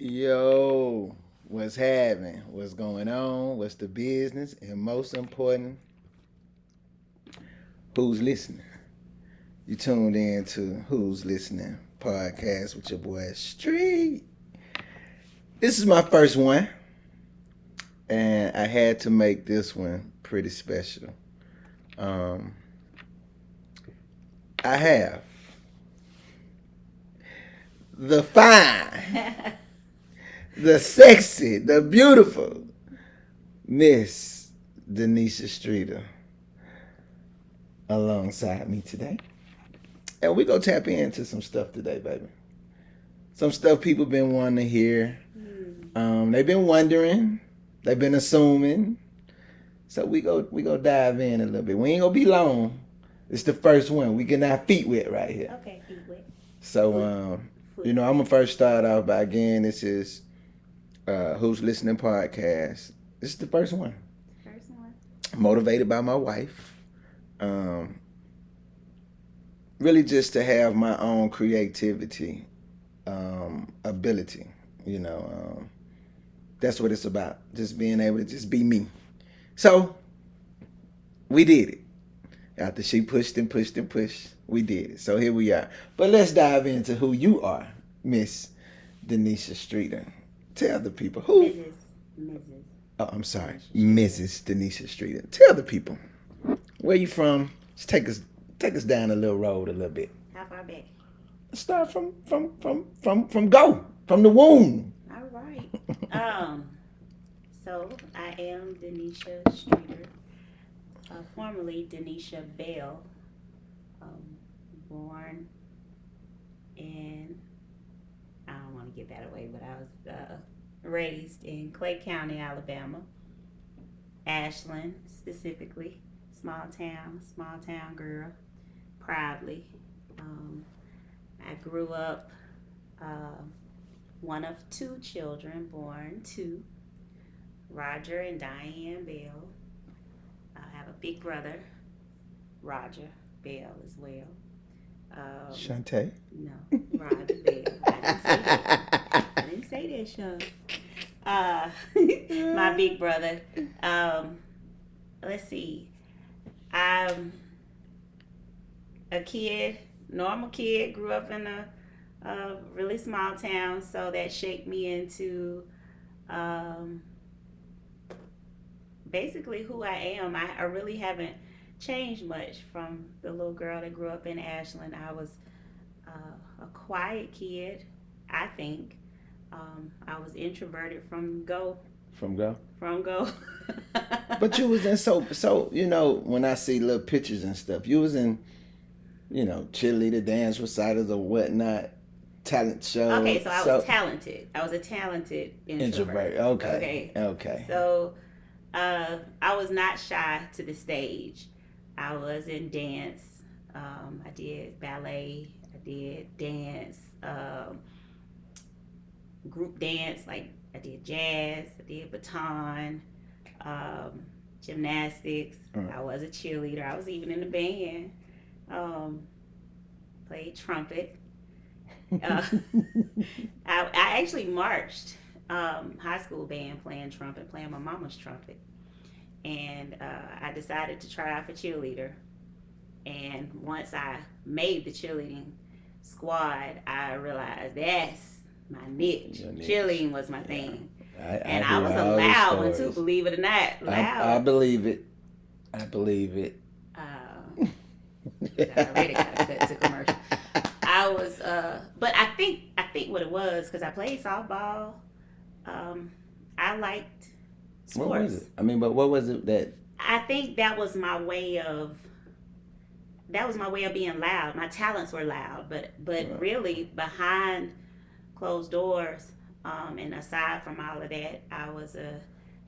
Yo, what's happening? What's going on? What's the business? And most important, who's listening? You tuned in to Who's Listening podcast with your boy Street. This is my first one, and I had to make this one pretty special. Um, I have the fine, the sexy, the beautiful Miss Denisha Streeter alongside me today. And we gonna tap into some stuff today, baby. Some stuff people been wanting to hear. They've been wondering. They've been assuming. So we go dive in a little bit. We ain't gonna be long. It's the first one. We getting our feet wet right here. Okay, feet wet. So I'm gonna first start off by again. This is Who's Listening podcast. This is the first one. First one. Motivated by my wife. Really just to have my own creativity, ability. That's what it's about. Just being able to just be me. So we did it. After she pushed and pushed and pushed, we did it. So here we are. But let's dive into who you are, Miss Denisha Streeter. Tell the people who. Mrs. Oh, I'm sorry, Mrs. Denisha Streeter. Tell the people where you from. Just take us down a little road a little bit. How far back? Start from go from the womb. All right. So I am Denisha Streeter, formerly Denisha Bell, born in, I don't want to give that away, but I was raised in Clay County, Alabama, Ashland specifically, small town girl, proudly. I grew up one of two children born to Roger and Diane Bell. I have a big brother, Roger Bell, as well. Shantae. No, Roger Bell. I didn't say that, Sean. My big brother. Let's see. I'm a kid, normal kid, grew up in a really small town, so that shaped me into basically who I am. I really haven't changed much from the little girl that grew up in Ashland. I was a quiet kid, I think. I was introverted from go. From go. From go. But you was in so when I see little pictures and stuff, you was in cheerleader, dance recitals or whatnot, talent shows. Okay, so I was talented. I was a talented introvert. Okay. So I was not shy to the stage. I was in dance. I did ballet. I did dance. Group dance. Like I did jazz. I did baton. Gymnastics. I was a cheerleader. I was even in the band. Played trumpet. I actually marched high school band playing trumpet, playing my mama's trumpet. And I decided to try out for cheerleader. And once I made the cheerleading squad, I realized that's my niche. Cheerleading was my thing. I was a loud one too, believe it or not. Loud. I believe it. I already got to cut to commercial. I was, but I think what it was, because I played softball. I liked sports. What was it? I mean, but what was it that? I think that was my way of being loud. My talents were loud, but really behind closed doors, and aside from all of that, I was a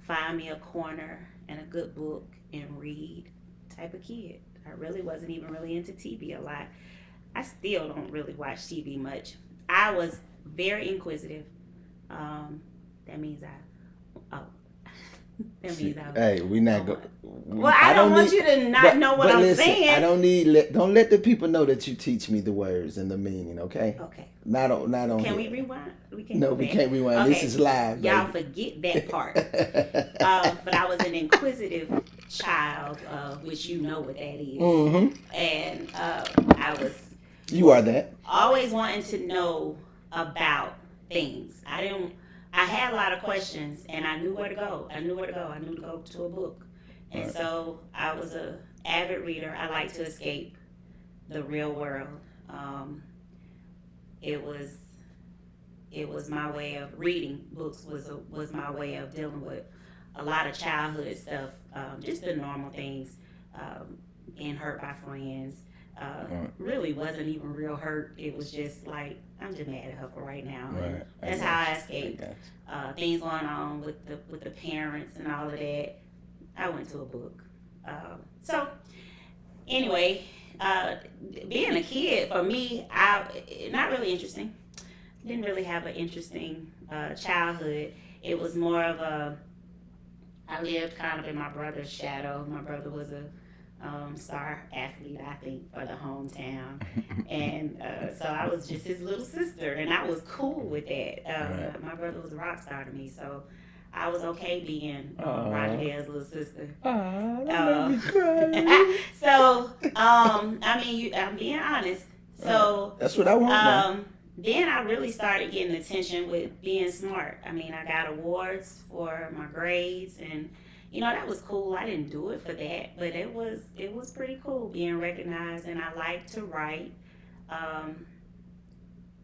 find me a corner and a good book and read type of kid. I really wasn't even really into TV a lot. I still don't really watch TV much. I was very inquisitive. That means That means I Hey, we not go. Well, I don't want you to not know what I'm listen, saying. I don't don't let the people know that you teach me the words and the meaning, okay? Okay. Not on Can here. we rewind? We can't rewind. Okay. This is live, baby. Y'all forget that part. But I was an inquisitive child, which you know what that is. Mm-hmm. And I was. You are that. Always wanting to know about things. I had a lot of questions, and I knew where to go. I knew to go to a book. And so I was a avid reader. I like to escape the real world. It was my way of reading books. Was my way of dealing with a lot of childhood stuff, just the normal things, being hurt by friends. Really wasn't even real hurt. It was just like, I'm just mad at her for right now. Right. That's how I escaped things going on with the parents and all of that. I went to a book. So anyway, being a kid for me, not really interesting. Didn't really have an interesting childhood. It was more of I lived kind of in my brother's shadow. My brother was a star athlete, I think, for the hometown. And so I was just his little sister, and I was cool with that. My brother was a rock star to me, so I was okay being Roger Dale's little sister. That made me cry. So, I mean, I'm being honest. So that's what I want now. Then I really started getting attention with being smart. I mean, I got awards for my grades, and that was cool. I didn't do it for that, but it was pretty cool being recognized. And I like to write.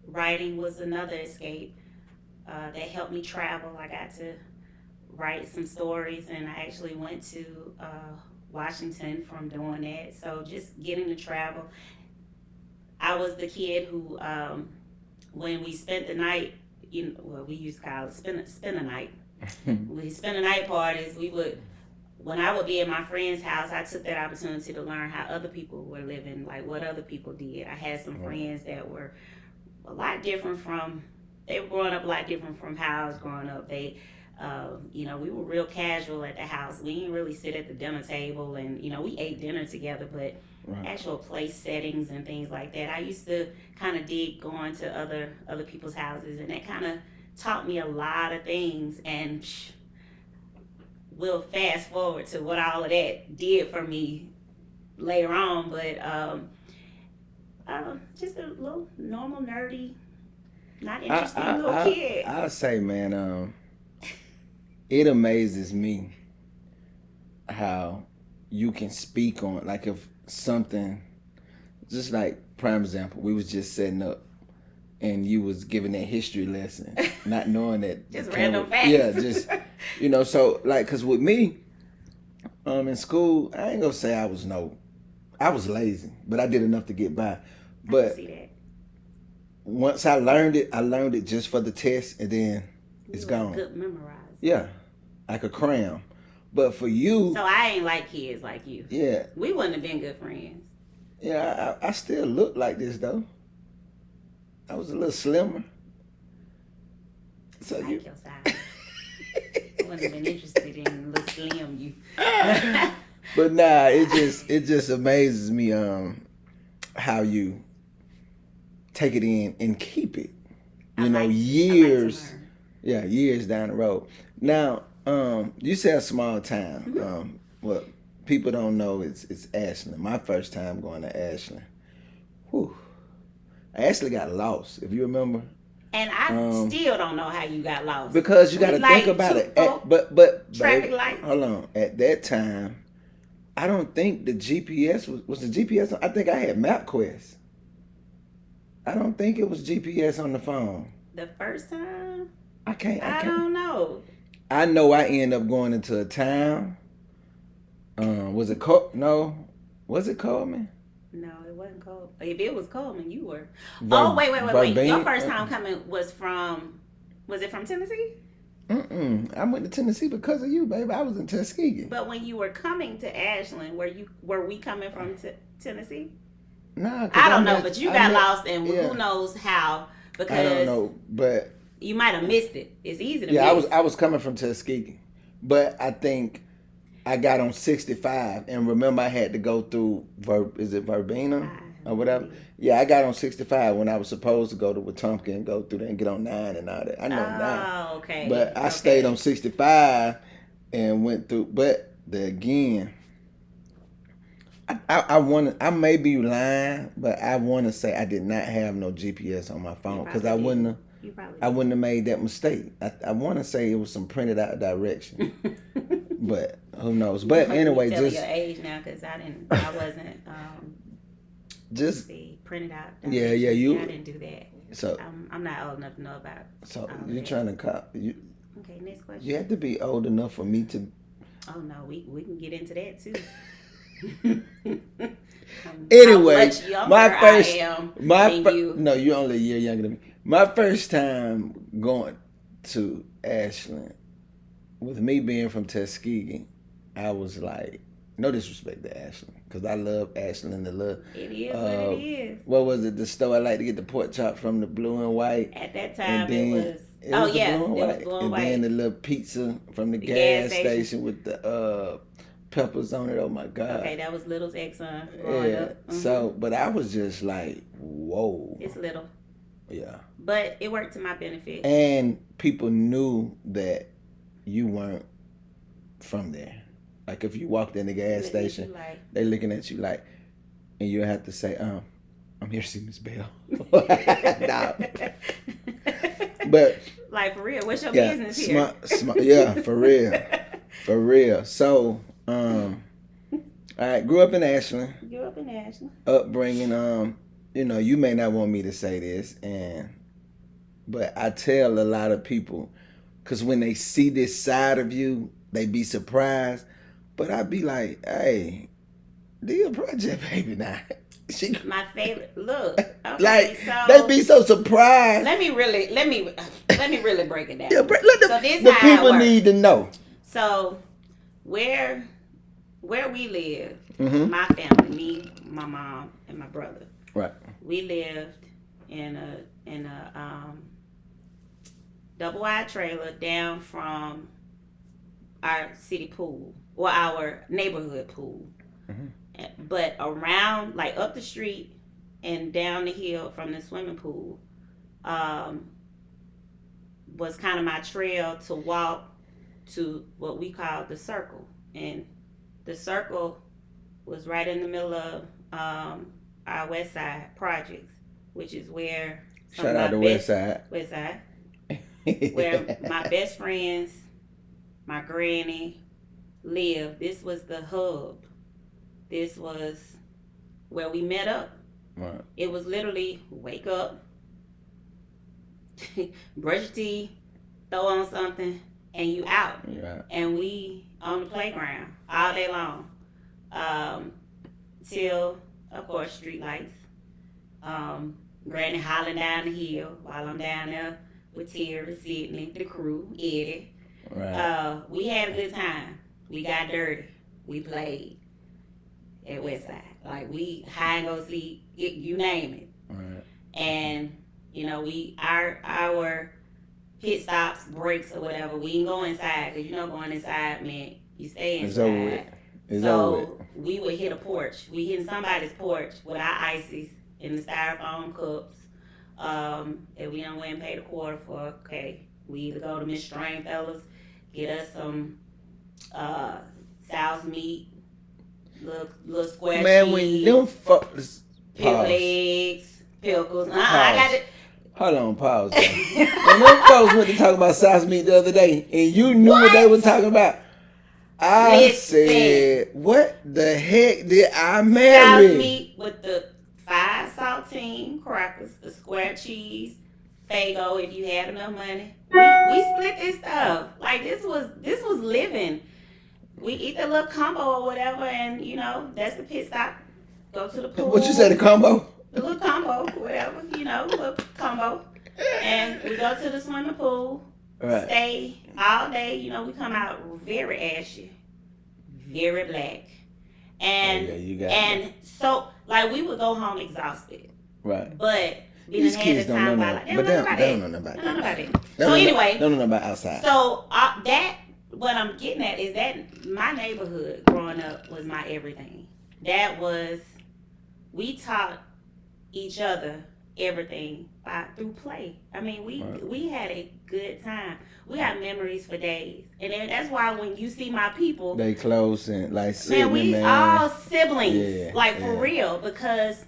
Writing was another escape that helped me travel. I got to write some stories, and I actually went to Washington from doing that. So just getting to travel. I was the kid who, when we spent the night, we used to call it spend a night. We spent the night parties. When I would be at my friend's house, I took that opportunity to learn how other people were living, like what other people did. I had some friends that were a lot different they were growing up a lot different from how I was growing up. They, we were real casual at the house. We didn't really sit at the dinner table, and we ate dinner together, but actual place settings and things like that. I used to kind of dig going to other people's houses, and that kind of taught me a lot of things. And we'll fast forward to what all of that did for me later on, but just a little normal nerdy, not interesting little kid. I say, man, it amazes me how you can speak on, like, if something, just like prime example, we was just setting up and you was giving that history lesson, not knowing that just random facts. Yeah, just so like, cause with me, in school, I ain't gonna say I was lazy, but I did enough to get by. But I can see that. Once I learned it just for the test, and then it's gone. Good memorized. Yeah, like a cram. But for you, so I ain't like kids like you. Yeah, we wouldn't have been good friends. Yeah, I still look like this though. I was a little slimmer. So your size. I wouldn't have been interested in little slim you. But nah, it just amazes me how you take it in and keep it. Years. Years down the road. Now, you said small town. Mm-hmm. What people don't know it's Ashland. My first time going to Ashland. Whew. I actually got lost, if you remember. And I still don't know how you got lost. Because you got to think about it. But traffic lights. Hold on. At that time, I don't think the GPS was the GPS. I think I had MapQuest. I don't think it was GPS on the phone. The first time? I can't. I don't know. I know I ended up going into a town. Was it No. Was it Coleman? No, it wasn't Coleman. If it was Coleman, you were. Wait. Your first time coming was it from Tennessee? I went to Tennessee because of you, baby. I was in Tuskegee. But when you were coming to Ashland, were we coming from Tennessee? Nah, I don't know, but you got lost, and who knows how? Because I don't know, but you might have missed it. It's easy to miss. I was coming from Tuskegee, But I think I got on 65, and remember I had to go through is it Verbena or whatever? Yeah, I got on 65 when I was supposed to go to Wetumpka and go through there and get on 9 and all that. I know now. Oh, okay. But I stayed on 65 and went through. But again, I may be lying, but I want to say I did not have no GPS on my phone because I wouldn't have made that mistake. I want to say it was some printed out direction, but who knows? But anyway, tell just your age now because I wasn't just printed out. Yeah, I you. I didn't do that. So I'm not old enough to know about. So you're trying to cop you. Okay, next question. You have to be old enough for me to. Oh no, we can get into that too. Anyway, no, you're only a year younger than me. My first time going to Ashland, with me being from Tuskegee, I was like, no disrespect to Ashland, because I love Ashland. It is what it is. What was it? The store I like to get the pork chop from, the blue and white. At that time, it was blue and white. Blue and and white. Then the little pizza from the gas station with the peppers on it. Oh my God. Okay, that was Little's Exxon growing up. Mm-hmm. So, but I was just like, whoa. It's little. Yeah. But it worked to my benefit. And people knew that you weren't from there. Like if you walked in the gas station, they looking at you like, and you have to say, I'm here to see Miss Bell. Nah. But like for real, what's your business here? Yeah, for real. For real. So, I grew up in Ashland. Upbringing, you may not want me to say this, but I tell a lot of people, because when they see this side of you, they be surprised. But I be like, hey, do a project baby now. My favorite. Look, okay, like so they be so surprised. Let me really break it down. Yeah, the people need to know. So where we live, mm-hmm. my family, me, my mom, and my brother. Right. We lived in a double wide trailer down from our city pool or our neighborhood pool. Mm-hmm. But around, like up the street and down the hill from the swimming pool, was kind of my trail to walk to what we call the circle. And the circle was right in the middle of our West Side projects, which is where shout out to West Side. Where my best friends, my granny lived. This was the hub. This was where we met up. Right. It was literally wake up, brush your teeth, throw on something, and you out. Right. And we on the playground all day long. Till, of course, street lights. Granny hollering down the hill while I'm down there with Terry, Sydney, the crew, Eddie. Right. We had a good time. We got dirty. We played at Westside. Like we hide and go seek, you name it. Right. And our pit stops, breaks or whatever, we can go inside because going inside meant you stay inside. It's over with. We would hit a porch. We hit somebody's porch with our ices in the styrofoam cups. That we don't went and paid a quarter for. Okay, we either go to Miss Stringfellas, get us some South meat, little square cheese. Man, when them fuckers legs, pickles. I got it. Hold on, pause. When them folks went to talk about South meat the other day, and you knew what they were talking about, I said, "What the heck did I marry?" South meat with the 5 saltine crackers, the square cheese, Faygo if you had enough money. We split this stuff. Like this was living. We eat the little combo or whatever, and that's the pit stop. Go to the pool. What you said, the combo? The little combo, whatever, little combo. And we go to the swimming pool. Right. Stay all day. We come out very ashy, very black, and so like we would go home exhausted. Right. But these kids don't know that. But they don't know about that. So anyway, they don't know about outside. So that what I'm getting at is that my neighborhood growing up was my everything. That was, we taught each other everything through play. I mean, we had a good time. We have memories for days, and that's why when you see my people, they close and like man, sitting, we man. all siblings, Yeah, like yeah. for real, because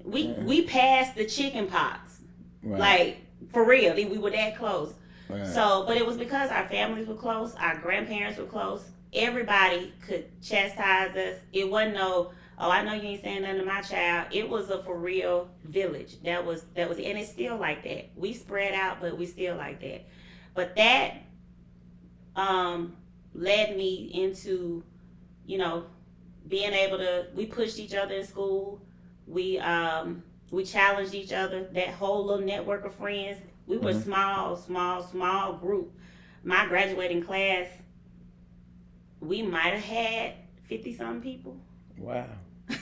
we passed the chicken pox, Right. like for real. We were that close. Right. So, but it was because our families were close, our grandparents were close. Everybody could chastise us. It wasn't no, oh, I know you ain't saying nothing to my child. It was a for real village. That was, and it's still like that. We spread out, but we still like that. But that led me into, you know, being able to. We pushed each other in school. We challenged each other. That whole little network of friends. We were small group. My graduating class, we might have had 50 something people. Wow.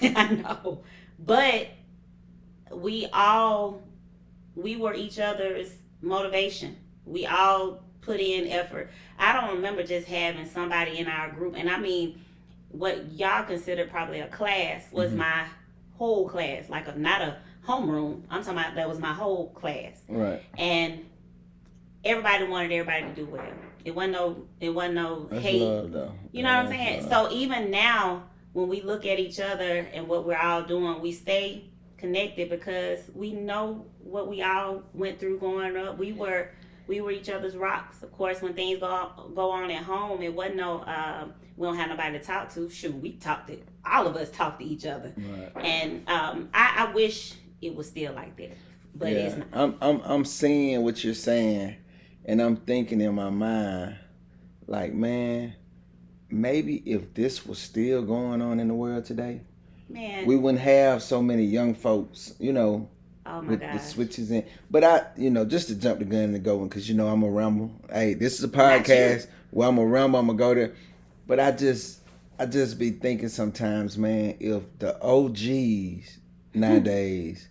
I know. But we were each other's motivation. We all put in effort. I don't remember just having somebody in our group, and I mean, what y'all consider probably a class was my whole class, like not a homeroom. I'm talking about that was my whole class. Right. And everybody wanted everybody to do well. It wasn't no That's hate. love, though. You know what I'm saying? So even now, when we look at each other and what we're all doing, we stay connected because we know what we all went through growing up. We were each other's rocks. Of course, when things go on at home, it wasn't no we don't have nobody to talk to. Shoot, all of us talk to each other. Right. And I wish it was still like that, but it's not. I'm seeing what you're saying, and I'm thinking in my mind, like, man, maybe if this was still going on in the world today, man, we wouldn't have so many young folks, you know, oh my with gosh. the switches in. But I, just to jump the gun and go, because I'm a ramble. Hey, this is a podcast where I'm a ramble. I'm gonna go there. But I just be thinking sometimes, man, if the OGs nowadays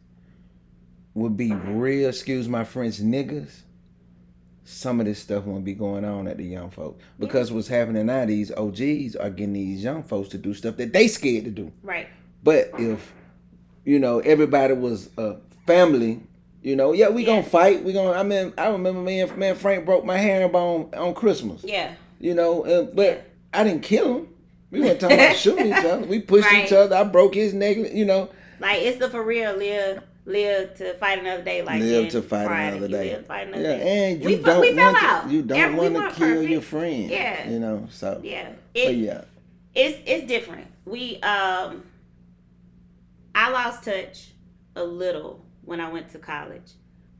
would be real, excuse my French, niggas, some of this stuff won't be going on at the young folks. Because what's happening now, these OGs are getting these young folks to do stuff that they scared to do. Right. But if, everybody was a family, we gonna fight. I remember me and Frank broke my herringbone on Christmas. Yeah. But I didn't kill him. We weren't talking about shooting each other. We pushed each other. I broke his neck, Like, it's the for real live to fight another day. Like, live to fight Friday. another day. You live to fight another day. And we fell out. You don't want to kill perfect. your friend. Yeah. So. Yeah. It's different. I lost touch a little when I went to college,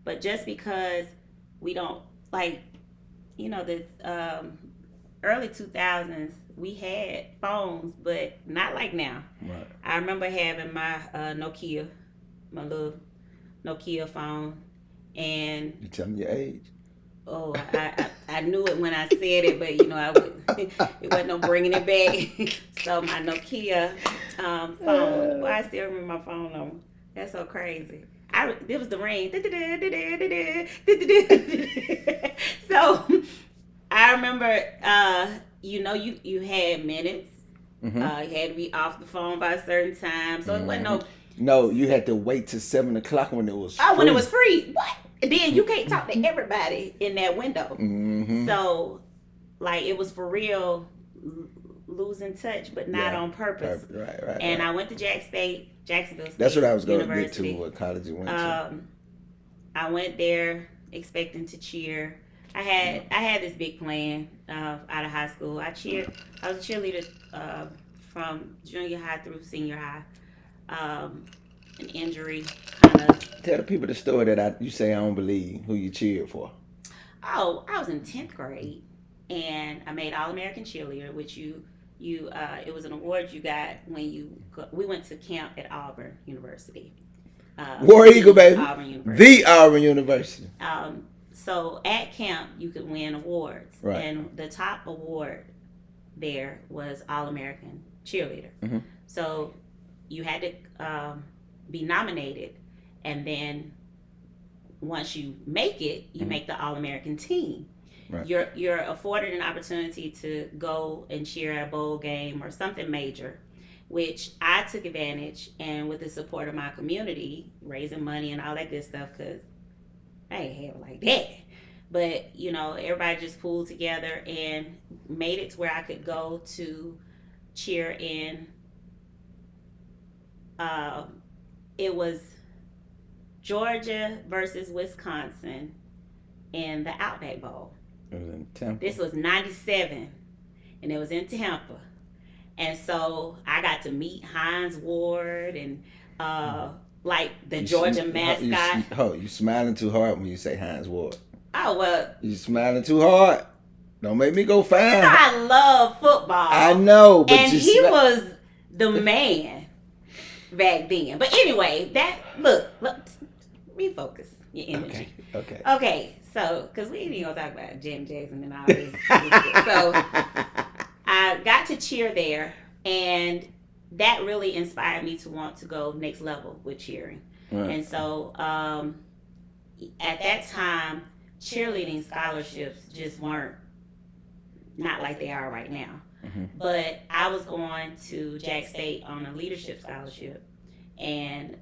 but just because we don't the early 2000s, we had phones, but not like now. Right. I remember having my Nokia, my little Nokia phone, and you tell me your age. Oh, I knew it when I said it, but it wasn't no bringing it back. So my Nokia phone, well, I still remember my phone number. That's so crazy. It was the ring. So I remember, you had minutes. Mm-hmm. You had to be off the phone by a certain time, so it wasn't no. No, you had to wait till 7:00 when it was free. When it was free. What? And then you can't talk to everybody in that window. Mm-hmm. So, it was for real losing touch, but not on purpose. Right. And I went to Jacksonville State. That's what I was going University. to get to, what college you went to. I went there expecting to cheer. I had this big plan out of high school. I was a cheerleader from junior high through senior high. An injury kind of. Tell the people the story that you say I don't believe who you cheered for. Oh, I was in 10th grade and I made All-American Cheerleader, which it was an award you got when we went to camp at Auburn University. War Eagle, baby. Auburn University. The Auburn University. So at camp you could win awards. Right. And the top award there was All-American Cheerleader. Mm-hmm. So you had to be nominated, and then once you make it, you make the All-American team. Right. you're afforded an opportunity to go and cheer at a bowl game or something major, which I took advantage, and with the support of my community, raising money and all that good stuff, because I ain't have it like that. But everybody just pulled together and made it to where I could go to cheer in. Uh, it was Georgia versus Wisconsin in the Outback Bowl. It was in Tampa. This was '97, and it was in Tampa. And so I got to meet Hines Ward and like the Georgia mascot. You smiling too hard when you say Hines Ward. Oh, well. You smiling too hard. Don't make me go fine. I love football. I know, but and he was the man back then. But anyway, look, refocus your energy. Okay. So, because we ain't even gonna talk about Jim Jackson and all this. So, I got to cheer there, and that really inspired me to want to go next level with cheering. Right. And so, at that time, cheerleading scholarships just weren't not like they are right now. Mm-hmm. But I was going to Jack State on a leadership scholarship, and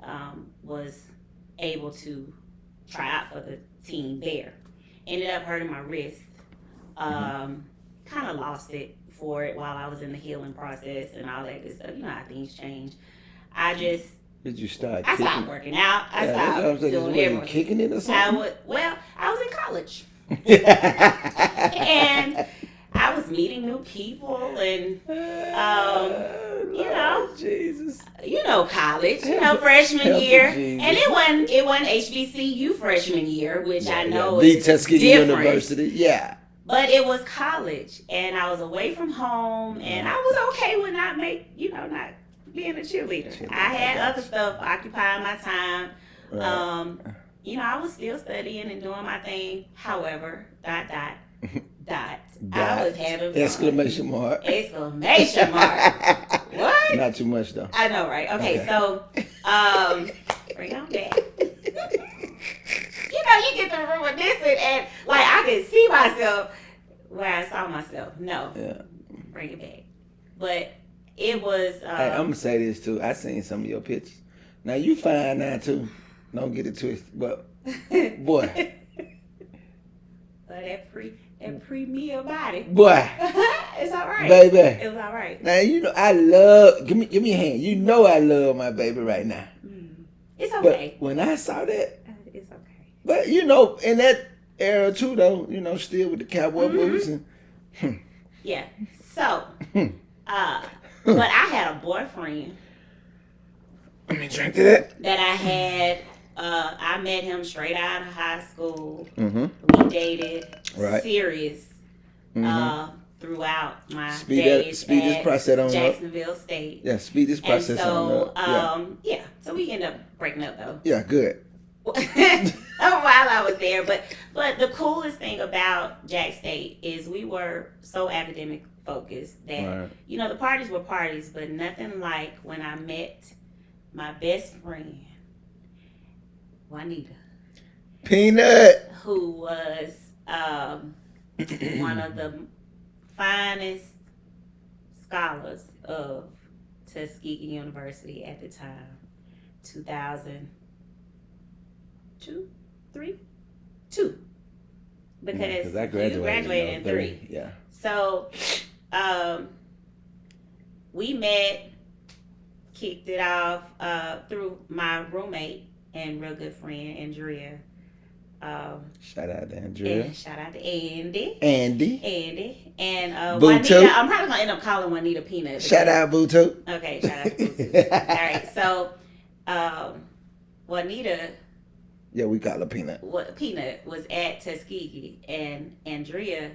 was able to try out for the team there. Ended up hurting my wrist. Kind of lost it for it while I was in the healing process and all that good stuff. You know how things change. Did you start? I stopped working out. I stopped doing everything. Kicking it or something? I was in college. And I was meeting new people and, Jesus. College, freshman year. Jesus. And it wasn't HBCU freshman year, which I know is the Tuskegee different. University, yeah. But it was college, and I was away from home, and I was okay with not being a cheerleader. I had other stuff occupying my time. Right. I was still studying and doing my thing. However, dot. I was having fun. Exclamation mark. What? Not too much though. I know, right? Okay. So, bring on back. You get to reminiscing, and like I could see myself where I saw myself. No. Yeah. Bring it back. But it was. Hey, I'm gonna say this too. I seen some of your pictures. Now you fine now too. Don't get it twisted, but boy. That pre-meal body. Boy. It's all right. Baby. It was all right. Now I love. Give me a hand. I love my baby right now. It's okay. But when I saw that, it's okay. But in that era too, though, still with the cowboy boots and. Yeah. So, but I had a boyfriend. Let me drink to that. That I had. I met him straight out of high school. Mm-hmm. We dated. Right. Serious. Mm-hmm. Throughout my days speed this process on Jacksonville State. Yeah, speed this process on up. So we ended up breaking up though. Yeah, good. While I was there, but the coolest thing about Jack State is we were so academic focused that the parties were parties, but nothing like when I met my best friend, Juanita Peanut, who was one of the finest scholars of Tuskegee University at the time. 2002, 2. Because I graduated in 3. Yeah. So, we met, kicked it off through my roommate and real good friend, Andrea. Shout out to Andrea. Shout out to Andy. And Juanita. I'm probably going to end up calling Juanita Peanut. Shout out, Boo-Too. Okay, shout out to Boo-Too. All right, so Juanita. Yeah, we call her Peanut. Peanut was at Tuskegee, and Andrea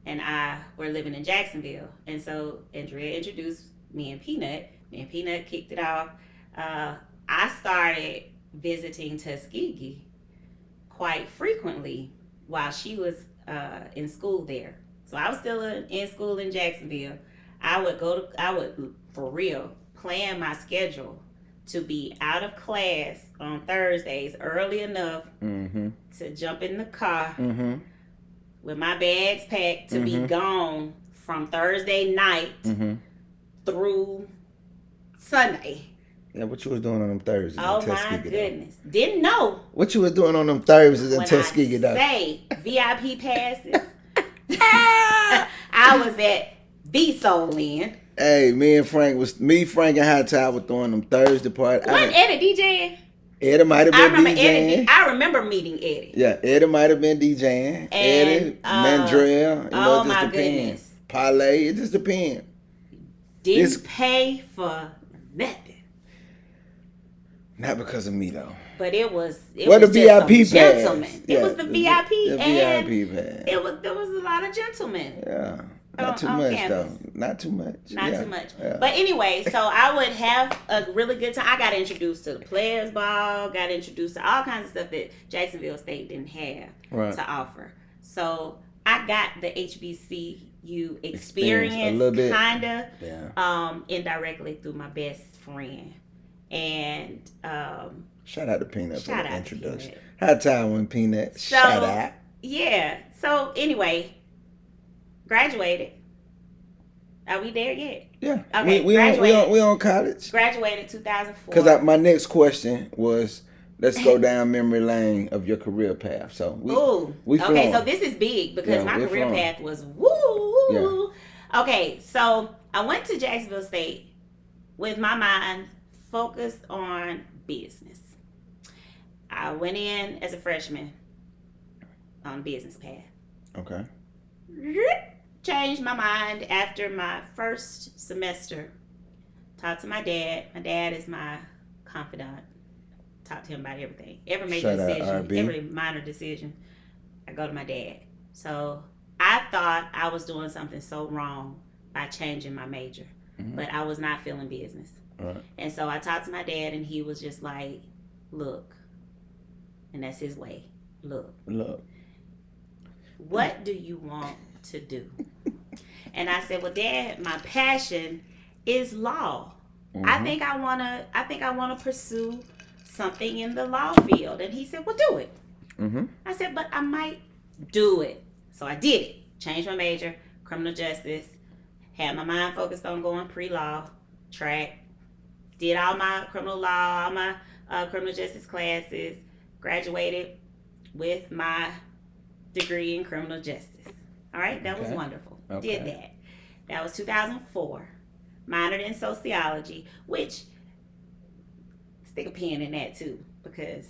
and I were living in Jacksonville. And so Andrea introduced me and Peanut. Me and Peanut kicked it off. I started visiting Tuskegee quite frequently while she was in school there. So I was still in school in Jacksonville. I would for real plan my schedule to be out of class on Thursdays early enough to jump in the car with my bags packed to be gone from Thursday night through Sunday. Yeah, what you was doing on them Thursdays? Oh my goodness. Didn't know. What you was doing on them Thursdays in When Tuskegee, though? I say VIP passes, I was at the Soul Inn. Hey, Frank, and High Tide were throwing them Thursday parties. Wasn't Eddie DJing? Eddie might have been DJing. I remember meeting Eddie. Yeah, Eddie might have been DJing. Eddie, Mandrell. Oh my goodness. Parlay, it just depends. Didn't pay for nothing. Not because of me though. But it was the just VIP pass. Gentlemen. Yeah, it was the VIP and VIP pass. There was a lot of gentlemen. Yeah. Not too much campus. though. Not too much. Not too much. Yeah. But anyway, so I would have a really good time. I got introduced to the Players Ball, got introduced to all kinds of stuff that Jacksonville State didn't have to offer. So I got the HBCU experience a little bit. Kinda indirectly through my best friend. And shout out to Peanut for the introduction. Peanut. High time when Peanut. Shout out. Yeah. So anyway, graduated. Are we there yet? Yeah. Okay. We on college. Graduated 2004. Because my next question was, let's go down memory lane of your career path. So we okay. So this is big because my career path was woo. Yeah. Okay. So I went to Jacksonville State with my mind focused on business. I went in as a freshman on business path. Okay. Changed my mind after my first semester. Talked to my dad. My dad is my confidant. Talk to him about everything. Every major decision, every minor decision, I go to my dad. So I thought I was doing something so wrong by changing my major, but I was not feeling business. Right. And so I talked to my dad, and he was just like, look, and that's his way. Look. What do you want to do? And I said, well, Dad, my passion is law. I think I wanna pursue something in the law field. And he said, well, do it. I said, but I might do it. So I did it. Changed my major, criminal justice, had my mind focused on going pre-law track, did all my criminal law, all my criminal justice classes, graduated with my degree in criminal justice. All right, that was wonderful. Okay. Did that. That was 2004. Minored in sociology, which, stick a pin in that too, because,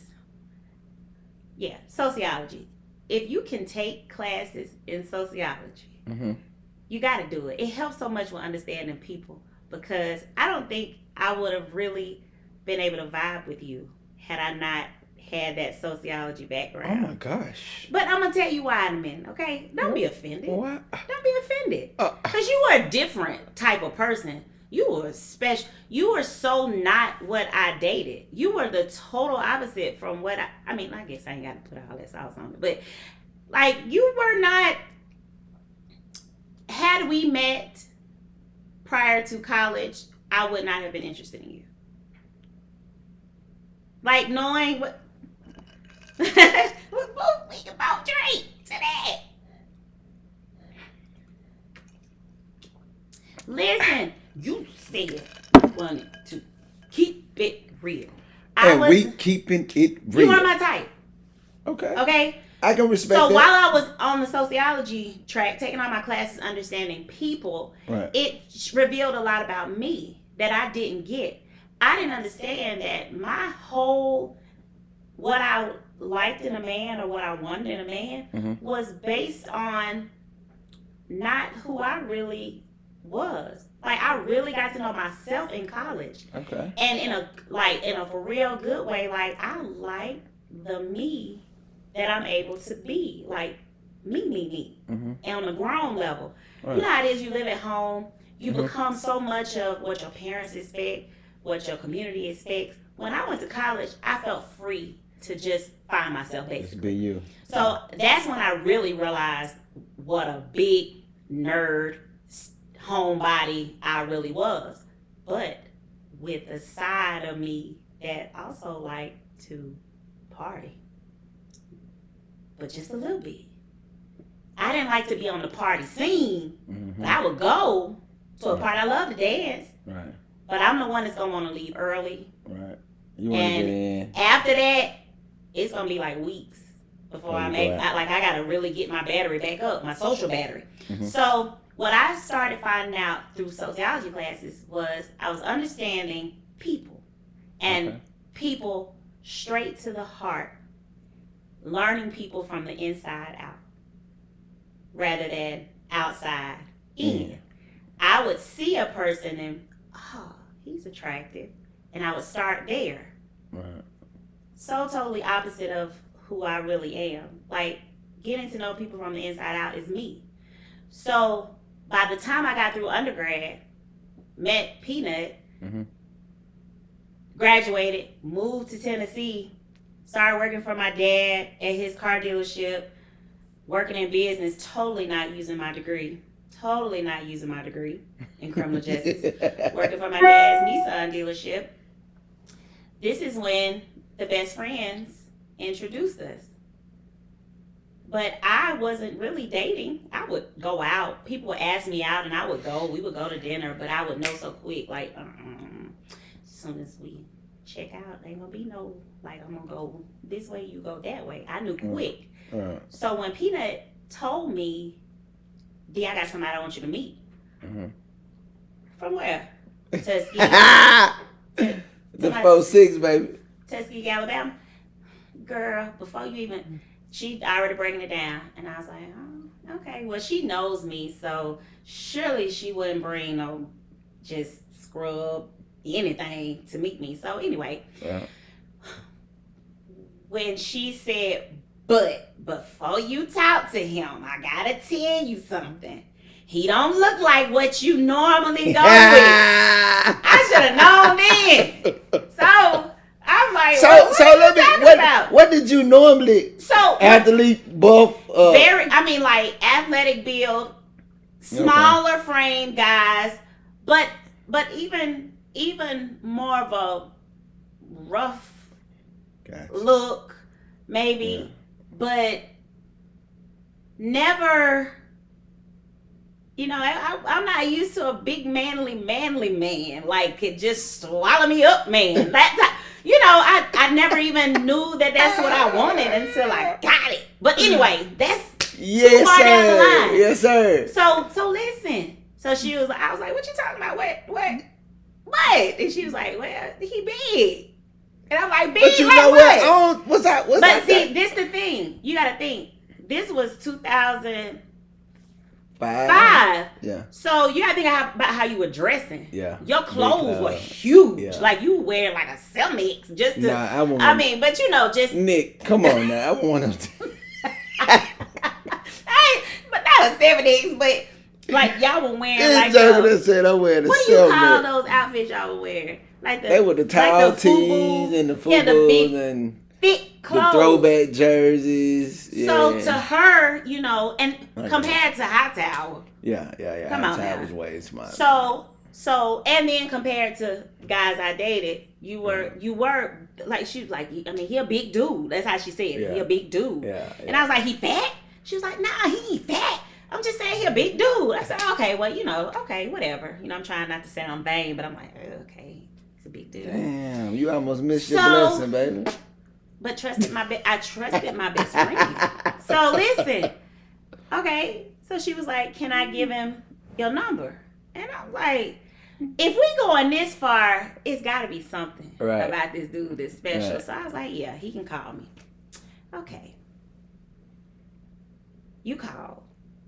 sociology. If you can take classes in sociology, you got to do it. It helps so much with understanding people, because I don't think I would have really been able to vibe with you had I not had that sociology background. Oh my gosh. But I'm going to tell you why in a minute, okay? Don't be offended. What? Don't be offended. Because you are a different type of person. You were special. You were so not what I dated. You were the total opposite from what I mean, I guess I ain't got to put all that sauce on it. But, like, you were not, had we met prior to college, I would not have been interested in you. Like, knowing what, we can both drink today. Listen, you said you wanted to keep it real. We keeping it real. You are my type. Okay? I can respect that. So while I was on the sociology track, taking all my classes, understanding people, it revealed a lot about me that I didn't get. I didn't understand that my whole, what I liked in a man or what I wanted in a man was based on not who I really was. Like, I really got to know myself in college. Okay. And in a for real good way, like, I like the me that I'm able to be. Like, me. And on a grown level. Right. You know how it is, you live at home, you become so much of what your parents expect, what your community expects. When I went to college, I felt free to just find myself, basically. Just be you. So that's when I really realized what a big nerd homebody I really was. But with a side of me that also liked to party. But just a little bit. I didn't like to be on the party scene. Mm-hmm. But I would go to a party. I love to dance. Right. But I'm the one that's going to want to leave early. Right. You want to get in. After that, it's going to be like weeks before I got to really get my battery back up, my social battery. Mm-hmm. So what I started finding out through sociology classes was I was understanding people and people straight to the heart, learning people from the inside out rather than outside in. I would see a person and, oh, he's attractive. And I would start there. Right. So totally opposite of who I really am. Like, getting to know people from the inside out is me. So by the time I got through undergrad, met Peanut, graduated, moved to Tennessee, started working for my dad at his car dealership, working in business, totally not using my degree in criminal justice, working for my dad's Nissan dealership. This is when the best friends introduced us. But I wasn't really dating. I would go out. People would ask me out and I would go. We would go to dinner, but I would know so quick, like, as soon as we check out, ain't gonna be no, like, I'm gonna go this way, you go that way. I knew quick. So when Peanut told me, D, I got somebody I want you to meet. From where? Tuskegee. The 4-6, baby. Tuskegee, Alabama. Girl, before you even, she already breaking it down. And I was like, oh, okay. Well, she knows me, so surely she wouldn't bring no just scrub anything to meet me. So anyway, when she said, but before you talk to him, I gotta tell you something. He don't look like what you normally go with. I should have known then. So I'm like, what did you normally? Athlete, buff, like athletic build, smaller frame guys, but even more of a rough look, maybe, but never. You know, I'm not used to a big manly man, like could just swallow me up, man. I never even knew that that's what I wanted until I got it. But anyway, that's too far down the line. Yes, sir. So listen. So I was like, what you talking about? What? And she was like, well, he big. And I'm like, big but you like know what? Oh, what's that? But see, this the thing. You got to think. This was 2005. Yeah. So you gotta think about how you were dressing. Yeah. Your clothes were huge. Yeah. Like you wear like a 7X just to. But just Nick, come on now. I want him to. But not a 7X, but like y'all were wearing like. What said I wear the. What do you call those outfits y'all were wearing? Like they were the tall tees and the FUBUs and. Thick clothes. The throwback jerseys. Yeah. So to her, and compared to High Tower. Yeah. High Tower was way smarter. So and then compared to guys I dated, you were like, she was like, he a big dude. That's how she said it. He a big dude. Yeah. And I was like, he fat? She was like, nah, he ain't fat. I'm just saying he a big dude. I said, okay, well, okay, whatever. I'm trying not to sound vain, but I'm like, okay, he's a big dude. Damn, you almost missed your blessing, baby. But I trusted my best friend. So listen, okay. So she was like, "Can I give him your number?" And I'm like, "If we going this far, it's got to be something about this dude that's special." Right. So I was like, "Yeah, he can call me." Okay. You called.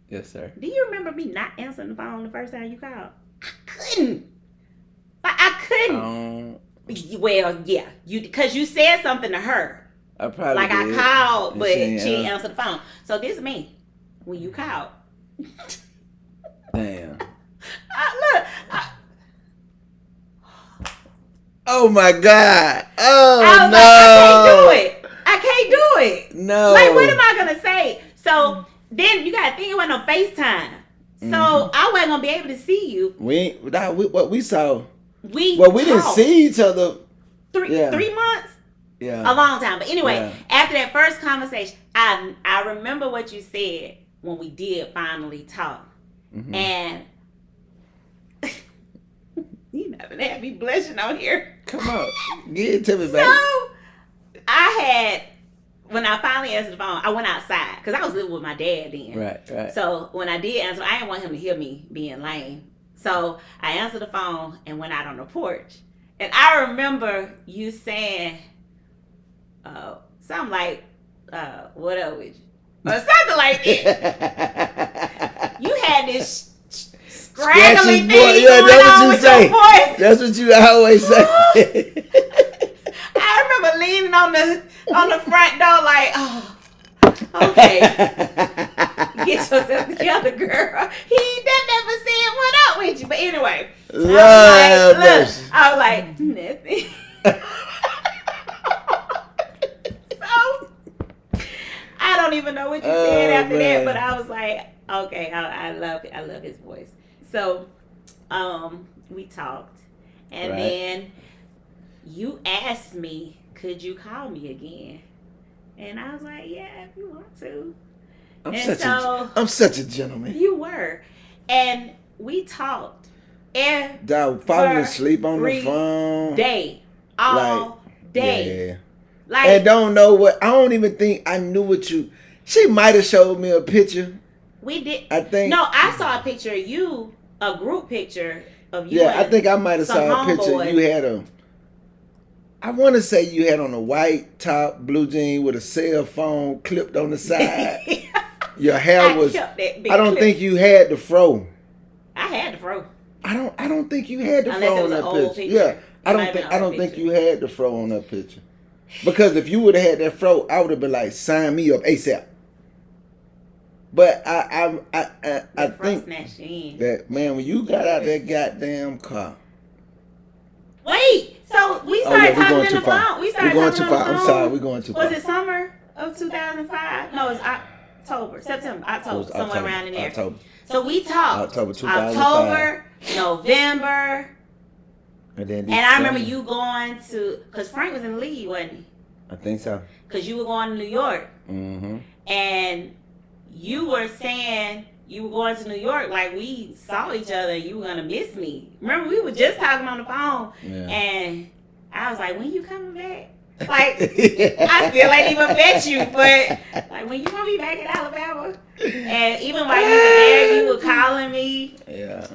Yes, sir. Do you remember me not answering the phone the first time you called? I couldn't. I couldn't. Well, yeah, because you said something to her. I probably did. I called, but she didn't answer the phone. So this is me when you called. Damn. Look. Oh my God. Oh I was no. I can't do it. No. Like, what am I gonna say? So then you gotta think it wasn't no FaceTime. So I wasn't gonna be able to see you. What we saw. We didn't see each other. 3 months. Yeah. A long time. But anyway, after that first conversation, I remember what you said. when we did finally talk. Mm-hmm. And you never had me blushing on here. Come on. Get it to me, baby. So I had, when I finally answered the phone, I went outside because I was living with my dad then. Right. So when I did answer, I didn't want him to hear me being lame. So I answered the phone and went out on the porch. And I remember you saying something like, what up with you? Or something like that. You had this scraggly thing going on with your voice. That's what you always say. I remember leaning on the front door like, oh, okay. Get yourself together, girl. That never said what up with you. But anyway, I was like, nothing. So I don't even know what you said after that, but I was like, okay, I love his voice. So we talked, and then you asked me, could you call me again? And I was like, yeah, if you want to. I'm such a gentleman. You were. And we talked. And dog, falling asleep on the phone. All day. Yeah. And don't know what, I don't even think I knew what you, she might have showed me a picture. We did. I think. No, I saw a picture of you, a group picture of you. Yeah, I think I might have saw a picture. You had I want to say you had on a white top, blue jean with a cell phone clipped on the side. Your hair was. I don't think you had the fro. I had the fro. I don't think you had the Unless fro on that picture. Yeah, I don't think you had the fro on that picture. Because if you would have had that fro, I would have been like, sign me up ASAP. But I think that, man, when you got out that goddamn car. Wait, so we started talking on the phone. We're going too far. I'm sorry, we're going too far. Was it summer of 2005? No, it's October, somewhere around in there. October. So we talked. October 2005. October, November. And I remember you going to, because Frank was in the league, wasn't he? I think so. Because you were going to New York. Mm-hmm. And you were saying you were going to New York like we saw each other and you were going to miss me. Remember, we were just talking on the phone. Yeah. And I was like, when you coming back? Like, I still ain't even met you, but like, when you going to be back in Alabama? And even while you were there, you were calling me. Yeah.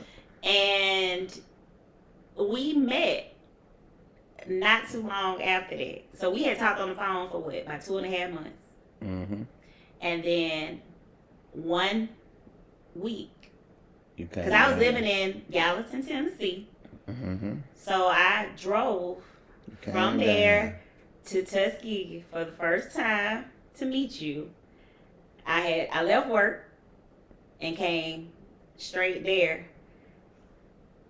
And we met not too long after that. So we had talked on the phone for what, about 2.5 months. Mm-hmm. And then 1 week, because I was living in Gallatin, Tennessee. Mm-hmm. So I drove from there to Tuskegee for the first time to meet you. I left work and came straight there.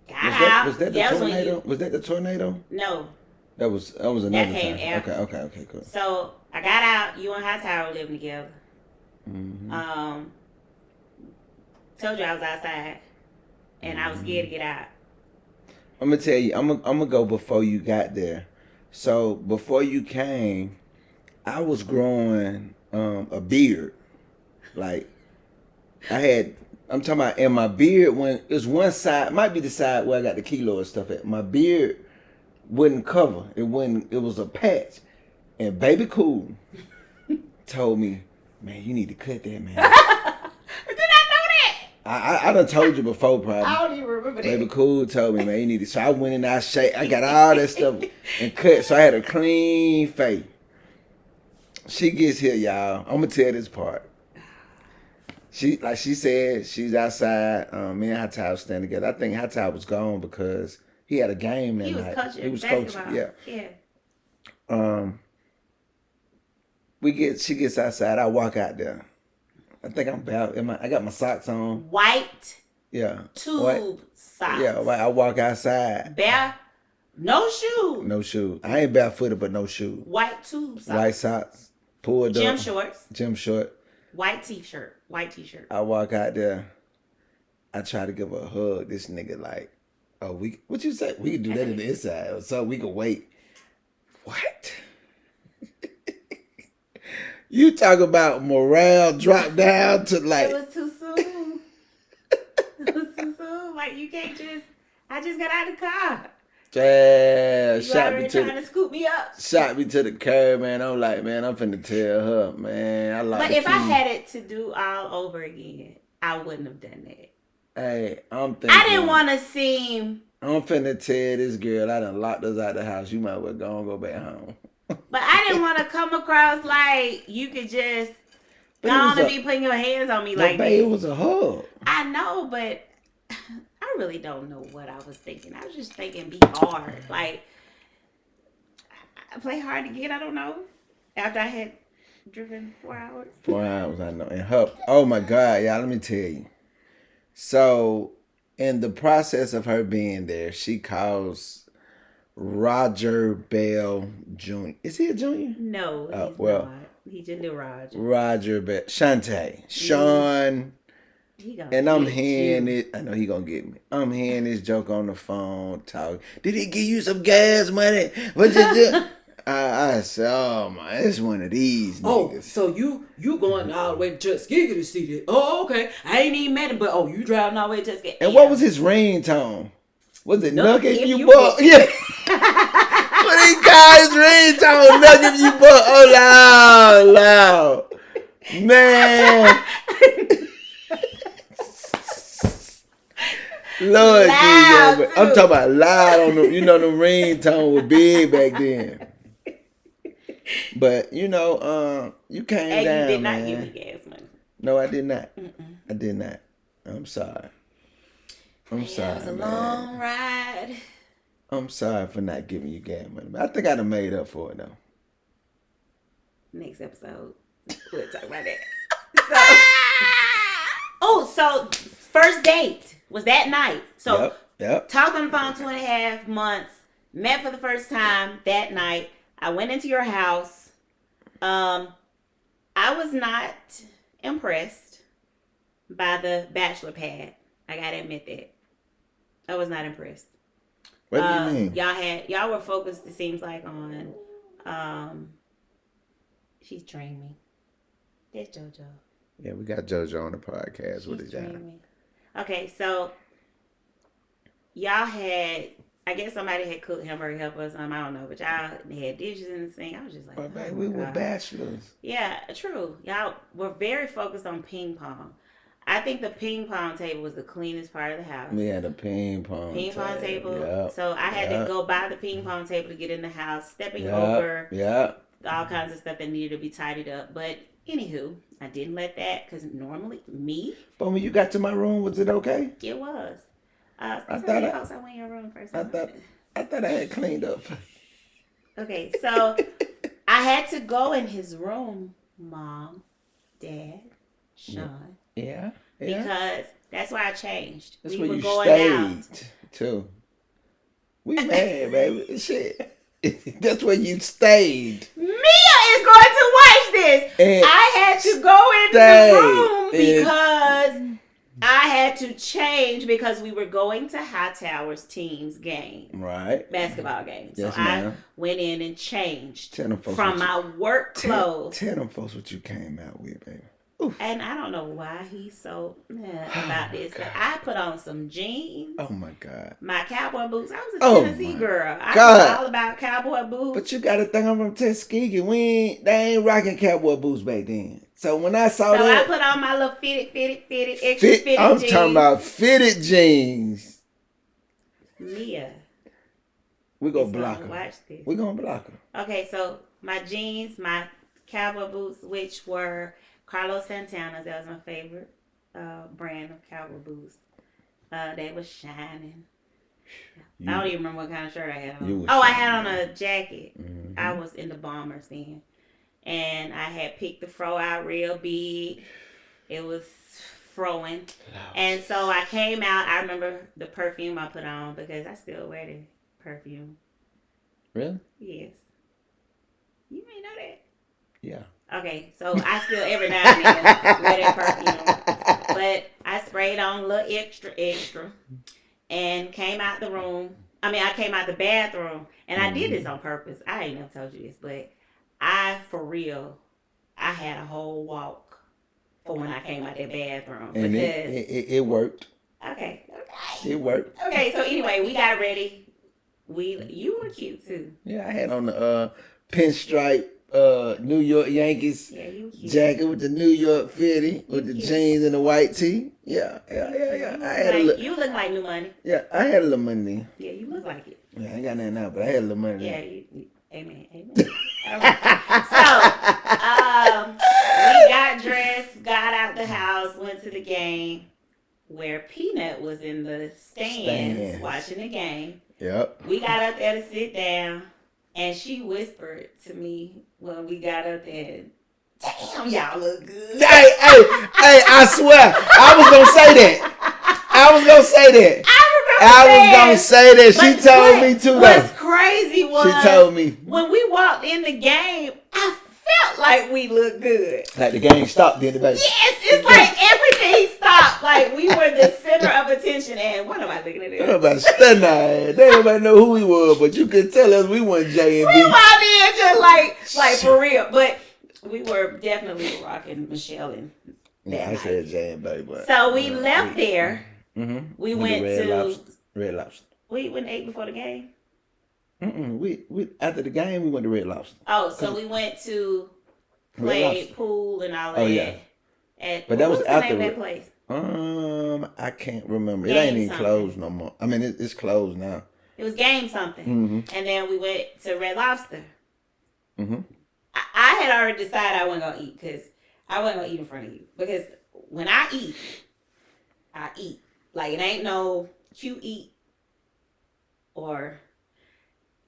Was that the tornado? Was that the tornado? No. That was another time. After. Okay, cool. So I got out. You and Hightower were living together. Mm-hmm. Told you I was outside, and I was scared to get out. I'm gonna tell you. I'm gonna go before you got there. So before you came, I was growing a beard. Like I'm talking about, and my beard, when it was one side, might be the side where I got the kilo and stuff at. My beard wouldn't cover. It was a patch. And Baby Cool told me, man, you need to cut that, man. Did I know that? I done told you before, probably. I don't even remember that. Baby Cool told me, man, you need to. So I went in, I got all that stuff and cut. So I had a clean face. She gets here, y'all. I'm gonna tell this part. She said, she's outside. Me and Hightower standing together. I think Hightower was gone because he had a game that night. He was coaching. Yeah. She gets outside. I walk out there. I think I'm about. I got my socks on. White. Yeah. Tube socks. Yeah. I walk outside. Bare. No shoes. No shoes. I ain't barefooted, but no shoes. White tube socks. White socks. Pulled Gym up. shorts. Gym short. White t-shirt. I walk out there. I try to give her a hug. This nigga like, oh, what you say? We can do that in the inside, so we can wait. What? You talk about morale drop down to It like, was too soon. It was too soon. Like, you can't just. I just got out of the car. yeah, You already trying to scoop me up. shot me to the curb, man. I'm like, man, I'm finna tell her, man. I like But the if I key. had it to do all over again, I wouldn't have done that. Hey, I'm thinking. I didn't want to seem. I'm finna tell this girl I done locked us out the house. You might well go back home. But I didn't want to come across like you could just But go it was on and a- be putting your hands on me But like babe, it that. was a hug. I know, but I really don't know what I was thinking. I was just thinking be hard. Like, I play hard to get, I don't know. After I had driven 4 hours. 4 hours, I know. And her, oh my God, y'all, let me tell you. So, in the process of her being there, she calls Roger Bell Jr. Is he a junior? No, he's well, not. He just knew Roger. Roger Bell. Shantae. Sean. He gonna And I'm get hearing you. it. I know he gonna get me. I'm hearing this joke on the phone talk. Did he give you some gas money? What's it do? I said, oh my, it's one of these Oh, niggas. so you going all the way to Tuskegee to see this? Oh, okay. I ain't even met him, but oh, you driving all the way to Tuskegee? And what was his ringtone? Was it Nuck Nuck if if you you buck? buck. Yeah. What he called his ringtone? Nuck if you buck. Oh, loud. Man. Lord Loud, Jesus. I'm too. talking about loud on the, you know, the ringtone was big back then. But, you came And down, you did not man. give me gas money. No, I did not. Mm-mm. I did not. I'm sorry. I'm sorry, It was a man. long ride. I'm sorry for not giving you gas money. I think I'd have made up for it, though. Next episode, we'll talk about that. So first date was that night. So Yep. talked on the phone 2.5 months. Met for the first time that night. I went into your house. I was not impressed by the bachelor pad. I gotta admit that. I was not impressed. What do you mean? Y'all were focused, it seems like, on she's dreaming. There's JoJo. Yeah, we got JoJo on the podcast with his guy. Dreaming. Okay, so y'all had, I guess somebody had cooked hamburger helper or something, I don't know, but y'all had dishes in the sink. I was just like, But, oh babe, my we were God. bachelors. Yeah, true. Y'all were very focused on ping pong. I think the ping pong table was the cleanest part of the house. We had a ping pong table. Yep. So I had to go buy the ping pong table to get in the house, stepping over all kinds of stuff that needed to be tidied up. But anywho, I didn't let that, because normally me. But when you got to my room, was it okay? It was. I I thought I went in your room first. I thought I had cleaned up. Okay, so I had to go in his room, Mom, Dad, Sean. Yeah. Because that's why I changed. That's we where were you going stayed out. too. We mad, baby. Shit. That's where you stayed. Mia is going to watch this. And I had to go in the room because I had to change because we were going to Hightower's team's game. Right. Basketball game. Yes, so ma'am. I went in and changed Tell them folks from my work clothes. Tell them folks what you came out with, baby. Oof. And I don't know why he's so about this. But I put on some jeans. Oh my God. My cowboy boots. I was a Oh Tennessee my girl. I God. was all about cowboy boots. But you gotta think I'm from Tuskegee. They ain't rocking cowboy boots back then. So when I saw So that, I put on my little fitted, extra fitted I'm jeans. talking about fitted jeans. Mia. We gonna is block gonna her. watch this. We gonna block her. Okay, so my jeans, my cowboy boots, which were Carlos Santana's. That was my favorite brand of cowboy boots. They were shining. I don't even remember what kind of shirt I had on. I had on a jacket. Mm-hmm. I was in the Bombers then. And I had picked the fro out real big. It was froing. And so I came out. I remember the perfume I put on because I still wear the perfume. Really? Yes. You may know that. Yeah. Okay, so I still every now and then wear that perfume. But I sprayed on a little extra and came out the room. I came out the bathroom and I did this on purpose. I ain't never told you this, but I, for real, I had a whole walk for when I came out that bathroom. And Because it worked. okay. It worked. Okay, so anyway, we got ready. You were cute too. Yeah, I had on the pinstripe New York Yankees Yeah, you were cute. jacket with the New York 50 with the jeans and the white tee. Yeah. You look like new money. Yeah, I had a little money. Yeah, you look like it. Yeah, I ain't got nothing now, but I had a little money. Yeah, amen. All right. So, we got dressed, got out the house, went to the game where Peanut was in the stands watching the game. Yep. We got up there to sit down, and she whispered to me when we got up there, "Damn, y'all look good." Hey, I swear, I was gonna say that. I was gonna say that. She told me too. What's crazy was she told me when we walked in the game, I felt like we looked good. Like the game stopped then, baby. Yes, it's like everything stopped. Like we were the center of attention. And what am I looking at? Everybody stunned. They nobody know who we were, but you could tell us we weren't J and B. We walked in just like for real, but we were definitely rocking Michelle and. Yeah, I said J and B, but so we left there. Mm-hmm. We went to Red Lobster. We went and ate before the game. We after the game we went to Red Lobster. Oh, so we went to play pool and all that. Oh yeah. But that was after that place. I can't remember. It ain't even closed no more. I mean, it's closed now. It was game something, and then we went to Red Lobster. Mm-hmm. I had already decided I wasn't gonna eat because I wasn't gonna eat in front of you because when I eat, I eat. Like it ain't no cute eat or.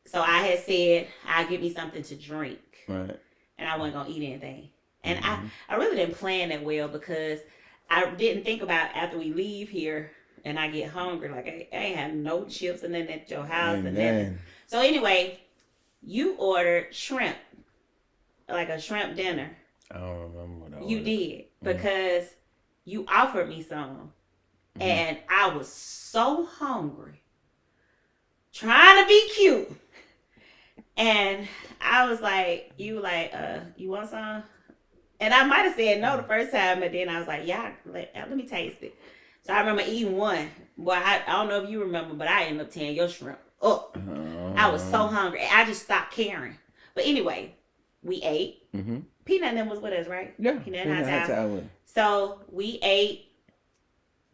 So I had said I'll give me something to drink, right? And I wasn't gonna eat anything. And I really didn't plan that well because I didn't think about after we leave here and I get hungry. Like I ain't have no chips and then at your house and then. So anyway, you ordered shrimp, like a shrimp dinner. I don't remember what I ordered. You did because you offered me some, and I was so hungry, trying to be cute, and I was like, you want some? And I might have said no the first time, but then I was like, yeah, let me taste it. So I remember eating one. Well, I don't know if you remember, but I ended up tearing your shrimp up. I was so hungry. I just stopped caring. But anyway, we ate. Peanut and them was with us, right? Yeah. Peanut and Hot Town. So we ate,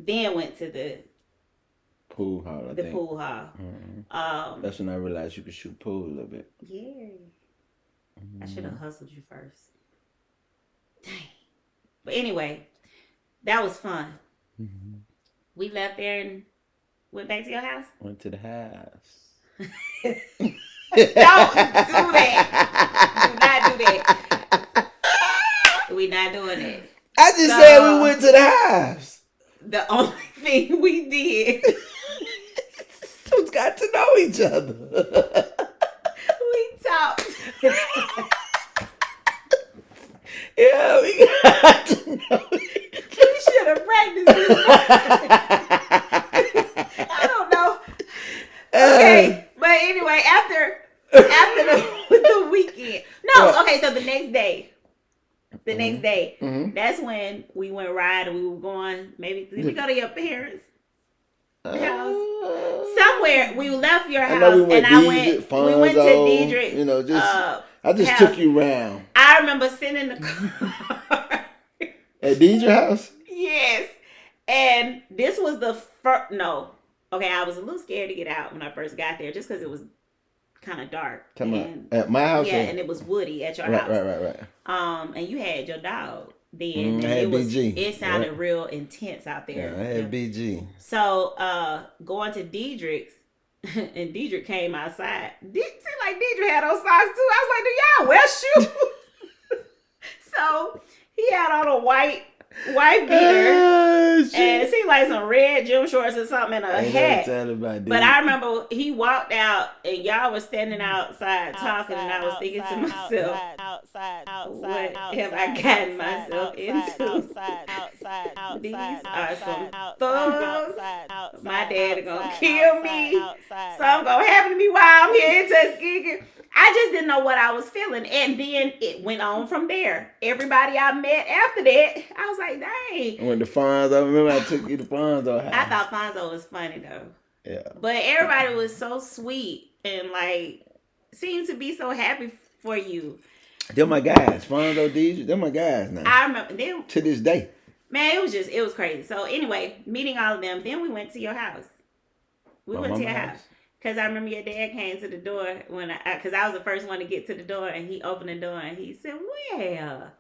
then went to the pool hall, I think. Pool hall. That's when I realized you could shoot pool a little bit. Yeah. I should have hustled you first. Dang. But anyway, that was fun. We left there and went back to your house? Went to the house. Don't do that. Do not do that. We not doing it. I just said we went to the house. The only thing we did we got to know each other. We talked. Yeah, we got to know each other. We should have practiced this. I don't know. Okay, but anyway, after the weekend. No, okay, so the next day. That's when we went riding. We were going, maybe, did we go to your parents' house? Somewhere. We left your house we went to Diedrich. You know, I just took you around. I remember sitting in the car. At Diedrich house? Yes. And this was the first, no. Okay, I was a little scared to get out when I first got there just because it was kind of dark. At my house? Yeah, and it was woody at your house. Right. And you had your dog then. I had BG. It sounded real intense out there. Yeah, I had BG. So going to Diedrich's, and Diedrich came outside. Seemed like Diedrich had those socks too. I was like, do y'all wear shoes? So he had on a white beater, and it seemed like some red gym shorts or something and a hat. But I remember he walked out and y'all were standing outside talking, and I was thinking to myself, what have I gotten myself into? These are some thugs. My dad is gonna kill me. Something gonna happen to me while I'm here in Tuskegee. I I just didn't know what I was feeling. And then it went on from there. Everybody I met after that, I was like, dang. I went to Fonzo. Remember I took you to Fonzo house? I thought Fonzo was funny though. Yeah. But everybody was so sweet and like seemed to be so happy for you. They're my guys. Fonzo, these, they're my guys now. I remember them. To this day. Man, it was crazy. So anyway, meeting all of them, then we went to your house. We went to your house. Because I remember your dad came to the door because I was the first one to get to the door, and he opened the door and he said, well,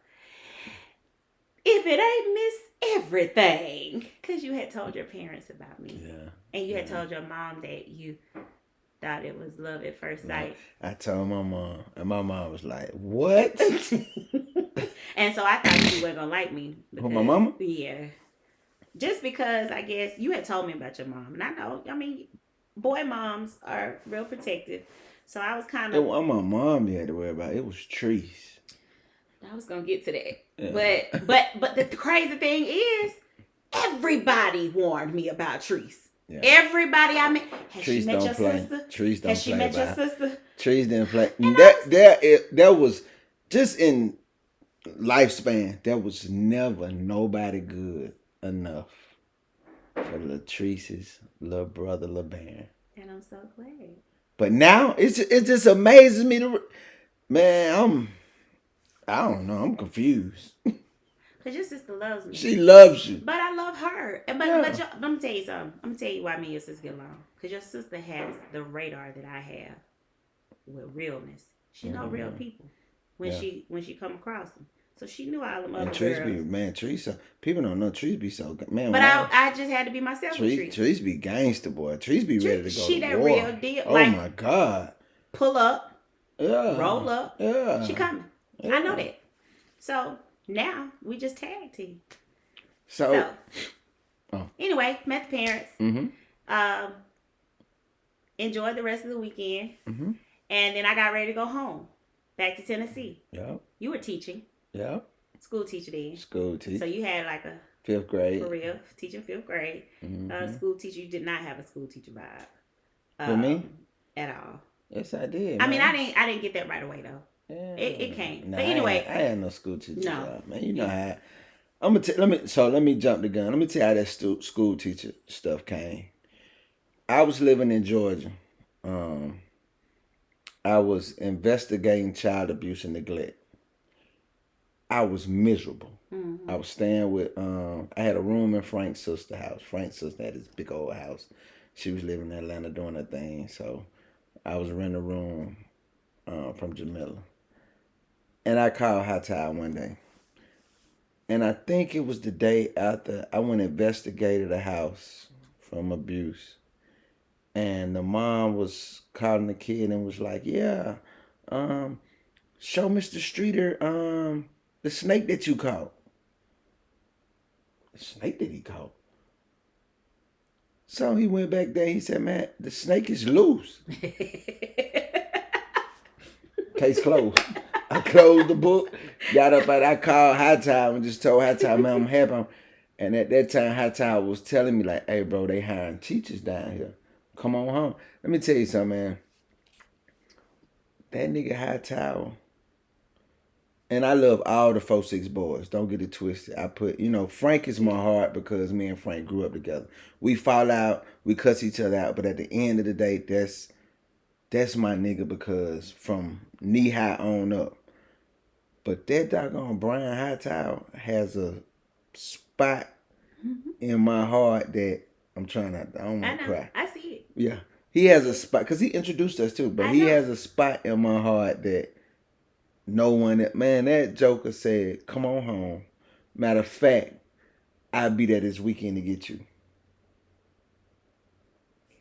if it ain't Miss Everything. Because you had told your parents about me. Yeah. And you had told your mom that you thought it was love at first sight. I told my mom, and my mom was like, what? And so I thought you weren't going to like me. Because, my mama? Yeah. Just because, I guess, you had told me about your mom. And I know, boy moms are real protective. So I was kind of... It wasn't my mom you had to worry about. It was Treese. I was going to get to that. Yeah. But the crazy thing is, everybody warned me about Treese. Yeah. Everybody I met. Has Treese she met your play. sister? Treese don't Has she play met your about. sister? Treese didn't play. And That was just in lifespan. There was never nobody good enough for Latrice's little brother LeBaron. And I'm so glad. But now it just amazes me to, man. I don't know. I'm confused. Because your sister loves me. She loves you. But I love her. But let me tell you something. I'm going to tell you why me and your sister get along. Because your sister has the radar that I have with realness. She know real people when she come across them. So she knew all them other girls. Treese, people don't know Treese be so good. Man, but I just had to be myself with Treese. Treese be gangster, boy. Treese be ready to go she to that war. real deal. Oh, like, my God. Pull up. Yeah. Roll up. Yeah. She coming. Yeah. I know that. So now we just tag team. So anyway, met the parents. Mm-hmm. Enjoyed the rest of the weekend. Mm-hmm. And then I got ready to go home. Back to Tennessee. Yeah. You were teaching. Yeah. School teacher then. School teacher. So you had like a 5th grade. career teaching 5th grade. Mm-hmm. School teacher. You did not have a school teacher vibe. For me? At all. Yes, I did. I man. mean, I didn't get that right away though. Yeah. It came. Nah, but anyway, I had no school teacher job, man. You know Yeah. how. Let me jump the gun. Let me tell you how that school teacher stuff came. I was living in Georgia. I was investigating child abuse and neglect. I was miserable. Mm-hmm. I was staying with, I had a room in Frank's sister's house. Frank's sister had this big old house. She was living in Atlanta doing her thing. So I was renting a room from Jamila. And I called High Tide one day. And I think it was the day after I went and investigated a house from abuse. And the mom was calling the kid and was like, yeah, show Mr. Streeter the snake that you caught. The snake that he caught? So he went back there. He said, man, the snake is loose. Case closed. I closed the book, got up and I called High Tide and just told High Tide, man, I'm happy. And at that time, High Tide was telling me like, hey, bro, they hiring teachers down here. Come on home. Let me tell you something, man. That nigga High Tide, and I love all the 4-6 boys. Don't get it twisted. I put, Frank is my heart because me and Frank grew up together. We fall out, we cuss each other out, but at the end of the day, that's my nigga because from knee high on up. But that doggone Brian Hightower has a spot in my heart that I'm trying not, I don't want to cry. I see it. Yeah. He has a spot, because he introduced us too, but he has a spot in my heart that no one, man, that joker said, come on home. Matter of fact, I'll be there this weekend to get you.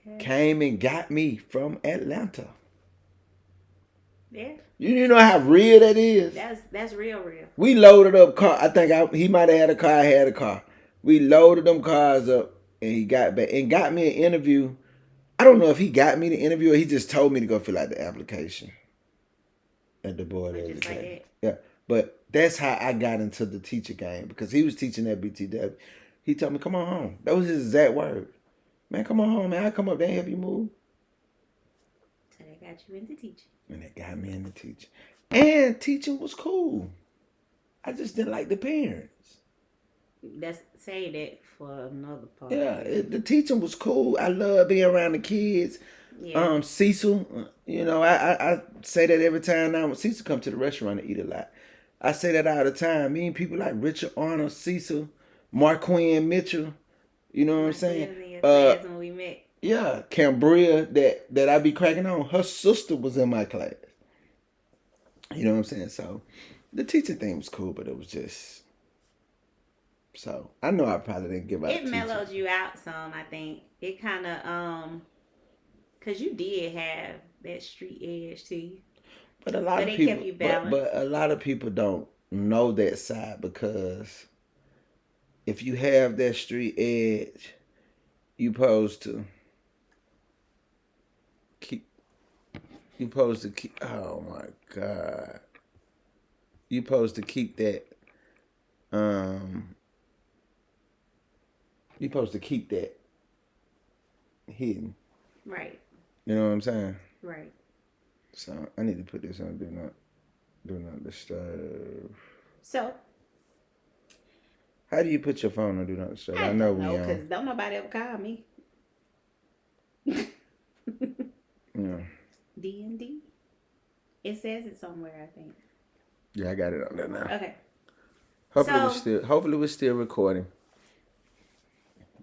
Okay. Came and got me from Atlanta. Yeah. You know how real that is? That's real. We loaded up car. I think he might have had a car. I had a car. We loaded them cars up, and he got back and got me an interview. I don't know if he got me the interview or he just told me to go fill out the application at the board. Just like that. Yeah, but that's how I got into the teacher game because he was teaching at BTW. He told me, "Come on home." That was his exact word. Man, come on home, man. I come up there and help you move. So they got you into teaching. And that got me into teaching. And teaching was cool. I just didn't like the parents. Let's say that for another part. Yeah, the teaching was cool. I love being around the kids. Yeah. Cecil, I say that every time now. Cecil come to the restaurant to eat a lot. I say that all the time. Me and people like Richard Arnold, Cecil, Marquand Mitchell. You know what I'm saying? In your class when we met. Yeah, Cambria that I be cracking on. Her sister was in my class. You know what I'm saying? So the teaching thing was cool, but it was just. So I know I probably didn't give out. It mellowed you out some, I think. It kind of cause you did have that street edge to you. But a lot of people, kept you balanced. But a lot of people don't know that side, because if you have that street edge, you supposed to keep. Oh my God! You supposed to keep that. You supposed to keep that hidden. Right. You know what I'm saying? Right. So I need to put this on do not disturb. So how do you put your phone on do not disturb? I know because don't nobody ever call me. Yeah. D&D. It says it somewhere, I think. Yeah, I got it on there now. Okay. Hopefully we're still recording.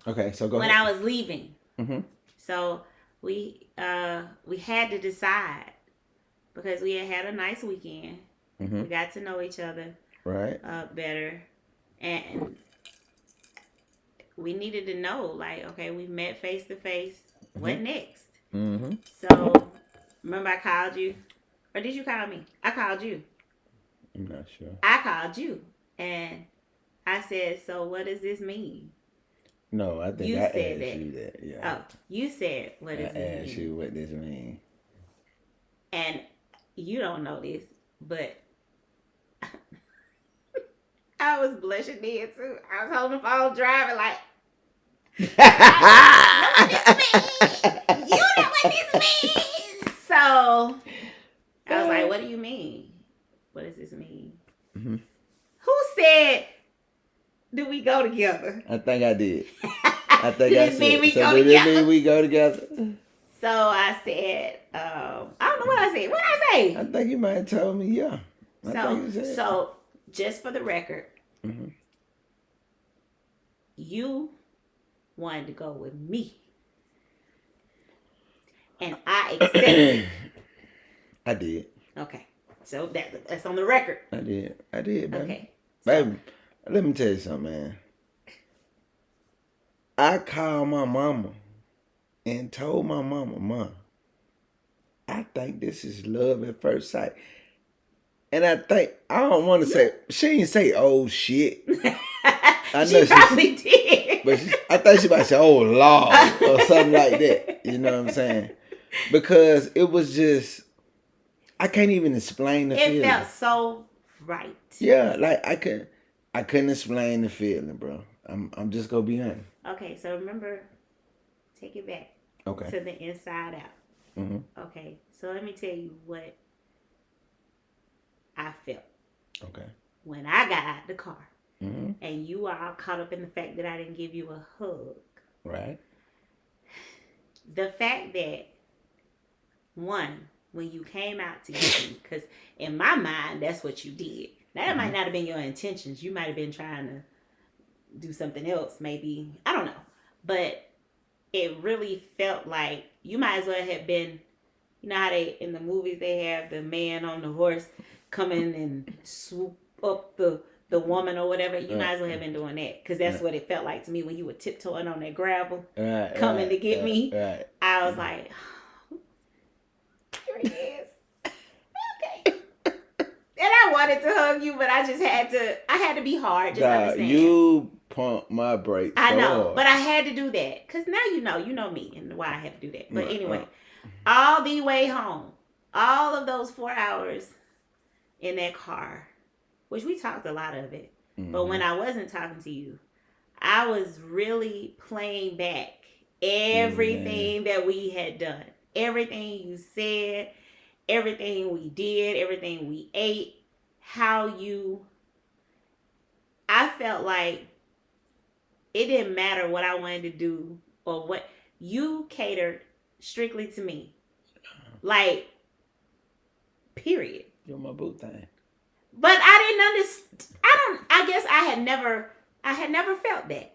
Okay, so go ahead. When I was leaving. Mm-hmm. So we had to decide, because we had a nice weekend. Mm-hmm. We got to know each other better, and we needed to know, like, okay, we met face to face. What next? Mm-hmm. So remember, I called you, or did you call me? I called you. I'm not sure. I called you, and I said, "So what does this mean?" No, I think I asked you that. Yeah. Oh, you said, what does this mean? I asked you what this mean. And you don't know this, but I was blushing then too. I was holding the phone driving like, you know what this means. So I was like, what do you mean? What does this mean? Mm-hmm. Who said, do we go together? I think I did. I think I said. Mean we so go did together? It mean we go together? So I said, I don't know what I said. What did I say? I think you might have told me, yeah. So just for the record, mm-hmm. You wanted to go with me. And I accepted. I did. Okay. So that's on the record. I did, baby. Okay. Baby, let me tell you something, man. I called my mama and told my mama, Mom, I think this is love at first sight. And I don't want to say, she didn't say, oh shit. I know she probably did. But I thought she might say, oh Lord, or something like that. You know what I'm saying? Because it was just, I can't even explain the feeling. It felt so right. Yeah, like I couldn't explain the feeling, bro. I'm just gonna be honest. Okay, so remember, take it back. Okay. To the inside out. Mm-hmm. Okay, so let me tell you what I felt. Okay. When I got out the car, mm-hmm. and you were all caught up in the fact that I didn't give you a hug. Right. The fact that, one, when you came out to get me, because in my mind, that's what you did. Now, that might not have been your intentions. You might have been trying to do something else, maybe. I don't know. But it really felt like you might as well have been, you know how they, in the movies, they have the man on the horse coming and swoop up the woman or whatever. You might as well have been doing that, because that's what it felt like to me when you were tiptoeing on that gravel, coming to get me. Right. I was like, here he is. Okay. And I wanted to hug you, but I had to be hard. Just understand. You pumped my brakes. I know, hard. But I had to do that, because now you know me and why I had to do that. But anyway, all the way home, all of those 4 hours in that car, which we talked a lot of it, mm-hmm. but when I wasn't talking to you, I was really playing back everything that we had done. everything you said, everything we did, everything we ate, I felt like it didn't matter what I wanted to do or what you catered strictly to me. Like, period. You're my boo thing. But I didn't understand. I guess I had never felt that.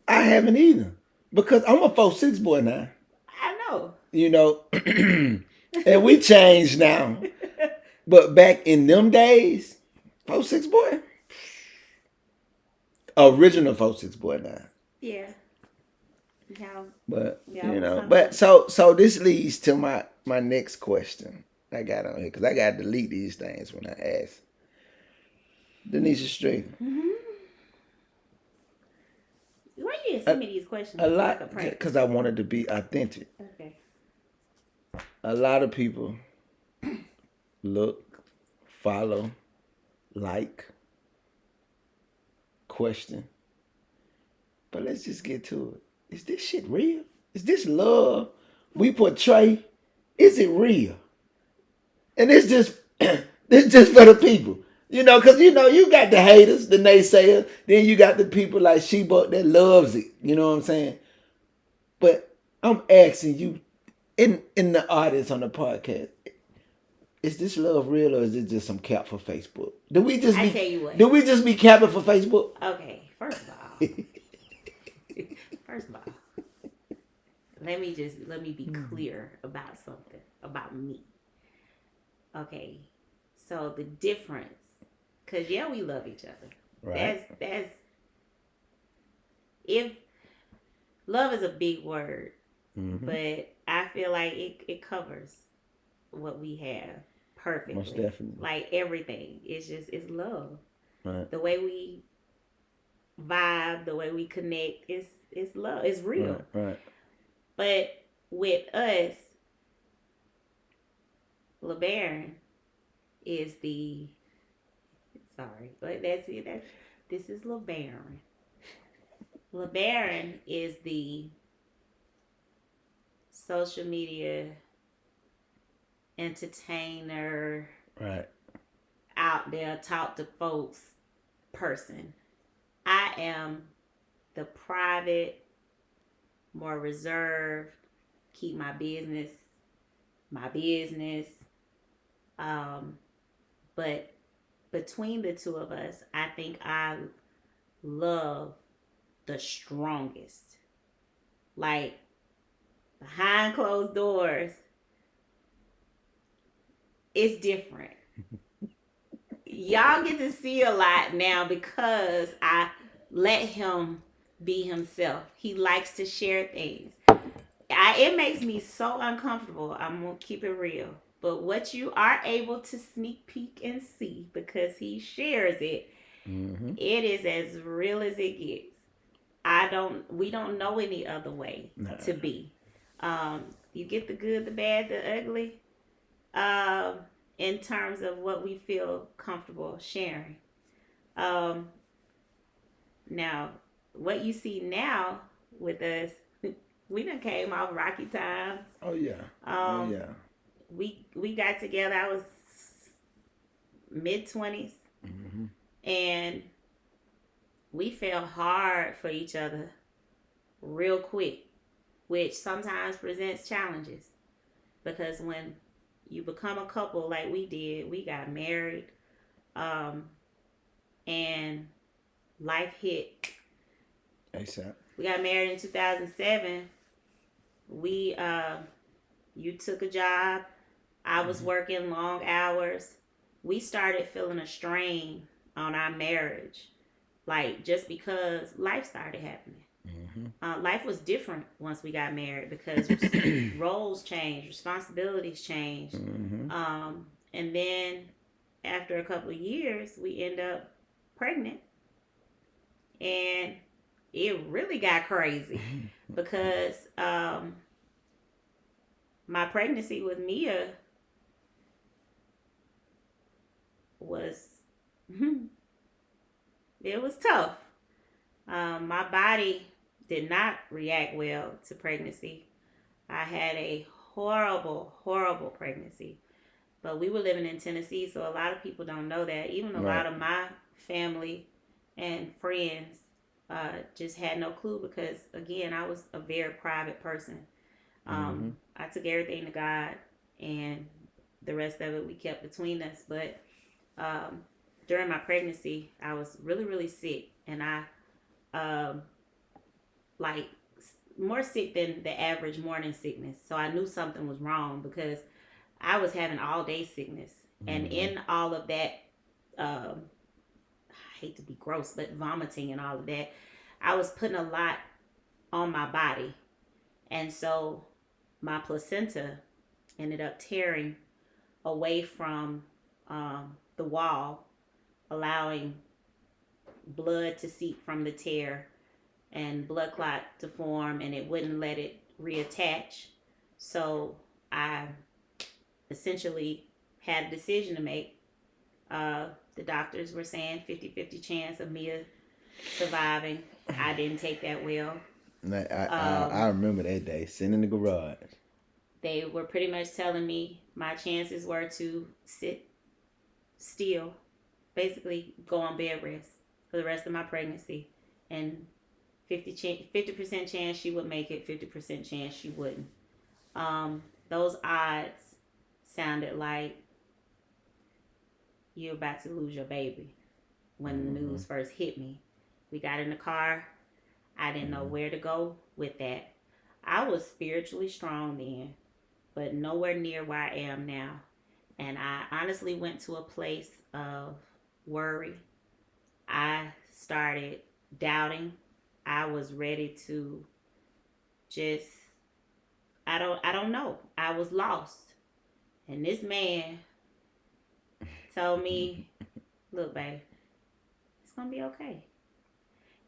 I haven't either. Because I'm a 4'6" boy now. I know. You know, and we changed now. But back in them days, 4'6" boy. Original 4'6" boy now. Yeah. Now, But yeah, you know, something. but so this leads to my next question I got on here because I got to delete these things when I ask. Denisha Strickland. Mm-hmm. Why you didn't send me these questions? A so I lot could practice? because I wanted to be authentic. Okay. A lot of people look, follow, like, question. But let's just get to it. Is this shit real? Is this love we portray? Is it real? And it's just it's just for the people. You know, because you know, you got the haters, the naysayers, then you got the people like Sheba that loves it. You know what I'm saying? But I'm asking you in the audience on the podcast, is this love real or is it just some cap for Facebook? Do we just I tell you what. do we just be capping for Facebook? Okay. First of all, let me be clear about something about me. Okay. So the difference, because yeah, we love each other. Right. That's if love is a big word, but I feel like it covers what we have perfectly. Most definitely. Like everything. It's love. Right. The way we vibe, the way we connect, it's love. It's real. Right. But with us, LeBaron is the but that's it. This is LeBaron. LeBaron is the social media entertainer, Right. out there, talk to folks person. I am the private, more reserved, keep my business. But between the two of us, I think I love the strongest. Like behind closed doors, it's different. Y'all get to see a lot now because I let him be himself. He likes to share things. It makes me so uncomfortable. I'm gonna keep it real. But what you are able to sneak peek and see because he shares it, it is as real as it gets. We don't know any other way to be. You get the good, the bad, the ugly. In terms of what we feel comfortable sharing. Now, what you see now with us, we done came off rocky times. Oh yeah. We got together. I was mid-20s, and we fell hard for each other real quick, which sometimes presents challenges because when you become a couple like we did, we got married, and life hit. ASAP. We got married in 2007. You took a job. I was working long hours. We started feeling a strain on our marriage, like just because life started happening. Life was different once we got married because roles changed, responsibilities changed, and then after a couple of years, we end up pregnant, and it really got crazy because my pregnancy with Mia was it was tough. My body did not react well to pregnancy. I had a horrible pregnancy. But we were living in Tennessee, so a lot of people don't know that. Even a Right. lot of my family and friends just had no clue because, again, I was a very private person. Mhm. I took everything to God, and the rest of it we kept between us. But um, during my pregnancy, I was really, really sick, and I um, like more sick than the average morning sickness. So I knew something was wrong because I was having all day sickness, and Mhm. in all of that, I hate to be gross, but vomiting and all of that, I was putting a lot on my body, and so my placenta ended up tearing away from the wall, allowing blood to seep from the tear and blood clot to form, and it wouldn't let it reattach. So I essentially had a decision to make. The doctors were saying 50-50 chance of Mia surviving. I didn't take that well. I remember that day sitting in the garage. They were pretty much telling me my chances were to sit still, basically go on bed rest for the rest of my pregnancy, and 50% chance she would make it, 50% chance she wouldn't. Those odds sounded like you're about to lose your baby when the Mhm. news first hit me. We got in the car. I didn't know Mhm. where to go with that. I was spiritually strong then, but nowhere near where I am now. And I honestly went to a place of worry. I started doubting. I was ready to just I don't know. I was lost. And this man told me, "Look, babe, it's going to be okay."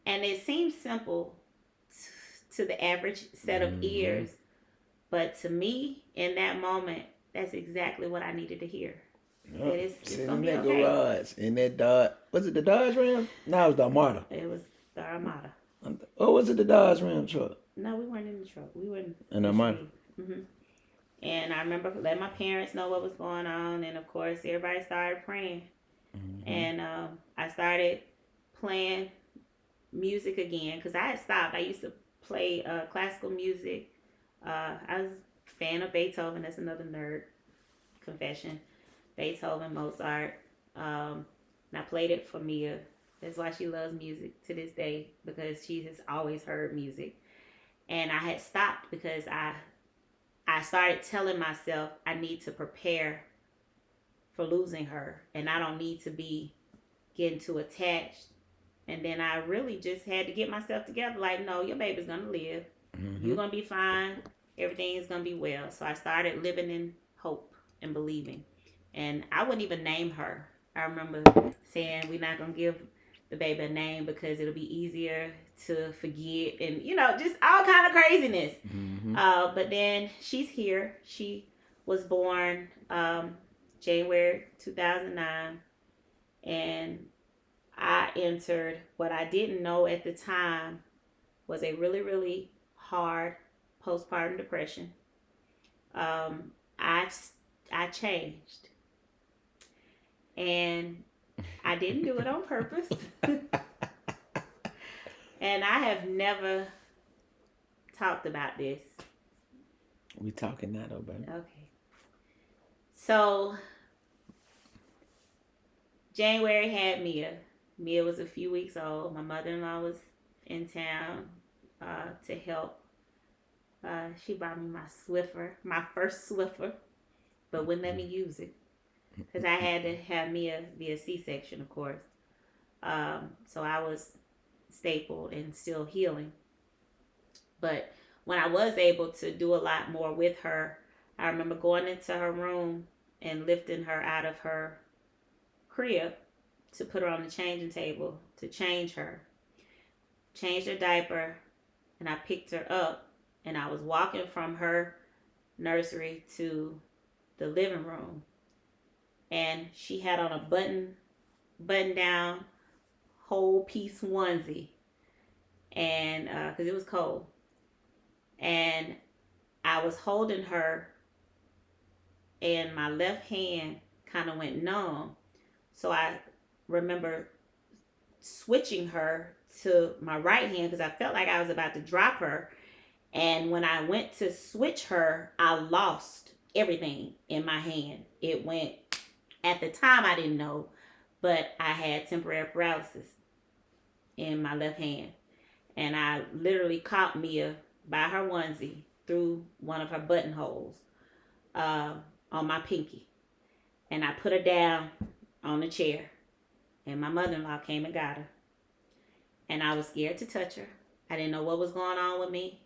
And it seems simple to the average set of Mhm. ears, but to me, in that moment, that's exactly what I needed to hear. That Yep. it's Sitting gonna in be that okay. garage in that Dodge. Was it the Dodge Ram? No, it was the Armada. It was the Armada. Or was it the Dodge Ram truck? No, we weren't in the truck. We were in An Armada. SUV. And I remember letting my parents know what was going on, and of course, everybody started praying. Mhm. And I started playing music again because I had stopped. I used to play classical music. I was a fan of Beethoven. That's another nerd confession. Beethoven, Mozart. And I played it for Mia. That's why she loves music to this day because she has always heard music. And I had stopped because I started telling myself I need to prepare for losing her, and I don't need to be getting too attached. And then I really just had to get myself together. Like, no, your baby's gonna live. You're Mhm. gonna be fine. Everything is gonna be well. So I started living in hope and believing. And I wouldn't even name her. I remember saying we're not gonna give the baby a name because it'll be easier to forget, and just all kind of craziness. Mhm. But then she's here. She was born January 2009, and I entered what I didn't know at the time was a really, really hard postpartum depression. Um, I I changed, and I didn't do it on purpose. And I have never talked about this. We talking now though, baby. Okay, so January had Mia. Mia was a few weeks old. My mother-in-law was in town to help. She bought me my Swiffer, my first Swiffer, but wouldn't let me use it because I had to have Mia via C-section, of course. So I was stapled and still healing. But when I was able to do a lot more with her, I remember going into her room and lifting her out of her crib to put her on the changing table to change her, changed her diaper, and I picked her up, and I was walking from her nursery to the living room, and she had on a button down whole piece onesie, and because it was cold, and I was holding her and my left hand kind of went numb. So I remember switching her to my right hand because I felt like I was about to drop her. And when I went to switch her, I lost everything in my hand. It went, at the time, I didn't know, but I had temporary paralysis in my left hand. And I literally caught Mia by her onesie through one of her buttonholes uh, on my pinky. And I put her down on the chair. And my mother-in-law came and got her. And I was scared to touch her. I didn't know what was going on with me.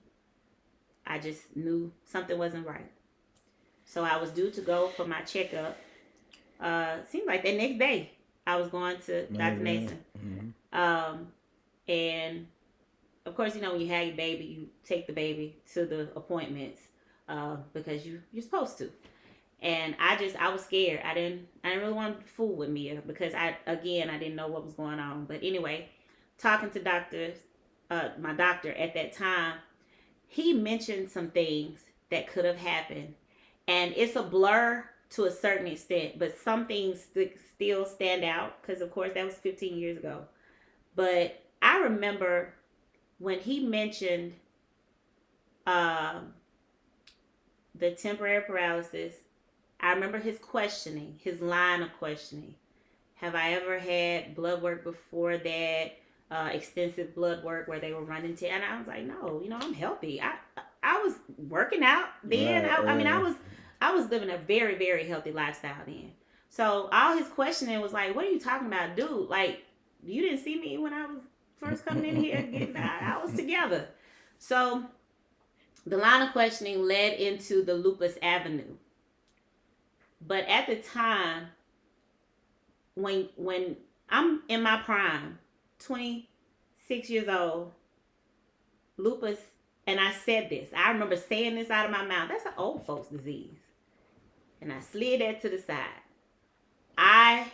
I just knew something wasn't right. So I was due to go for my checkup. Seemed like that next day I was going to Dr. Nason. Mm-hmm. And of course, you know, when you have your baby, you take the baby to the appointments because you're supposed to. And I was scared. I didn't really want to fool with Mia because I didn't know what was going on. But anyway, talking to my doctor at that time, he mentioned some things that could have happened. And it's a blur to a certain extent, but some things still stand out because, of course, that was 15 years ago. But I remember when he mentioned the temporary paralysis, I remember his line of questioning. Have I ever had blood work before that? Extensive blood work where they were running and I was like, no, you know, I'm healthy. I was working out then. Right, I was living a very, very healthy lifestyle then. So all his questioning was like, what are you talking about, dude? Like, you didn't see me when I was first coming in here. I was together. So the line of questioning led into the Lupus Avenue. But at the time, when I'm in my prime, 26 years old, lupus, and I said this. I remember saying this out of my mouth. That's an old folks disease. And I slid that to the side. I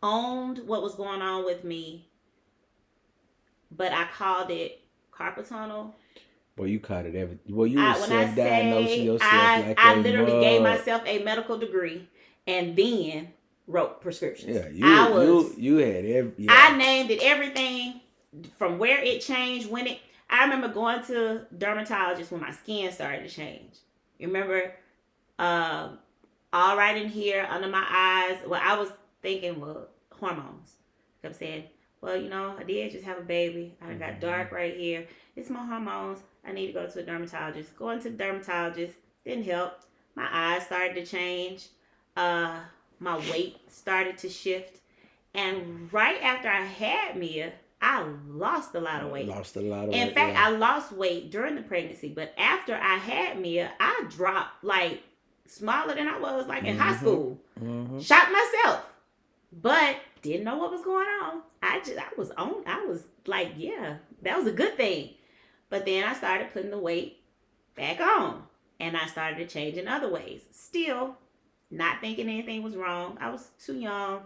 owned what was going on with me, but I called it carpal tunnel. Well, you caught it you were self-diagnosing yourself I literally gave myself a medical degree and then wrote prescriptions. Yeah, you had I named it everything from where it changed, when it. I remember going to dermatologist when my skin started to change. You remember, all right in here under my eyes. Well, I was thinking, well, hormones. I kept saying, well, you know, I did just have a baby. I got dark right here. It's my hormones. I need to go to a dermatologist. Going to the dermatologist didn't help. My eyes started to change. My weight started to shift. And right after I had Mia, I lost a lot of weight. In fact, I lost weight during the pregnancy. But after I had Mia, I dropped like smaller than I was like in high school. Shocked myself. But didn't know what was going on. I was like, yeah, that was a good thing. But then I started putting the weight back on. And I started changing other ways. Still not thinking anything was wrong. I was too young.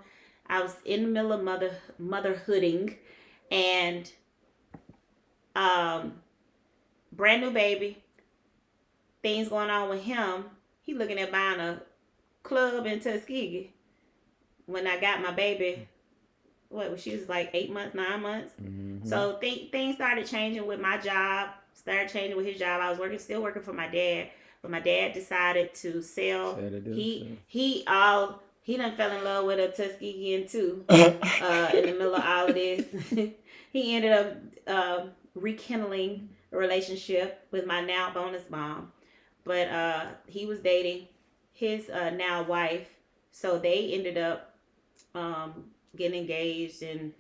I was in the middle of motherhooding. And brand new baby. Things going on with him. He looking at buying a club in Tuskegee. When I got my baby, she was like 8 months, 9 months. So things started changing with my job, started changing with his job. I was still working for my dad, but my dad decided to sell. He done fell in love with a Tuskegean too. In the middle of all of this, he ended up rekindling a relationship with my now bonus mom, but he was dating his now wife, so they ended up getting engaged, and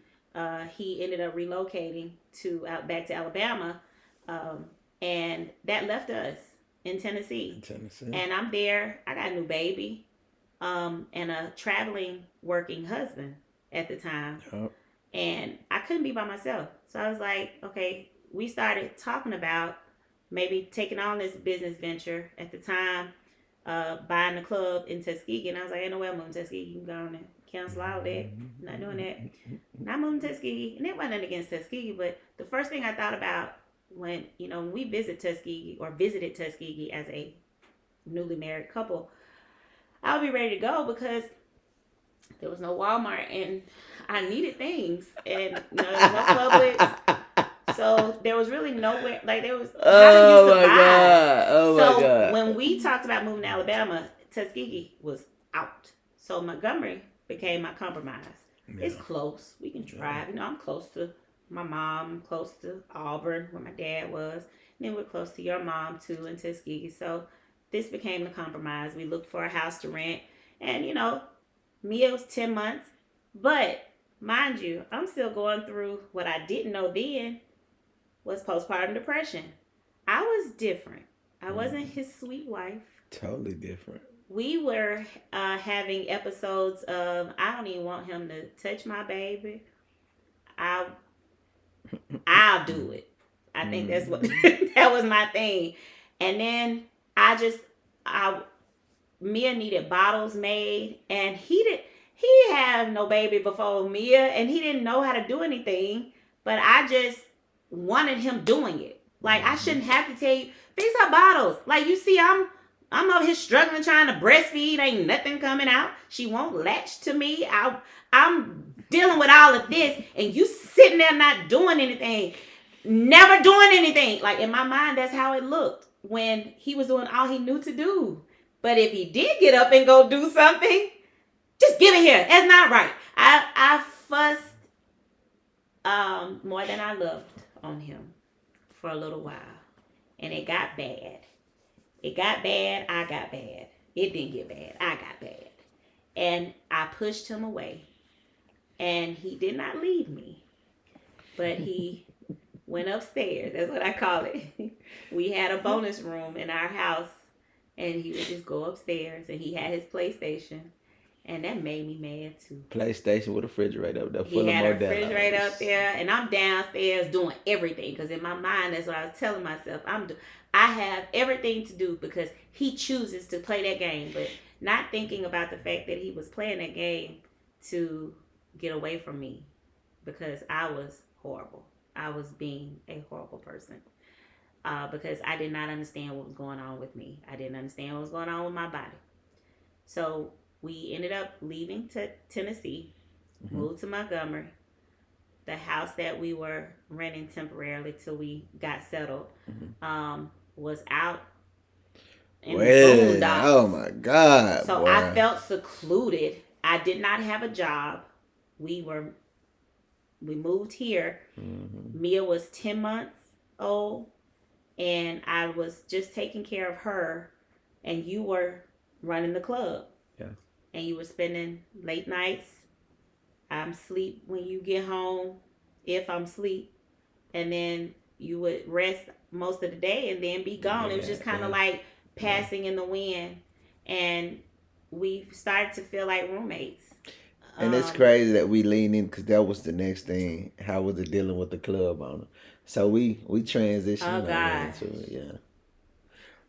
he ended up relocating back to Alabama, and that left us in Tennessee. And I'm there. I got a new baby, and a traveling working husband at the time. Yep. And I couldn't be by myself, so I was like, okay. We started talking about maybe taking on this business venture at the time, buying the club in Tuskegee, and I was like, ain't no way I'm moving to Tuskegee. You can go on and cancel all that. Not doing that. Not moving to Tuskegee. And it wasn't against Tuskegee, but the first thing I thought about when we visited Tuskegee as a newly married couple, I would be ready to go because there was no Walmart and I needed things and there was no Publix. So there was really nowhere, like there was, how do you Oh my survive? God. Oh my So God. when we talked about moving to Alabama, Tuskegee was out. So Montgomery became my compromise. Yeah. It's close. We can drive. You know, I'm close to my mom, close to Auburn, where my dad was. And then we're close to your mom, too, in Tuskegee. So this became the compromise. We looked for a house to rent. And, you know, Mia was 10 months. But, mind you, I'm still going through what I didn't know then was postpartum depression. I was different. I wasn't his sweet wife. Totally different. We were having episodes of I don't even want him to touch my baby. I'll do it. I think that's what that was my thing. And then I Mia needed bottles made, and he had no baby before Mia, and he didn't know how to do anything. But I just wanted him doing it. Like I shouldn't have to tell you fix her bottles. Like you see, I'm over here struggling trying to breastfeed. Ain't nothing coming out. She won't latch to me. I'm dealing with all of this, and you sitting there not doing anything, never doing anything. Like in my mind, that's how it looked when he was doing all he knew to do. But if he did get up and go do something, just give it here. That's not right. I fussed more than I loved on him for a little while. And it got bad. It got bad, I got bad. It didn't get bad, I got bad. And I pushed him away. And he did not leave me. But he went upstairs. That's what I call it. We had a bonus room in our house. And he would just go upstairs. And he had his PlayStation. And that made me mad too. PlayStation with a refrigerator up there full He of had a Modelo's. refrigerator up there, and I'm downstairs doing everything. Because in my mind, that's what I was telling myself. I have everything to do because he chooses to play that game, but not thinking about the fact that he was playing that game to get away from me because I was horrible. I was being a horrible person because I did not understand what was going on with me. I didn't understand what was going on with my body. So we ended up leaving to Tennessee, moved to Montgomery. The house that we were renting temporarily till we got settled was out in the boondocks. Oh my God. So boy. I felt secluded. I did not have a job. We moved here. Mia was 10 months old, and I was just taking care of her, and you were running the club. Yeah. And you were spending late nights. I'm asleep when you get home, if I'm asleep. And then you would rest most of the day and then be gone. It was just kind of like passing in the wind. And we started to feel like roommates. And it's crazy that we lean in because that was the next thing. How was it dealing with the club owner? So we transitioned into it, yeah.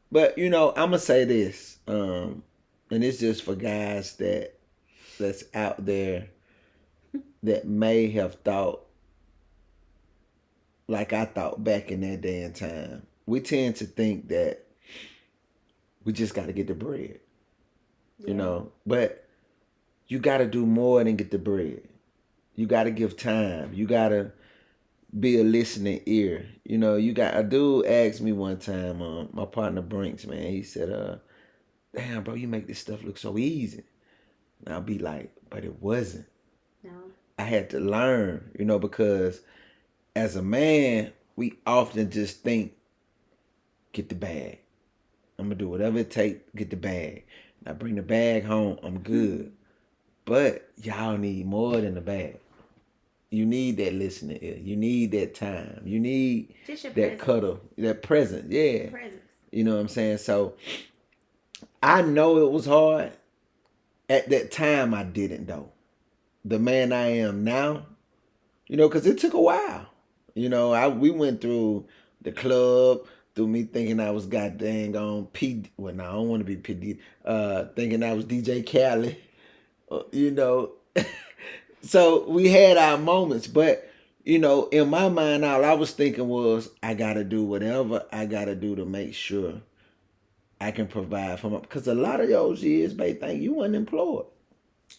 But I'm gonna say this, and it's just for guys that's out there that may have thought like I thought back in that day and time. We tend to think that we just got to get the bread, but you got to do more than get the bread. You got to give time. You got to be a listening ear. A dude asked me one time, my partner Brinks, man, he said, damn, bro, you make this stuff look so easy. And I'll be like, but it wasn't. No. I had to learn, because as a man, we often just think, get the bag. I'm going to do whatever it takes to get the bag. And I bring the bag home, I'm good. But y'all need more than the bag. You need that listening ear. You need that time. You need that presence. Cuddle, that presence. Yeah. Presence. You know what I'm saying? So I know it was hard. At that time, I didn't though. The man I am now, because it took a while. We went through the club, through me thinking I was goddamn on P. Well, no, I don't want to be P. Thinking I was DJ Khaled, So we had our moments, but in my mind, all I was thinking was I gotta do whatever I gotta do to make sure I can provide for my, because a lot of those years, they think you weren't employed.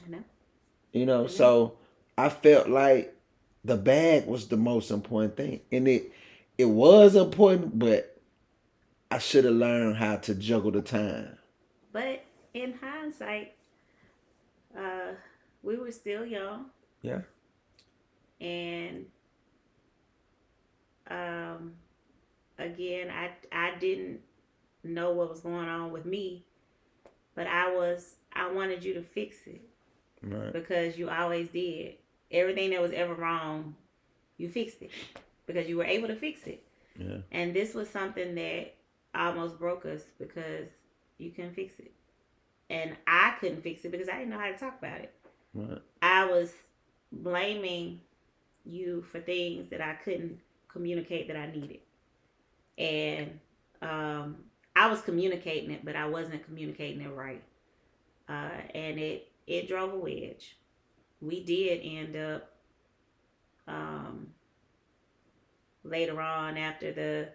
I know. You know, so I felt like the bag was the most important thing. And it was important, but I should have learned how to juggle the time. But in hindsight, uh, we were still young, Yeah. and um, again, I didn't know what was going on with me, but I wanted you to fix it Right. because you always did. Everything that was ever wrong, you fixed it because you were able to fix it. Yeah. And this was something that almost broke us because you couldn't fix it. And I couldn't fix it because I didn't know how to talk about it. Right. I was blaming you for things that I couldn't communicate that I needed. And I was communicating it, but I wasn't communicating it right. And it drove a wedge. We did end up um, later on after the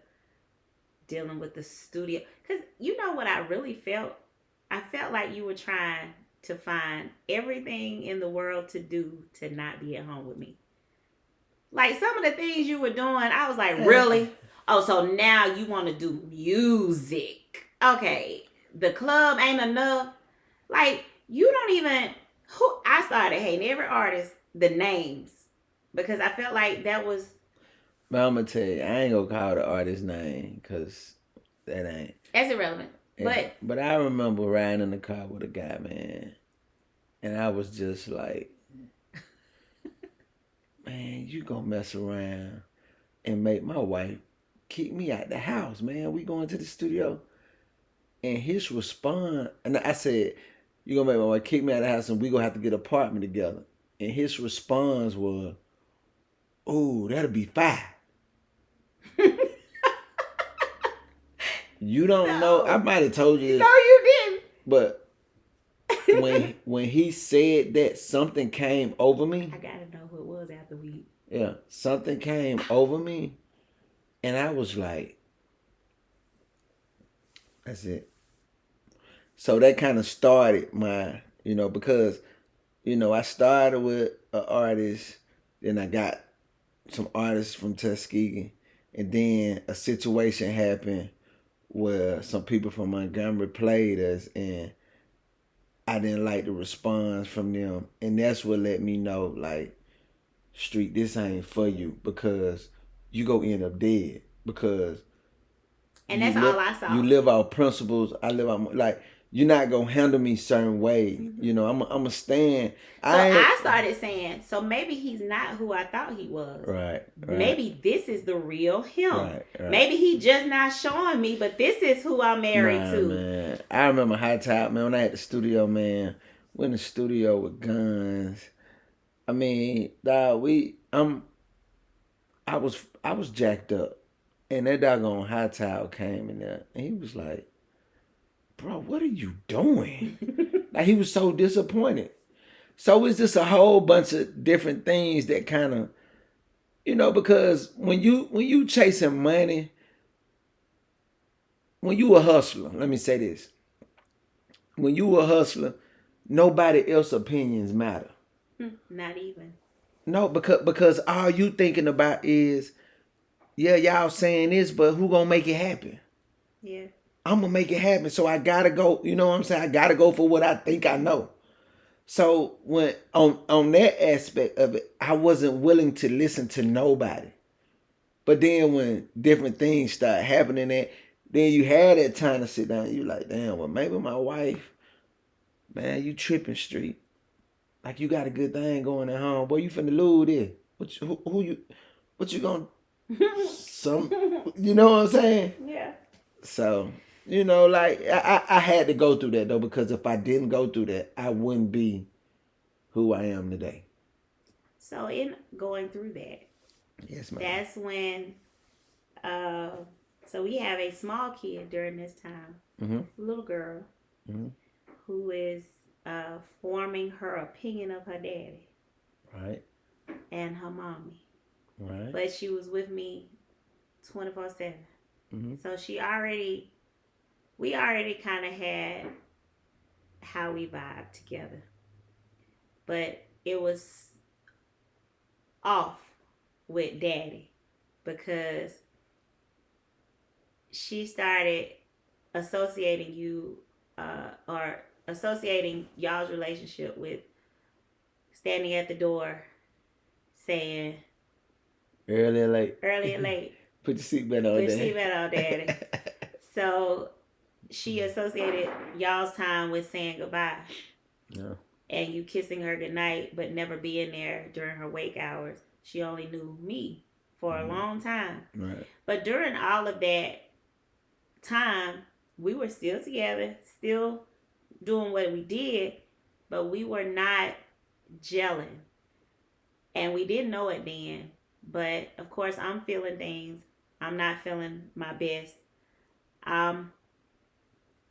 dealing with the studio, because you know what I really felt. I felt like you were trying to find everything in the world to do to not be at home with me. Like some of the things you were doing, I was like, really? Oh, so now you want to do music? Okay, the club ain't enough. Like you don't even. Who I started hating every artist, the names, because I felt like that was. But I'm gonna tell you, I ain't gonna call the artist name because that ain't. That's irrelevant. But I remember riding in the car with a guy, man, and I was just like, man, you gonna mess around and make my wife kick me out the house, man. We going to the studio. And his response, and I said, you gonna make my wife kick me out of the house and we gonna have to get an apartment together. And his response was, oh, that'll be fine. You don't know. I might have told you this. No, you didn't. But when he said that, something came over me. I gotta know who it was after we. Yeah, something came over me, and I was like, that's it. So that kind of started my, because, I started with an artist, then I got some artists from Tuskegee, and then a situation happened where some people from Montgomery played us, and I didn't like the response from them, and that's what let me know, like, Street, this ain't for you, because you go end up dead, because and that's all I saw. You live out principles. I live out, like, you're not gonna handle me certain way. Mm-hmm. I'm a stand. So I started saying, so maybe he's not who I thought he was. Right. Maybe this is the real him. Right. Maybe he just not showing me, but this is who I'm married to. Man. I remember High Top, man, when I had the studio, man. We in the studio with guns. I mean, dog, I was jacked up. And that doggone High Top came in there, and he was like, bro, what are you doing? Like, he was so disappointed. So it's just a whole bunch of different things that kind of, because when you chasing money, when you a hustler, let me say this. When you a hustler, nobody else's opinions matter. Not even. No, because all you thinking about is, yeah, y'all saying this, but who gonna make it happen? Yeah. I'm gonna make it happen. So I gotta go, you know what I'm saying? I gotta go for what I think I know. So when on that aspect of it, I wasn't willing to listen to nobody. But then when different things start happening, then you had that time to sit down. You like, damn, well, maybe my wife, man, you tripping, Street. Like, you got a good thing going at home. Boy, you finna lose this. What you gonna, you know what I'm saying? Yeah. So, like, I had to go through that, though, because if I didn't go through that, I wouldn't be who I am today. So in going through that, yes, ma'am. That's when, so we have a small kid during this time, little girl, who is forming her opinion of her daddy. Right. And her mommy. Right. But she was with me 24/7. So she already we already kind of had how we vibe together, but it was off with Daddy because she started associating you or associating y'all's relationship with standing at the door saying Early or late. early and late, Put your seatbelt on, put your Daddy. seatbelt on, Daddy. So she associated y'all's time with saying goodbye Yeah. and you kissing her goodnight, but never being there during her wake hours. She only knew me for a long time. Right. But during all of that time, we were still together, still doing what we did, but we were not gelling. And we didn't know it then. But of course, I'm feeling things. I'm not feeling my best. I'm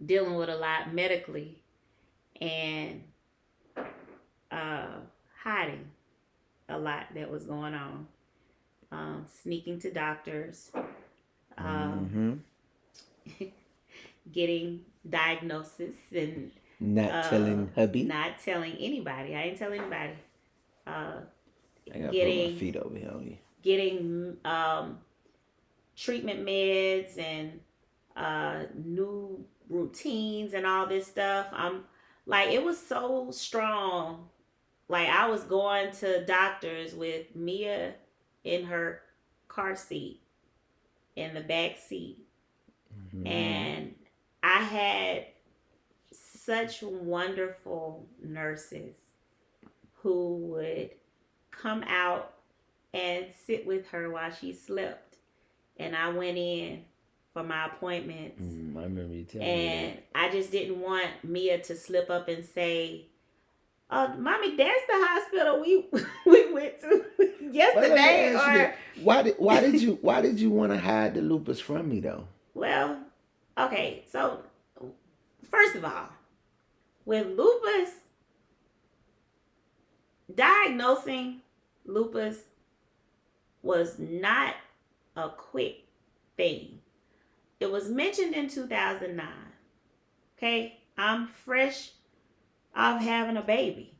dealing with a lot medically and uh, hiding a lot that was going on. Sneaking to doctors, um, getting diagnosis, and Not telling hubby. not telling anybody. I didn't tell anybody. I gotta put my Getting feet over here on you. getting treatment meds and new routines and all this stuff. I'm like, it was so strong. Like, I was going to doctors with Mia in her car seat in the back seat, and I had such wonderful nurses who would come out and sit with her while she slept. And I went in for my appointments. I remember you telling me And I just didn't want Mia to slip up and say, "Oh, Mommy, that's the hospital we we went to that. yesterday." Well, let me Or, ask you this. Why did you want to hide the lupus from me though? well, okay, so first of all, with lupus, diagnosing lupus was not a quick thing. It was mentioned in 2009. Okay, I'm fresh off having a baby.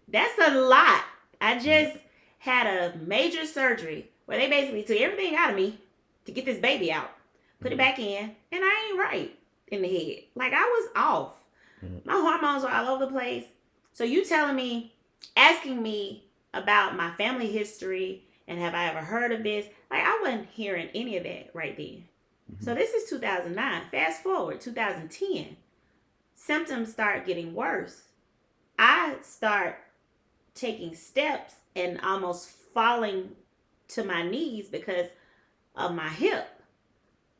That's a lot. I just had a major surgery where they basically took everything out of me to get this baby out, put it back in, and I ain't right in the head. Like, I was off. My hormones were all over the place. So you telling me, asking me about my family history and have I ever heard of this? Like, I wasn't hearing any of that right then. So this is 2009. Fast forward, 2010. Symptoms start getting worse. I start taking steps and almost falling to my knees because of my hip.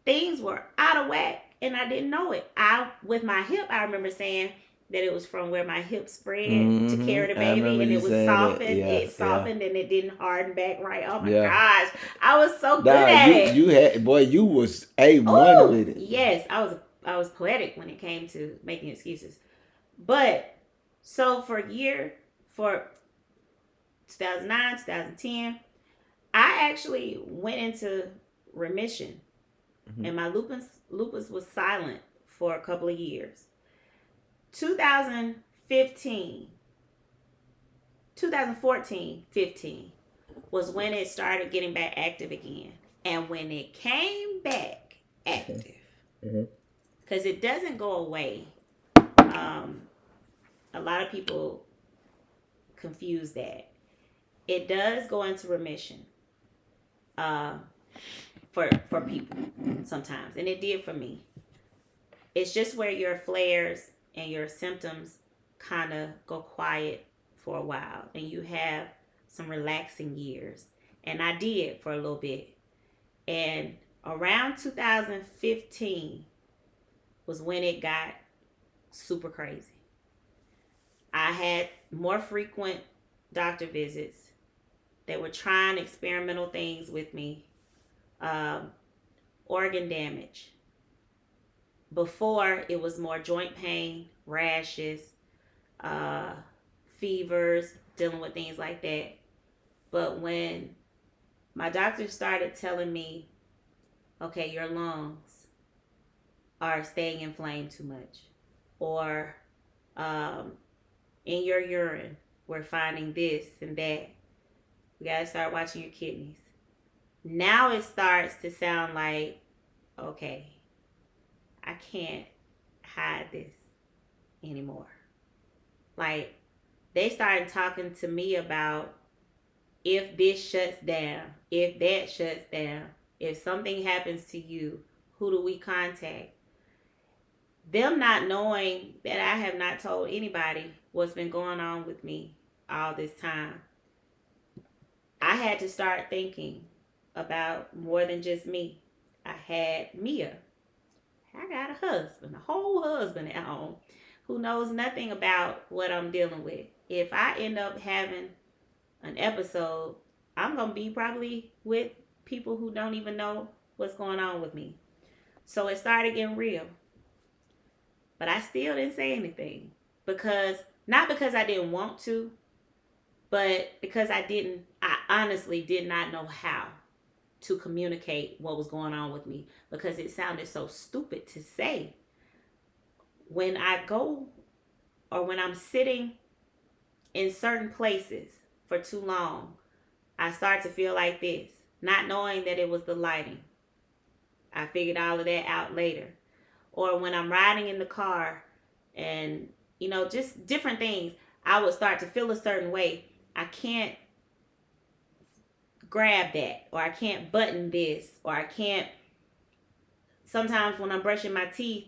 Things were out of whack and I didn't know it. With my hip, I remember saying that it was from where my hip spread to carry the baby, and it was softened. Yeah, it softened and it didn't harden back right. Oh my Yeah. gosh, I was so good at it. You was A1 with it. Yes, I was poetic when it came to making excuses. But so for 2009, 2010, I actually went into remission, and my lupus was silent for a couple of years. 2014, 15 was when it started getting back active again. And when it came back active, because it doesn't go away, a lot of people confuse that. It does go into remission for people sometimes, and it did for me. It's just where your flares and your symptoms kind of go quiet for a while, and you have some relaxing years. And I did for a little bit. And around 2015 was when it got super crazy. I had more frequent doctor visits. They were trying experimental things with me. Organ damage. Before, it was more joint pain, rashes, fevers, dealing with things like that. But when my doctor started telling me, okay, your lungs, are staying inflamed too much, or in your urine, we're finding this and that. We got to start watching your kidneys. Now it starts to sound like, okay, I can't hide this anymore. Like, they started talking to me about if this shuts down, if that shuts down, if something happens to you, who do we contact? Them not knowing that I have not told anybody what's been going on with me all this time. I had to start thinking about more than just me. I had Mia. I got a husband, a whole husband at home, who knows nothing about what I'm dealing with. If I end up having an episode, I'm going to be probably with people who don't even know what's going on with me. So it started getting real. But I still didn't say anything. Not because I didn't want to, but because I honestly did not know how to communicate what was going on with me, because it sounded so stupid to say. When I go, or when I'm sitting in certain places for too long, I start to feel like this, not knowing that it was the lighting. I figured all of that out later. Or when I'm riding in the car and, just different things, I would start to feel a certain way. I can't grab that, or I can't button this, or I can't, sometimes when I'm brushing my teeth,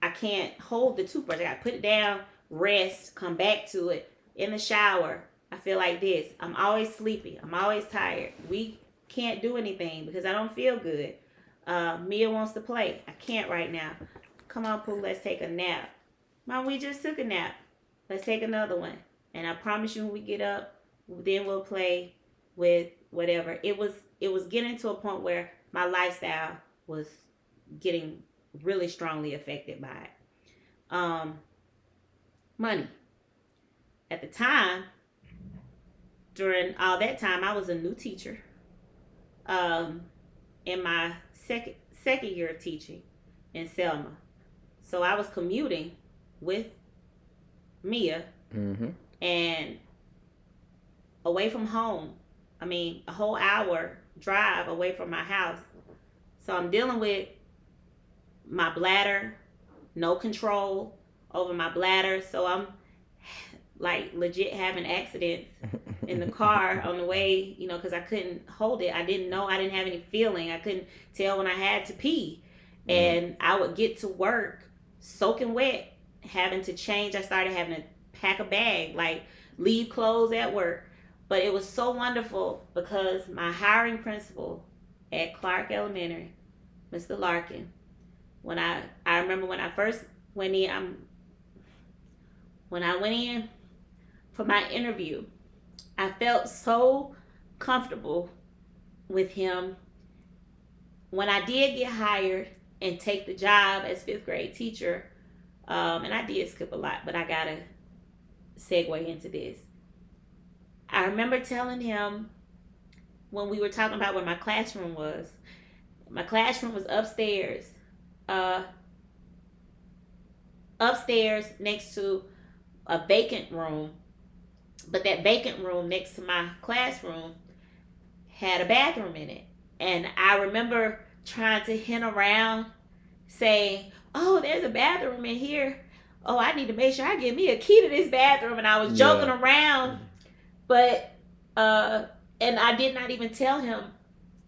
I can't hold the toothbrush. I gotta put it down, rest, come back to it. In the shower, I feel like this. I'm always sleepy. I'm always tired. We can't do anything because I don't feel good. Mia wants to play. I can't right now. Come on, Pooh, let's take a nap. Mom, we just took a nap. Let's take another one. And I promise you, when we get up, then we'll play with whatever. It was getting to a point where my lifestyle was getting really strongly affected by it. Money. At the time, during all that time, I was a new teacher. In my second year of teaching in Selma. So I was commuting with Mia and away from home. I mean, a whole hour drive away from my house. So I'm dealing with my bladder, no control over my bladder. So I'm like legit having accidents in the car on the way, because I couldn't hold it. I didn't know. I didn't have any feeling. I couldn't tell when I had to pee. And I would get to work soaking wet, having to change. I started having to pack a bag, like leave clothes at work. But it was so wonderful because my hiring principal at Clark Elementary, Mr. Larkin, when I remember when I first went in, when I went in for my interview, I felt so comfortable with him. When I did get hired and take the job as 5th grade teacher, and I did skip a lot, but I gotta segue into this. I remember telling him, when we were talking about where my classroom was upstairs, next to a vacant room, but that vacant room next to my classroom had a bathroom in it. And I remember trying to hint around, saying, oh, there's a bathroom in here. Oh, I need to make sure I get me a key to this bathroom. And I was joking around, but and I did not even tell him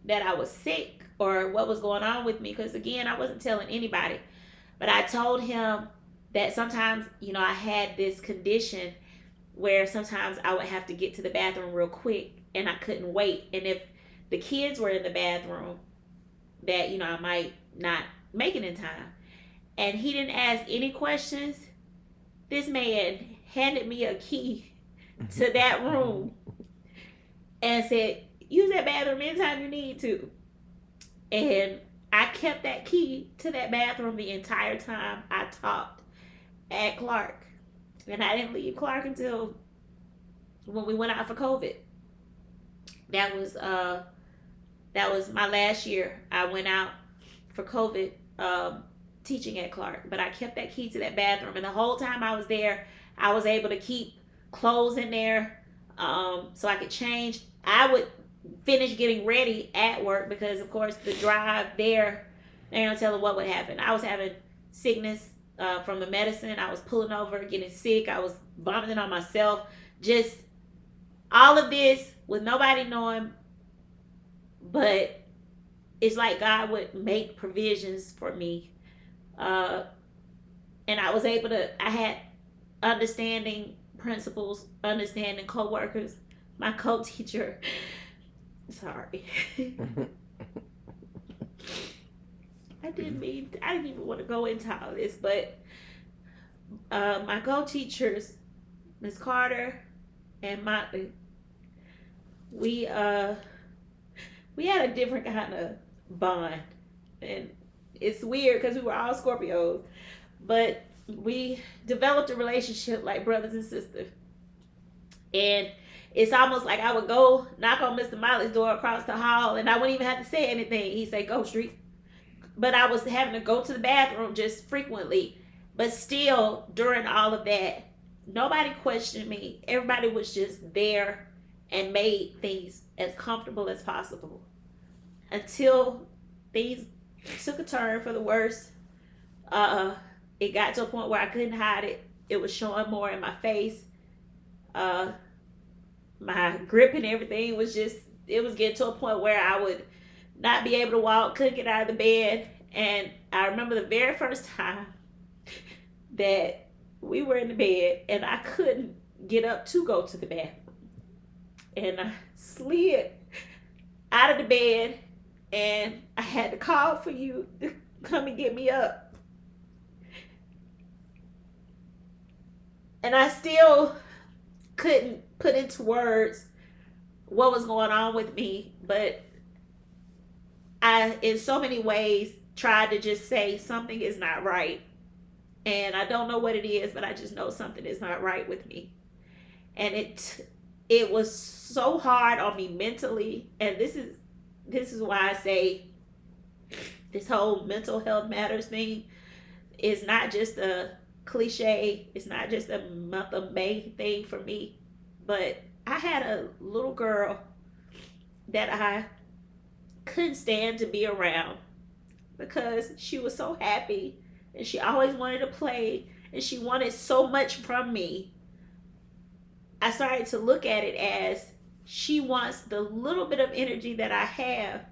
that I was sick or what was going on with me, because again, I wasn't telling anybody. But I told him that sometimes, I had this condition where sometimes I would have to get to the bathroom real quick and I couldn't wait. And if the kids were in the bathroom, that, I might not make it in time. And he didn't ask any questions. This man handed me a key to that room and said, use that bathroom anytime you need to. And I kept that key to that bathroom the entire time I taught at Clark. And I didn't leave Clark until when we went out for COVID. That was my last year. I went out for COVID teaching at Clark, but I kept that key to that bathroom. And the whole time I was there, I was able to keep clothes in there, so I could change. I would finish getting ready at work because, of course, the drive there, they don't tell her what would happen. I was having sickness from the medicine. I was pulling over, getting sick. I was vomiting on myself. Just all of this with nobody knowing, but it's like God would make provisions for me. And I was able to, I had understanding principals, understanding co-workers, my co-teacher. Sorry. I didn't even want to go into all this, but my co-teachers, Miss Carter and Motley, we had a different kind of bond. And it's weird because we were all Scorpios, but we developed a relationship like brothers and sisters. And it's almost like I would go knock on Mr. Motley's door across the hall and I wouldn't even have to say anything. He'd say, "Go Street." But I was having to go to the bathroom just frequently. But still, during all of that, nobody questioned me. Everybody was just there and made things as comfortable as possible. Until things took a turn for the worse. It got to a point where I couldn't hide it. It was showing more in my face. My grip and everything was just, it was getting to a point where I would not be able to walk, couldn't get out of the bed. And I remember the very first time that we were in the bed and I couldn't get up to go to the bathroom. And I slid out of the bed and I had to call for you to come and get me up. And I still couldn't put into words what was going on with me, but I, in so many ways, tried to just say something is not right. And I don't know what it is, but I just know something is not right with me. And it was so hard on me mentally. And this is why I say this whole mental health matters thing is not just a cliche. It's not just a month of May thing for me. But I had a little girl that I couldn't stand to be around because she was so happy and she always wanted to play and she wanted so much from me. I started to look at it as she wants the little bit of energy that I have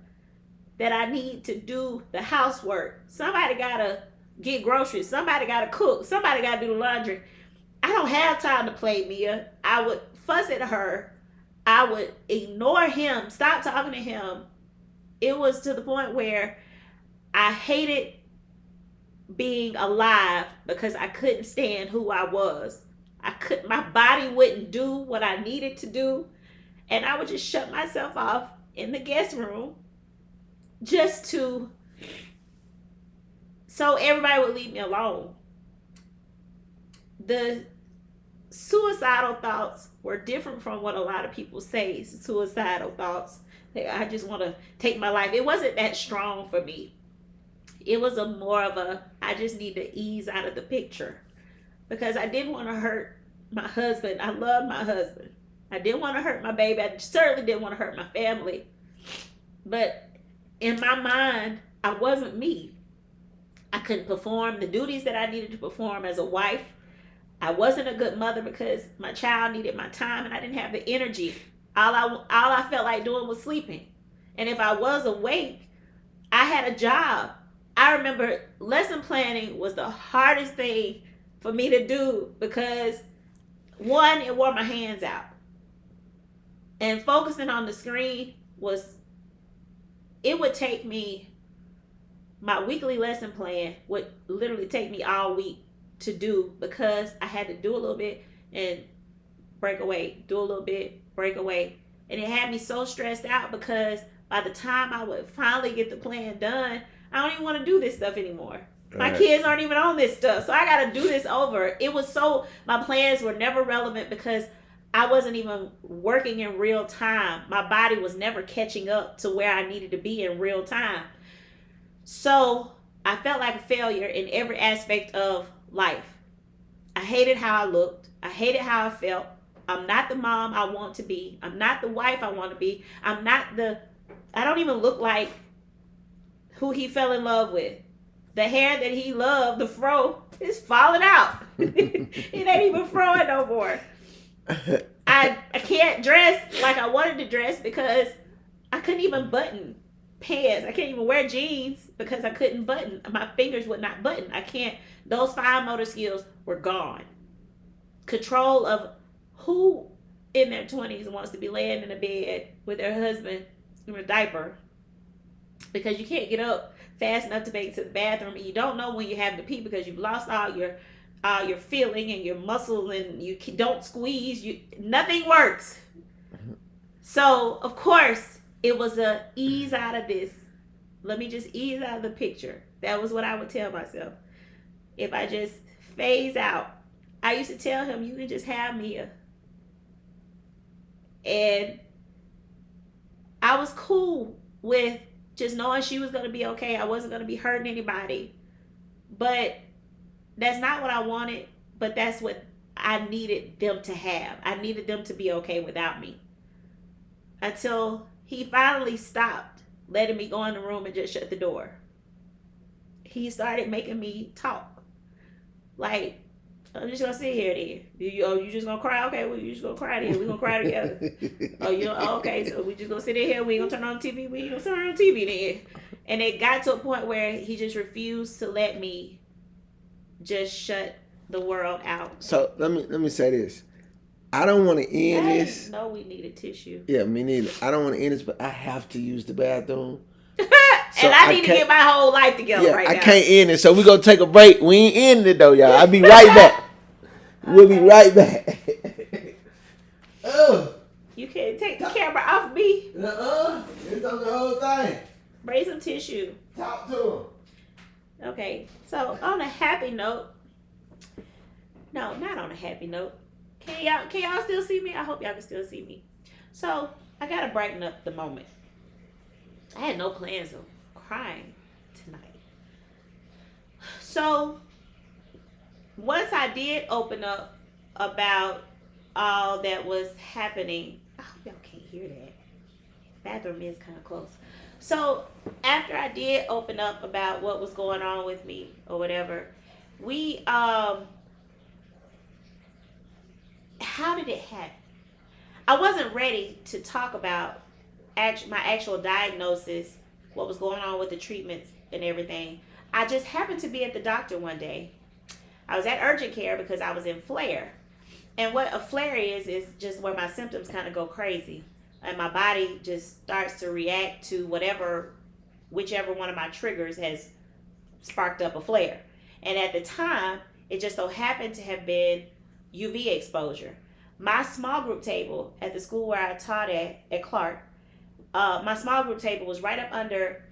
that I need to do the housework. Somebody gotta get groceries. Somebody gotta cook. Somebody gotta do the laundry. I don't have time to play, Mia. I would fuss at her. I would ignore him, stop talking to him. It was to the point where I hated being alive because I couldn't stand who I was. My body wouldn't do what I needed to do. And I would just shut myself off in the guest room just so everybody would leave me alone. The suicidal thoughts were different from what a lot of people say suicidal thoughts. I just want to take my life. It wasn't that strong for me. It was more of a, I just need to ease out of the picture because I didn't want to hurt my husband. I love my husband. I didn't want to hurt my baby. I certainly didn't want to hurt my family. But in my mind, I wasn't me. I couldn't perform the duties that I needed to perform as a wife. I wasn't a good mother because my child needed my time and I didn't have the energy. All I felt like doing was sleeping. And if I was awake, I had a job. I remember lesson planning was the hardest thing for me to do because one, it wore my hands out. And focusing on the screen it would take me, my weekly lesson plan would literally take me all week to do because I had to do a little bit and break away, do a little bit, break away. And it had me so stressed out because by the time I would finally get the plan done, I don't even want to do this stuff anymore. My kids aren't even on this stuff. So I got to do this over. My plans were never relevant because I wasn't even working in real time. My body was never catching up to where I needed to be in real time. So I felt like a failure in every aspect of life. I hated how I looked. I hated how I felt. I'm not the mom I want to be. I'm not the wife I want to be. I don't even look like who he fell in love with. The hair that he loved, the fro, is falling out. It ain't even froing no more. I can't dress like I wanted to dress because I couldn't even button pants. I can't even wear jeans because I couldn't button. My fingers would not button. I can't. Those fine motor skills were gone. Control of who in their 20s wants to be laying in a bed with their husband in a diaper because you can't get up fast enough to make it to the bathroom, and you don't know when you have to pee because you've lost all your feeling and your muscles, and you don't squeeze. Nothing works. So of course it was a ease out of this. Let me just ease out of the picture. That was what I would tell myself. If I just phase out. I used to tell him, you can just have Mia. And I was cool with just knowing she was going to be okay. I wasn't going to be hurting anybody. But that's not what I wanted. But that's what I needed them to have. I needed them to be okay without me. Until he finally stopped letting me go in the room and just shut the door. He started making me talk. Like, I'm just gonna sit here then. You just gonna cry? Okay, well, you just gonna cry then. We gonna cry together. Okay, so we just gonna sit in here. We ain't gonna turn on the TV. We ain't gonna turn on the TV then. And it got to a point where he just refused to let me just shut the world out. So let me say this. I don't want to end this. No, we needed tissue. Yeah, me neither. I don't want to end this, but I have to use the bathroom. So and I need to get my whole life together right now. I can't end it, so we're going to take a break. We ain't ending it, though, y'all. I'll be right back. We'll be right back. You can't take the camera off me. It's on the whole thing. Bring some tissue. Talk to him. Okay, so on a happy note. No, not on a happy note. Can y'all still see me? I hope y'all can still see me. So I gotta brighten up the moment. I had no plans of crying tonight. So once I did open up about all that was happening, I hope y'all can't hear that. Bathroom is kind of close. So after I did open up about what was going on with me or whatever, we how did it happen? I wasn't ready to talk about my actual diagnosis, what was going on with the treatments and everything. I just happened to be at the doctor one day. I was at urgent care because I was in flare. And what a flare is just where my symptoms kind of go crazy. And my body just starts to react to whichever one of my triggers has sparked up a flare. And at the time, it just so happened to have been UV exposure. My small group table at the school where I taught at Clark, my small group table was right up under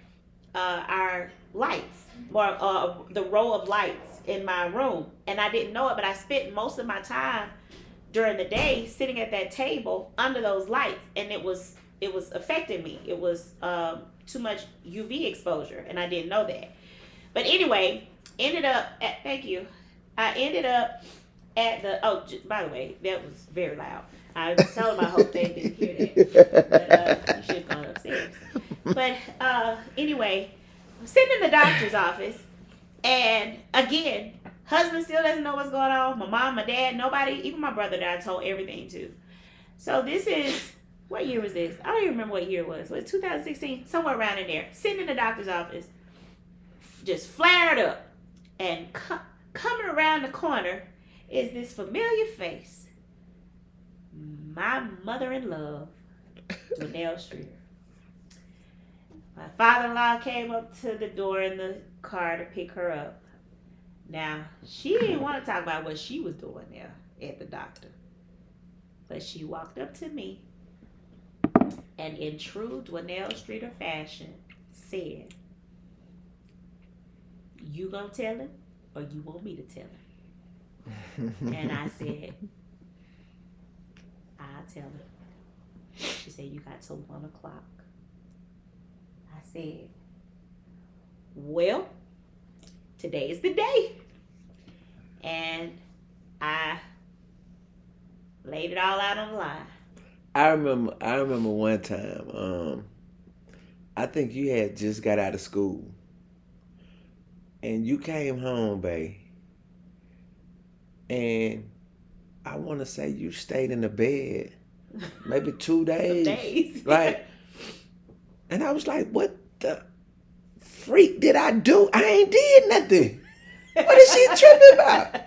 our lights, or the row of lights in my room. And I didn't know it, but I spent most of my time during the day sitting at that table under those lights, and it was affecting me. It was too much UV exposure, and I didn't know that. But anyway, thank you. I ended up at the, by the way, that was very loud. I was telling them I hope they didn't hear that. But you should have gone upstairs. But anyway, I'm sitting in the doctor's office, and again, husband still doesn't know what's going on. My mom, my dad, nobody, even my brother that I told everything to. So this is, what year was this? I don't even remember what year it was. Was it 2016? Somewhere around in there. Sitting in the doctor's office, just flared up. And coming around the corner is this familiar face. My mother-in-law, Dwayne Streeter. My father-in-law came up to the door in the car to pick her up. Now, she didn't want to talk about what she was doing there at the doctor. But she walked up to me and in true Dwayne Streeter fashion said, "You gonna tell him or you want me to tell him?" And I said, "I'll tell him." She said, "You got till 1 o'clock." I said, "Well, today is the day. And I laid it all out on the line. I remember one time, I think you had just got out of school. And you came home, babe. And I want to say you stayed in the bed maybe 2 days. Days. Like, and I was like, what the freak did I do? I ain't did nothing. What is she tripping about?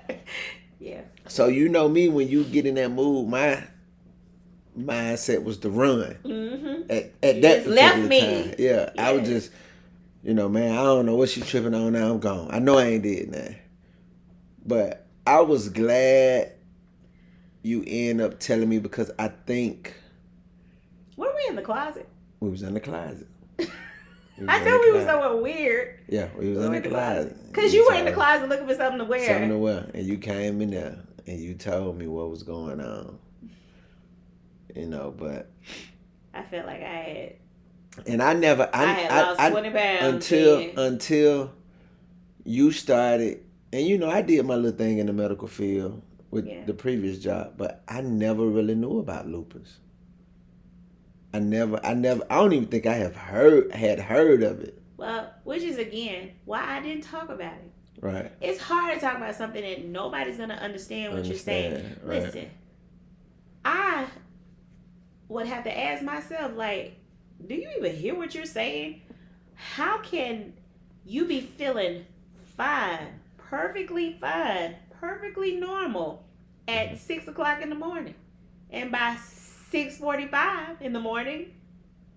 Yeah. So you know me, when you get in that mood, my mindset was to run. Mm-hmm. At You that just left particular me. time. Yeah, I was Yes. just, man, I don't know what she tripping on now. I'm gone. I know I ain't did nothing. But I was glad you end up telling me, because I think Were we in the closet? we was in the closet. I knew we was somewhere weird. Yeah, we was in the closet. Because you were in the closet looking for something to wear. Something to wear. And you came in there and you told me what was going on. But I felt like I and I never had lost 20 pounds until you started, and I did my little thing in the medical field with the previous job, but I never really knew about lupus. I don't even think I had heard of it. Well, which is again why I didn't talk about it. Right. It's hard to talk about something that nobody's gonna understand what you're saying. Right. Listen, I would have to ask myself, like, do you even hear what you're saying? How can you be feeling fine, perfectly normal at 6 o'clock in the morning, and by 6:45 in the morning,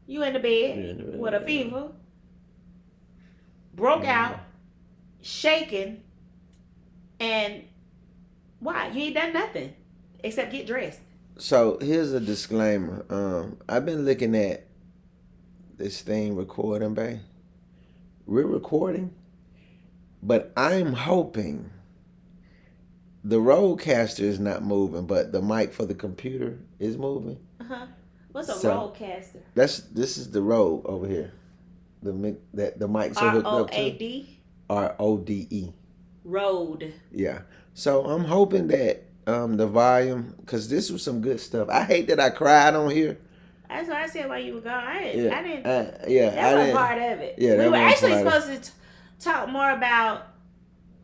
you in the bed with a fever, broke out, shaking, and why? You ain't done nothing except get dressed. So here's a disclaimer. I've been looking at this thing recording, babe. We're recording, but I'm hoping the Rodecaster is not moving, but the mic for the computer is moving. What's a Rodecaster? This is the Rode over here. The mics are hooked up to. RODE. Rode. Yeah. So I'm hoping that the volume, because this was some good stuff. I hate that I cried on here. That's what I said while you were gone. I didn't. That was part of it. Yeah, we were actually supposed to talk more about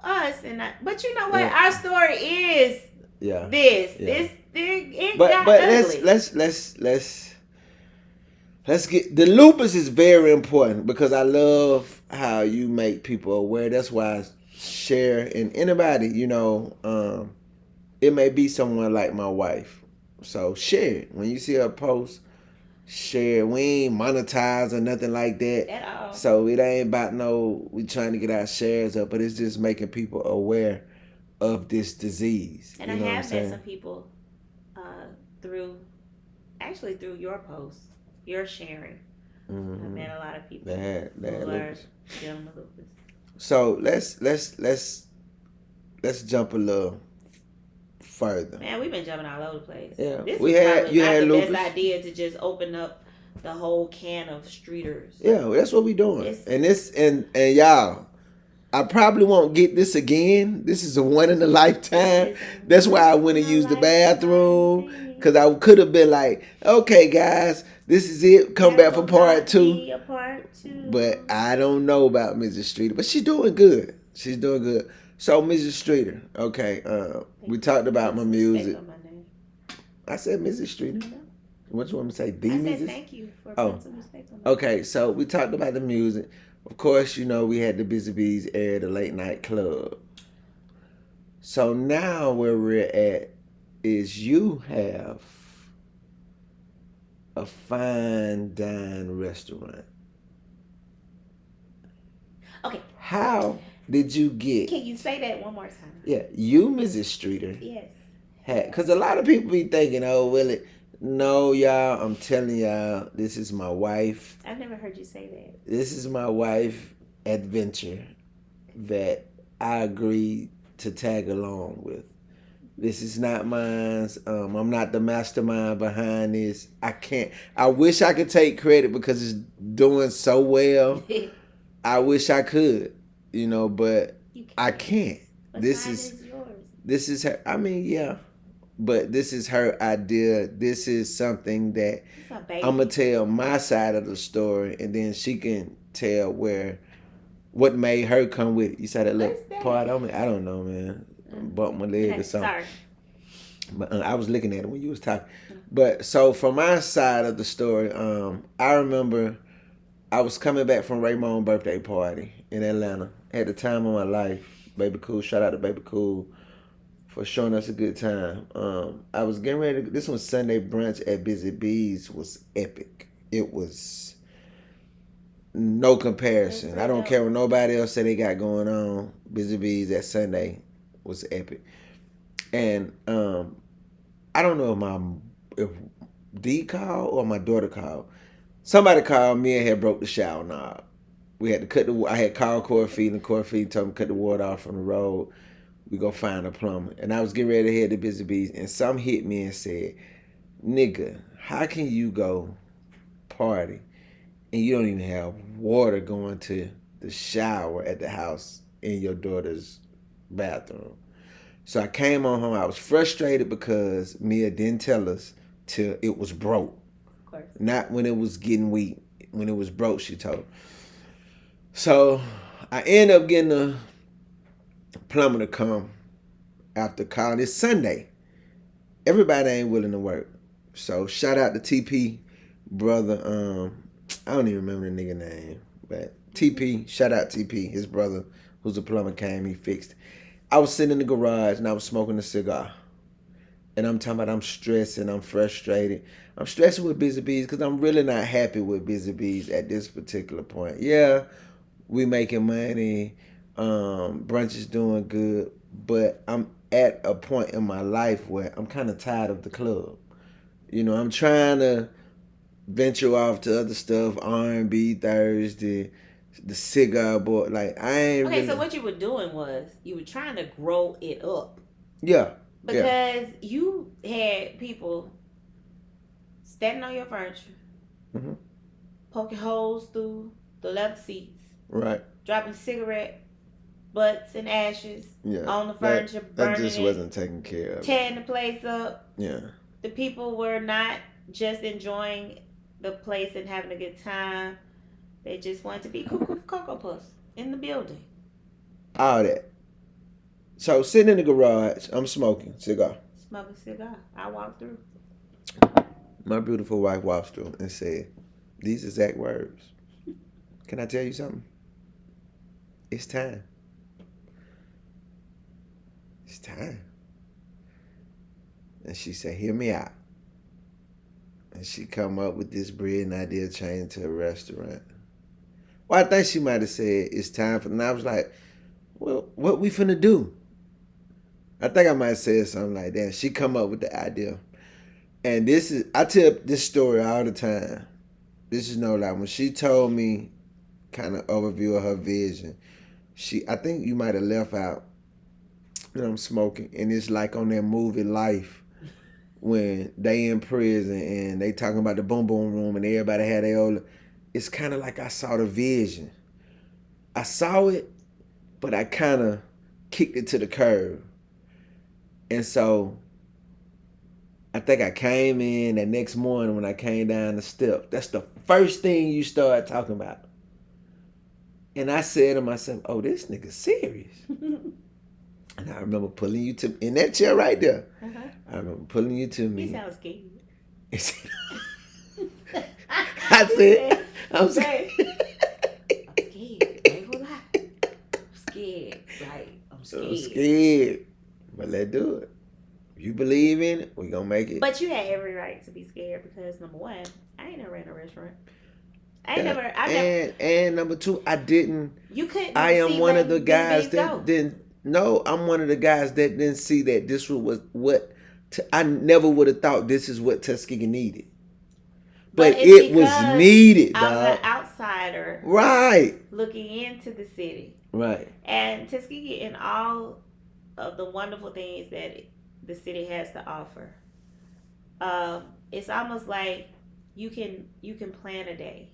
us, but you know what? Our story is this. Yeah. It got ugly. Let's get the lupus is very important, because I love how you make people aware. That's why I share, and anybody, it may be someone like my wife. So share it. When you see her post, share it. We ain't monetize or nothing like that. At all. So it ain't about we trying to get our shares up, but it's just making people aware of this disease. And I have met some people through your posts, your sharing. Mm-hmm. I met a lot of people that had lupus. Dealing with lupus. So let's jump a little further. Man, we've been jumping all over the place. Yeah, this you had the lupus. Best idea to just open up the whole can of streeters. Yeah, that's what we doing. And y'all, I probably won't get this again. This is a one in a lifetime. That's why I went and used the bathroom, because I could have been like, okay, guys, this is it. Come back for part 2. But I don't know about Mrs. Streeter, but she's doing good. So, Mrs. Streeter, okay, we talked about my music. I said Mrs. Streeter. What you want me to say? I said thank you for putting some respect on my name. Okay, so we talked about the music. Of course, we had the Busy Bees air, the late night club. So now where we're at is you have a fine dine restaurant. Okay. How did you get? Can you say that one more time? Yeah, you, Mrs. Streeter. Yes. Because a lot of people be thinking, oh, Willie. No, y'all, I'm telling y'all, this is my wife. I've never heard you say that. This is my wife adventure that I agreed to tag along with. This is not mine. I'm not the mastermind behind this. I wish I could take credit because it's doing so well. I wish I could, but You can't. I can't. What's This mine is yours. this is her. I mean, yeah, but this is her idea. This is something that It's a baby. I'm gonna tell my side of the story, and then she can tell what made her come with it. You saw that little What's that? part on me? I don't know, man. Bumped my leg Okay, or something. sorry. But I was looking at it when you was talking. But so from my side of the story, I remember I was coming back from Raymond's birthday party in Atlanta. Had the time of my life. Baby Cool, shout out to Baby Cool for showing us a good time. I was getting ready. This was Sunday brunch at Busy Bees. Was epic. It was no comparison. I don't care what nobody else say they got going on. Busy Bees that Sunday was epic. And I don't know if D called or my daughter called. Somebody called me and had broke the shower knob. We had to cut the. I had called Corfeed and Corfeed told me to cut the water off from the road. We go find a plumber. And I was getting ready to head to Busy Bees, and some hit me and said, "Nigga, how can you go party and you don't even have water going to the shower at the house in your daughter's bathroom?" So I came on home. I was frustrated because Mia didn't tell us till it was broke. Of course. Not when it was getting weak. When it was broke, she told. So I end up getting a plumber to come after calling. It's Sunday. Everybody ain't willing to work. So shout out to TP brother. I don't even remember the nigga name. But TP, shout out TP, his brother, who's a plumber, came, he fixed it. I was sitting in the garage and I was smoking a cigar. And I'm talking about I'm stressed and I'm frustrated. I'm stressing with Busy Bees because I'm really not happy with Busy Bees at this particular point. Yeah, we making money. Brunch is doing good. But I'm at a point in my life where I'm kind of tired of the club. You know, I'm trying to venture off to other stuff, R&B Thursday, the cigar boy. Like, I ain't Okay, really... so what you were doing was you were trying to grow it up. Yeah. Because you had people standing on your furniture, poking holes through the leather seats, right, dropping cigarette butts and ashes on the furniture, burning that just wasn't taken care of. Tearing the place up. Yeah. The people were not just enjoying the place and having a good time. They just wanted to be Cocoa Puffs in the building. All that. So sitting in the garage, I'm smoking cigar. Smoking cigar. I walked through. My beautiful wife walked through and said, these exact words. Can I tell you something? It's time. It's time. And she said, hear me out. And she come up with this brilliant idea of changing to a restaurant. Well, I think she might have said it's time for, and I was like, well, what we finna do? I think I might have said something like that. She come up with the idea. And this is, I tell this story all the time. This is no lie. When she told me kind of overview of her vision, I think you might have left out that I'm smoking. And it's like on that movie Life when they in prison and they talking about the boom boom room and everybody had their own. It's kind of like I saw the vision. I saw it, but I kind of kicked it to the curb. And so I think I came in that next morning when I came down the step. That's the first thing you start talking about. And I said to myself, oh, this nigga serious. And I remember pulling you to, in that chair right there. I remember pulling you to me. He sounds scared. I said, I'm scared. I'm scared. I ain't gonna lie. I'm scared. Right. I'm scared. I'm scared. But let's do it. If you believe in it, we gonna make it. But you had every right to be scared because number one, I ain't never ran a restaurant. And number two, I didn't. You couldn't. I am one of the guys that didn't. No, I'm one of the guys that didn't see that this was what. I never would have thought this is what Tuskegee needed. But it was needed, dog. I was an outsider. Right. Looking into the city. Right. And Tuskegee and all of the wonderful things that the city has to offer. It's almost like you can plan a day.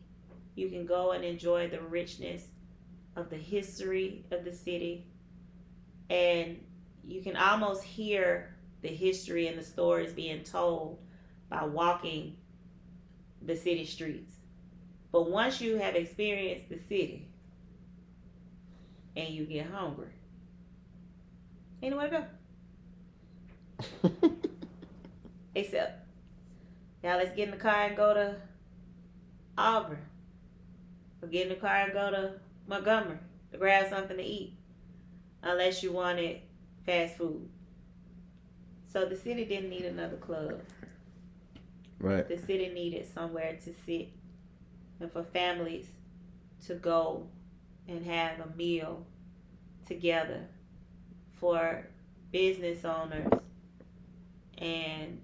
You can go and enjoy the richness of the history of the city, and you can almost hear the history and the stories being told by walking the city streets. But once you have experienced the city and you get hungry, ain't nowhere to go. Except, y'all, let's get in the car and go to Auburn. Or get in the car and go to Montgomery to grab something to eat. Unless you wanted fast food. So the city didn't need another club. Right. The city needed somewhere to sit and for families to go and have a meal together, for business owners and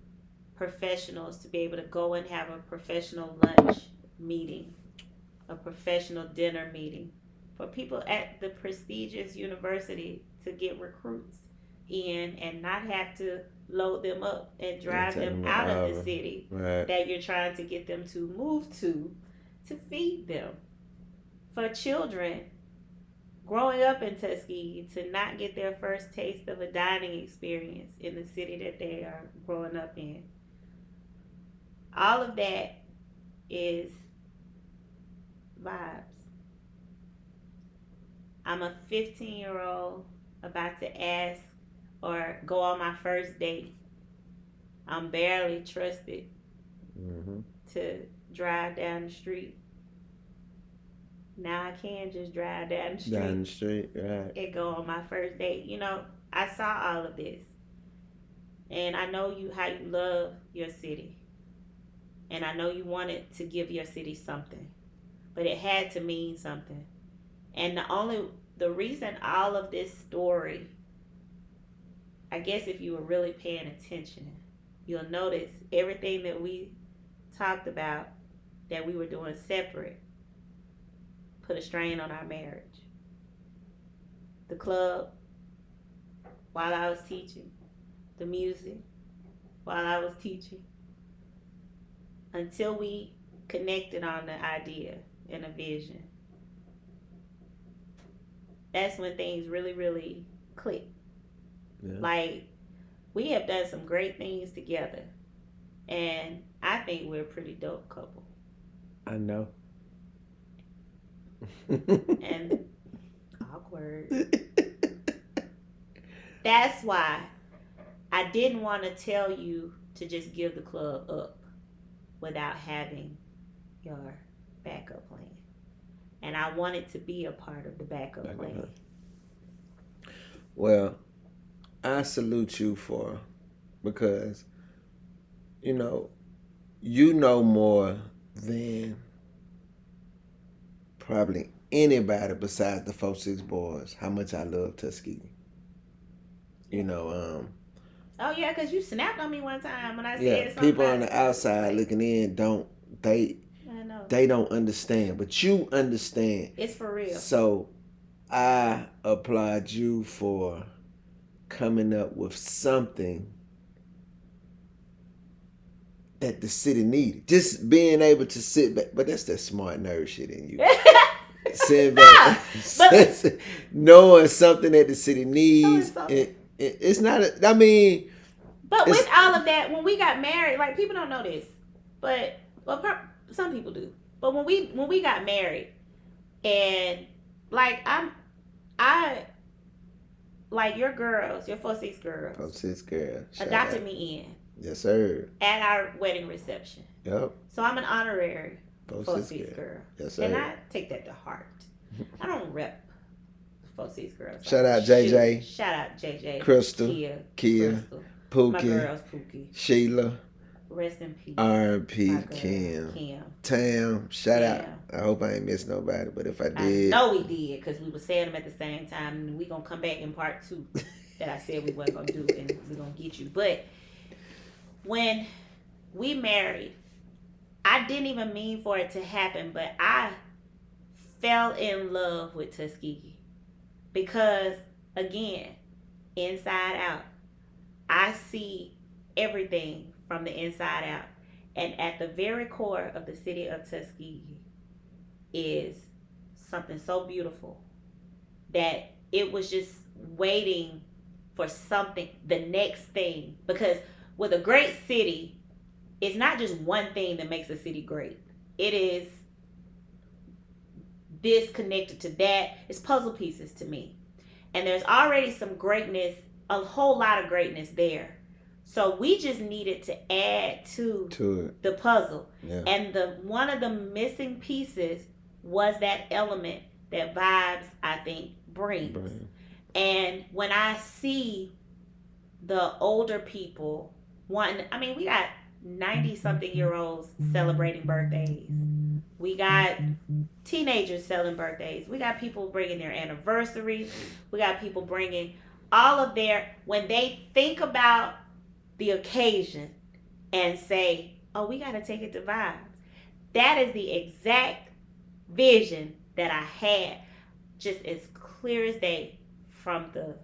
professionals to be able to go and have a professional lunch meeting, a professional dinner meeting, for people at the prestigious university to get recruits in and not have to load them up and drive them out of the city that you're trying to get them to move to feed them. For children growing up in Tuskegee to not get their first taste of a dining experience in the city that they are growing up in. All of that is vibes. I'm a 15-year-old about to ask or go on my first date. I'm barely trusted to drive down the street. Now I can just drive down the street. Down the street, right. And go on my first date. I saw all of this. And I know how you love your city. And I know you wanted to give your city something. But it had to mean something. And the reason all of this story, I guess if you were really paying attention, you'll notice everything that we talked about that we were doing separate put a strain on our marriage. The club, while I was teaching, the music, while I was teaching, until we connected on the idea and a vision. That's when things really, really click. Yeah. Like, we have done some great things together. And I think we're a pretty dope couple. I know. And awkward. That's why I didn't want to tell you to just give the club up without having your backup plan. And I wanted to be a part of the backup plan. Well, I salute you because you know more than probably anybody besides the 4-6 boys how much I love Tuskegee. Oh yeah, because you snapped on me one time when I said something. People on the outside looking in don't understand, but you understand. It's for real. So I applaud you for coming up with something that the city needed. Just being able to sit back, but that's that smart nerd shit in you. Sitting back, knowing something that the city needs. It's not. But with all of that, when we got married, like, people don't know this, but some people do. But when we got married, and like I like your girls, your 4-6 girls. 4-6 girls. Adopted me in. Yes, sir. At our wedding reception. Yep. So I'm an honorary 4-6 girl. Yes, sir. And I take that to heart. I don't rep 4-6 girls. Shout out JJ. Shout out JJ. Crystal. Kia. Crystal, Pookie. My girls, Pookie. Sheila. Rest in peace. R.I.P. Kim. Tam. Shout out. I hope I ain't missed nobody, but if I did. I know we did, because we were saying them at the same time, and we going to come back in part 2 that I said we wasn't going to do, and we're going to get you. But when we married, I didn't even mean for it to happen, but I fell in love with Tuskegee. Because, again, inside out, I see everything from the inside out. And at the very core of the city of Tuskegee is something so beautiful that it was just waiting for something, the next thing. Because with a great city, it's not just one thing that makes a city great. It is this connected to that. It's puzzle pieces to me. And there's already some greatness, a whole lot of greatness there. So we just needed to add to it. the puzzle. Yeah. And the one of the missing pieces was that element that Vibes, I think, brings. And when I see the older people wanting, I mean, we got 90-something-year-olds celebrating birthdays. We got teenagers celebrating birthdays. We got people bringing their anniversaries. We got people bringing all of their, when they think about the occasion and say, oh, we got to take it to Vibes. That is the exact vision that I had, just as clear as day, from the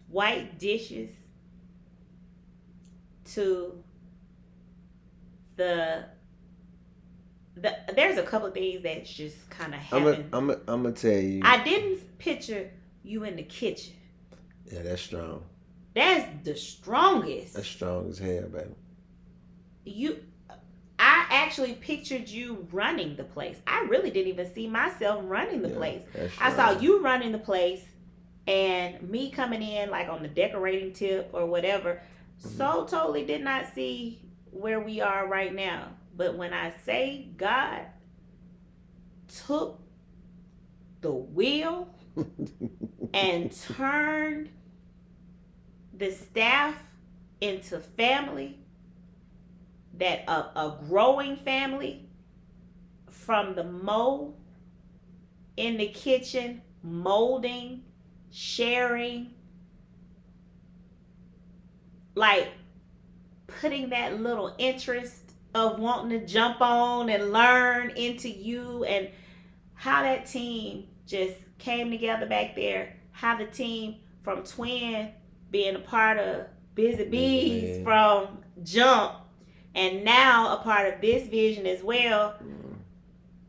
white dishes to the there's a couple of things that's just kind of happened. I'm gonna tell you. I didn't picture you in the kitchen. Yeah, that's strong. That's the strongest. That's strong as hell, baby. I actually pictured you running the place. I really didn't even see myself running the place. I saw you running the place and me coming in like on the decorating tip or whatever. Mm-hmm. So totally did not see where we are right now. But when I say God took the wheel and turned the staff into family, that a growing family, from the mold in the kitchen, molding, sharing, like putting that little interest of wanting to jump on and learn into you, and how that team just came together back there, how the team from Twin being a part of Busy Bees from jump, and now a part of this vision as well.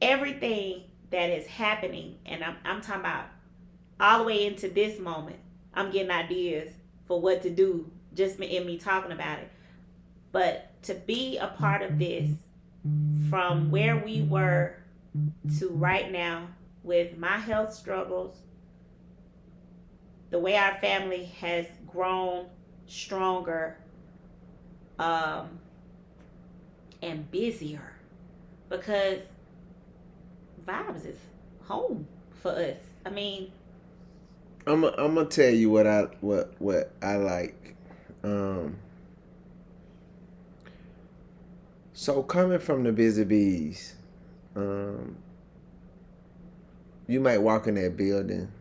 Everything that is happening, and I'm talking about all the way into this moment, I'm getting ideas for what to do just in me talking about it. But to be a part of this, from where we were to right now, with my health struggles, the way our family has grown stronger, and busier, because Vibes is home for us. I mean, I'm gonna tell you what I like. So coming from the Busy Bees, you might walk in that building,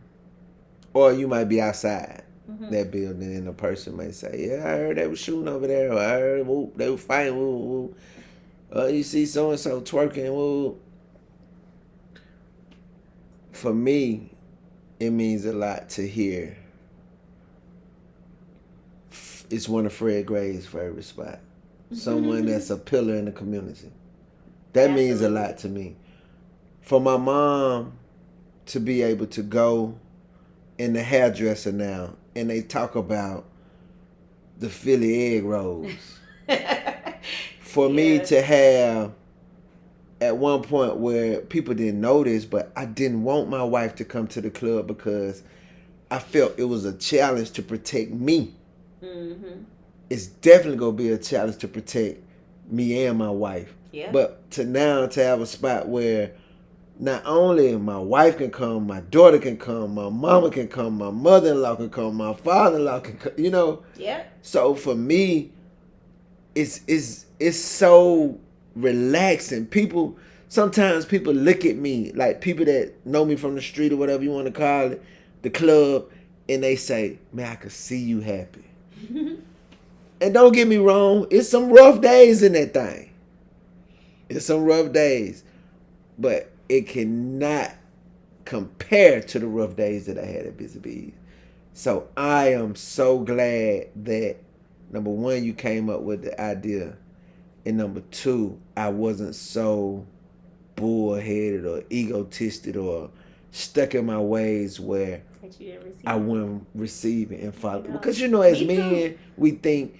or you might be outside that building, and a person might say, "Yeah, I heard they were shooting over there. Or I heard they were fighting. Woo, woo. You see so and so twerking. Woo." For me, it means a lot to hear. It's one of Fred Gray's favorite spots. Someone that's a pillar in the community. That means a lot to me. For my mom to be able to go in the hairdresser now, and they talk about the Philly egg rolls. For me to have, at one point where people didn't notice, but I didn't want my wife to come to the club because I felt it was a challenge to protect me. Mm-hmm. It's definitely going to be a challenge to protect me and my wife. Yeah. But to have a spot where not only my wife can come, my daughter can come, my mama can come, my mother-in-law can come, my father-in-law can come, you know? Yeah. So for me, it's so relaxing. Sometimes people look at me, like people that know me from the street or whatever you want to call it, the club, and they say, "Man, I could see you happy." And don't get me wrong, it's some rough days in that thing. It's some rough days. But it cannot compare to the rough days that I had at Busy Bees. So I am so glad that, number one, you came up with the idea. And number two, I wasn't so bullheaded or egotistic or stuck in my ways where That you didn't receive. I wouldn't receive it and follow. No. Because as Me men, too. we think,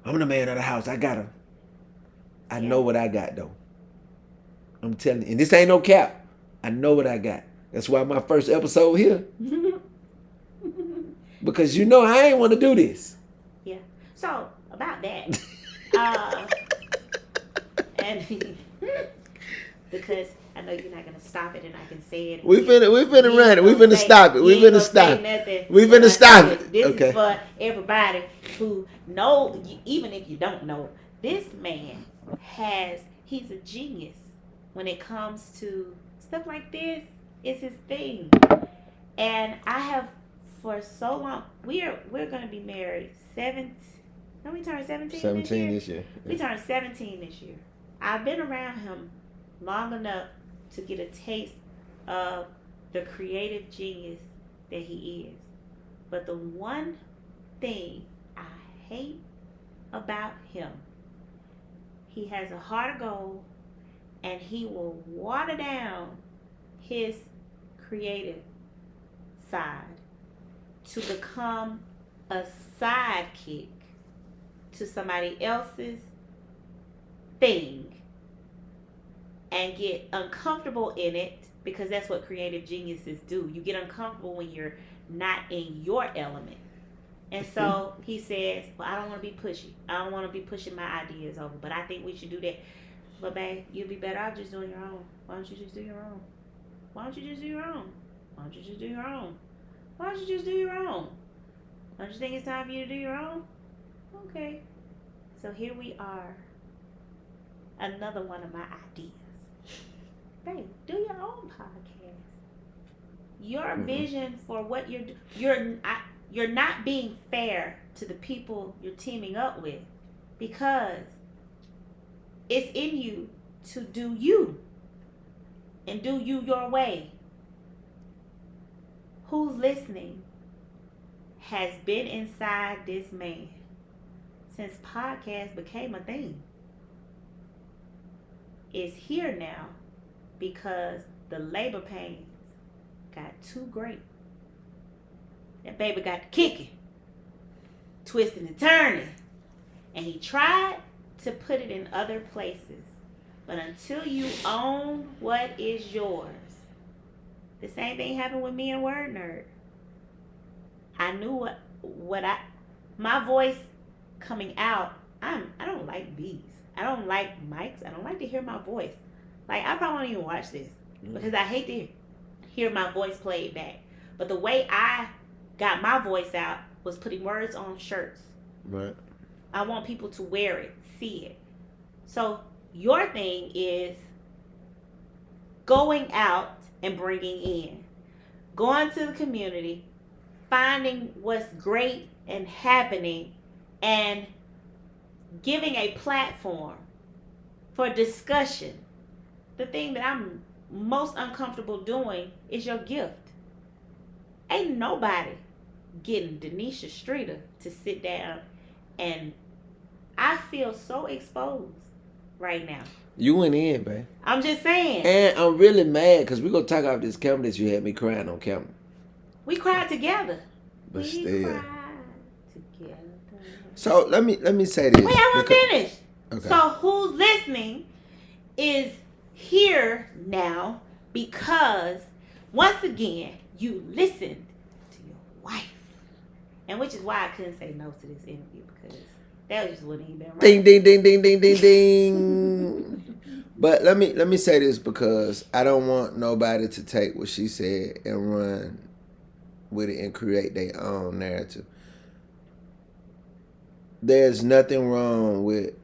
I'm the man of the house. I Yeah. know what I got though. I'm telling you, and this ain't no cap. I know what I got. That's why my first episode here. Because I ain't want to do this. Yeah. So about that, and because I know you're not gonna stop it, and I can say it. We finna run it. We finna stop it. We finna finna stop it. We finna stop it. This Okay. is for everybody who know, even if you don't know, this man he's a genius when it comes to stuff like this. It's his thing, and I have for so long. We're gonna be married 7. Don't we turn 17? 17 this year. We turned 17 this year. I've been around him long enough to get a taste of the creative genius that he is. But the one thing I hate about him, he has a heart of gold, and he will water down his creative side to become a sidekick to somebody else's thing and get uncomfortable in it, because that's what creative geniuses do. You get uncomfortable when you're not in your element. And so he says, well, I don't want to be pushy. I don't want to be pushing my ideas over, but I think we should do that. But babe, you'll be better off just doing your own. Why don't you just do your own? Why don't you just do your own? Why don't you just do your own? Why don't you just do your own? Don't you think it's time for you to do your own? Okay. So here we are. Another one of my ideas. Babe, do your own podcast. Your vision for what you're not being fair to the people you're teaming up with, because it's in you to do you and do you your way. Who's listening has been inside this man since podcast became a thing. Is here now because the labor pains got too great. That baby got to kicking, twisting and turning, and he tried to put it in other places. But until you own what is yours, the same thing happened with me and Word Nerd. I knew my voice coming out. I don't like these. I don't like mics. I don't like to hear my voice. Like, I probably won't even watch this because I hate to hear my voice played back. But the way I got my voice out was putting words on shirts. Right. I want people to wear it, see it. So your thing is going out and bringing in, going to the community, finding what's great and happening, and giving a platform for discussion. The thing that I'm most uncomfortable doing is your gift. Ain't nobody getting Denisha Streeter to sit down, and I feel so exposed right now. You went in, babe. I'm just saying. And I'm really mad because we're going to talk off this camera that you had me crying on camera. We cried together. But we still. cried together. So let me say this. Wait, I want to finish. Okay. So who's listening is here now because, once again, you listened to your wife. And which is why I couldn't say no to this interview, because that just wouldn't even been right. Ding, ding, ding, ding, ding, ding, ding. But let me say this, because I don't want nobody to take what she said and run with it and create their own narrative. There's nothing wrong with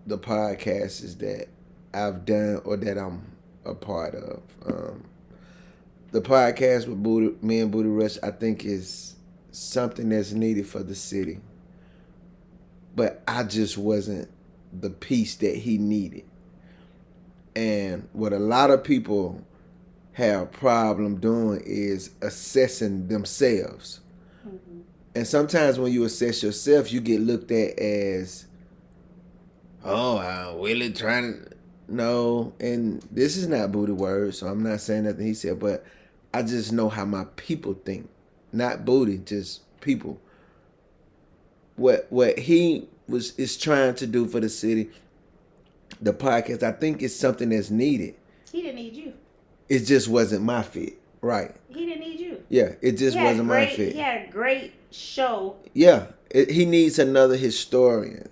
the podcasts that I've done or that I'm a part of. The podcast with me and Booty Rush, I think, is something that's needed for the city. But I just wasn't the piece that he needed. And what a lot of people have a problem doing is assessing themselves. Mm-hmm. And sometimes when you assess yourself, you get looked at as, oh, I'm really trying to... No, and this is not Booty Word, so I'm not saying nothing he said, but I just know how my people think. not booty, just people. What he is trying to do for the city, the podcast, I think it's something that's needed. He didn't need you. It just wasn't my fit. Right. He didn't need you. Yeah, it just wasn't my fit. He had a great show. Yeah, he needs another historian.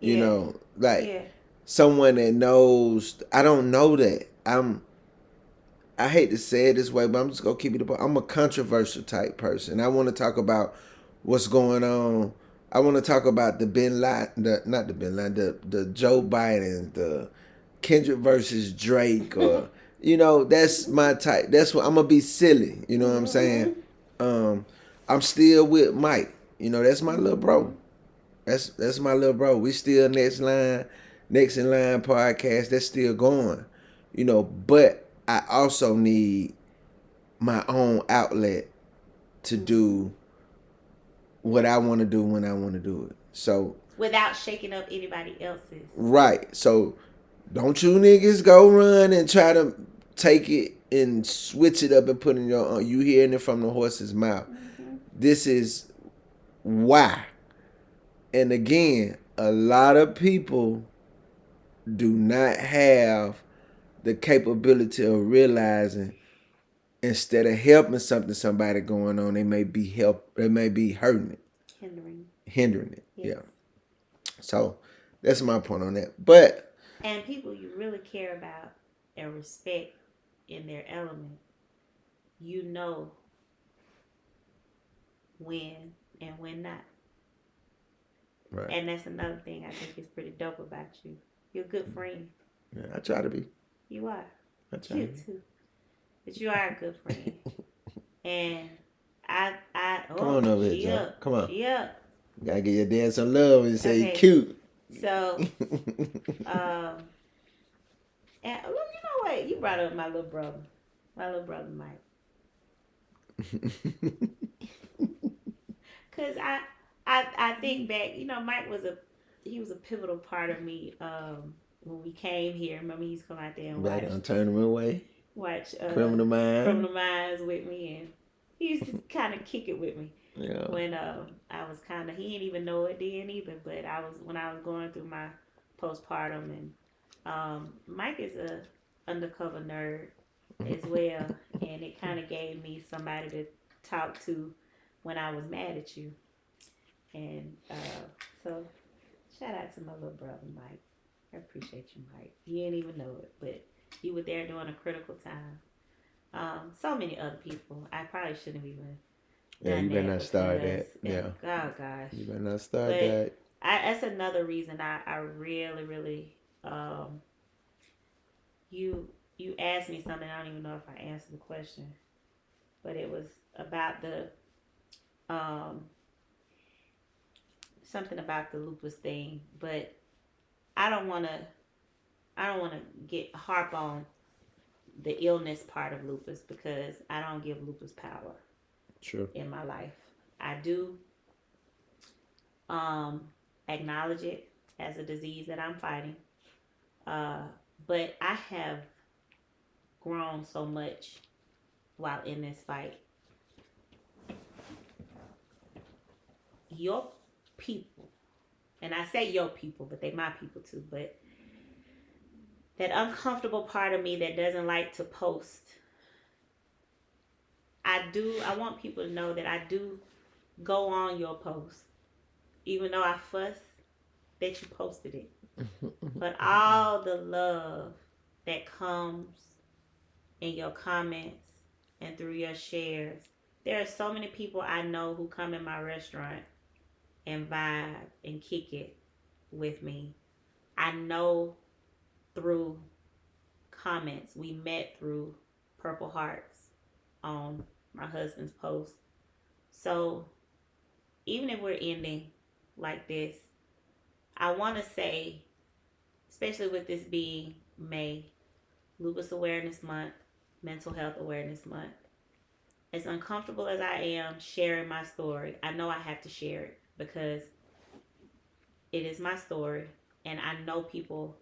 You Yeah. know, like Yeah. someone that knows. I don't know that. I hate to say it this way, but I'm just gonna keep it. I'm a controversial type person. I want to talk about what's going on. I want to talk about the Bin Laden, the Joe Biden, the Kendrick versus Drake, or you know, that's my type. That's what I'm gonna be silly. You know what I'm saying? I'm still with Mike. You know, that's my little bro. That's my little bro. We still next in line podcast. That's still going. You know, but I also need my own outlet to do what I want to do when I want to do it. So without shaking up anybody else's. Right. So don't you niggas go run and try to take it and switch it up and put it in your own. You hearing it from the horse's mouth. Mm-hmm. This is why. And again, a lot of people do not have the capability of realizing instead of helping somebody going on, they may be hurting it. Hindering it. Yes. Yeah. So that's my point on that. But and people you really care about and respect in their element, you know when and when not. Right. And that's another thing I think is pretty dope about you. You're a good friend. Yeah, I try to be. You are. I try to be. Too. But you are a good friend. And I come on over here, John. Come on. Yeah. You gotta give your dad some love and say okay. Cute. So and look, you know what? You brought up my little brother Mike. Cause I think back, you know, Mike was a pivotal part of me when we came here. Remember, he used to come out there and watch on Tournament Way. Watch Criminal Minds with me, and he used to kind of kick it with me. Yeah. When I was he didn't even know it then either, but when I was going through my postpartum, and Mike is a undercover nerd as well, and it kind of gave me somebody to talk to when I was mad at you. And so shout out to my little brother Mike. I appreciate you, Mike. You didn't even know it, but you were there during a critical time. So many other people. I probably shouldn't even. Yeah, you better not start that. Yeah. Oh gosh. You better not start that. That's another reason I really, really. You asked me something. I don't even know if I answered the question, but it was about the something about the lupus thing. But I don't want to get harp on the illness part of lupus because I don't give lupus power. Sure. In my life, I do acknowledge it as a disease that I'm fighting, but I have grown so much while in this fight. Your people, and I say your people, but they my people too, but that uncomfortable part of me that doesn't like to post, I want people to know that I do go on your post, even though I fuss that you posted it. But all the love that comes in your comments and through your shares, there are so many people I know who come in my restaurant and vibe and kick it with me. I know through comments. We met through Purple Hearts on my husband's post. So even if we're ending like this, I want to say, especially with this being May, Lupus Awareness Month, Mental Health Awareness Month, as uncomfortable as I am sharing my story, I know I have to share it because it is my story, and I know people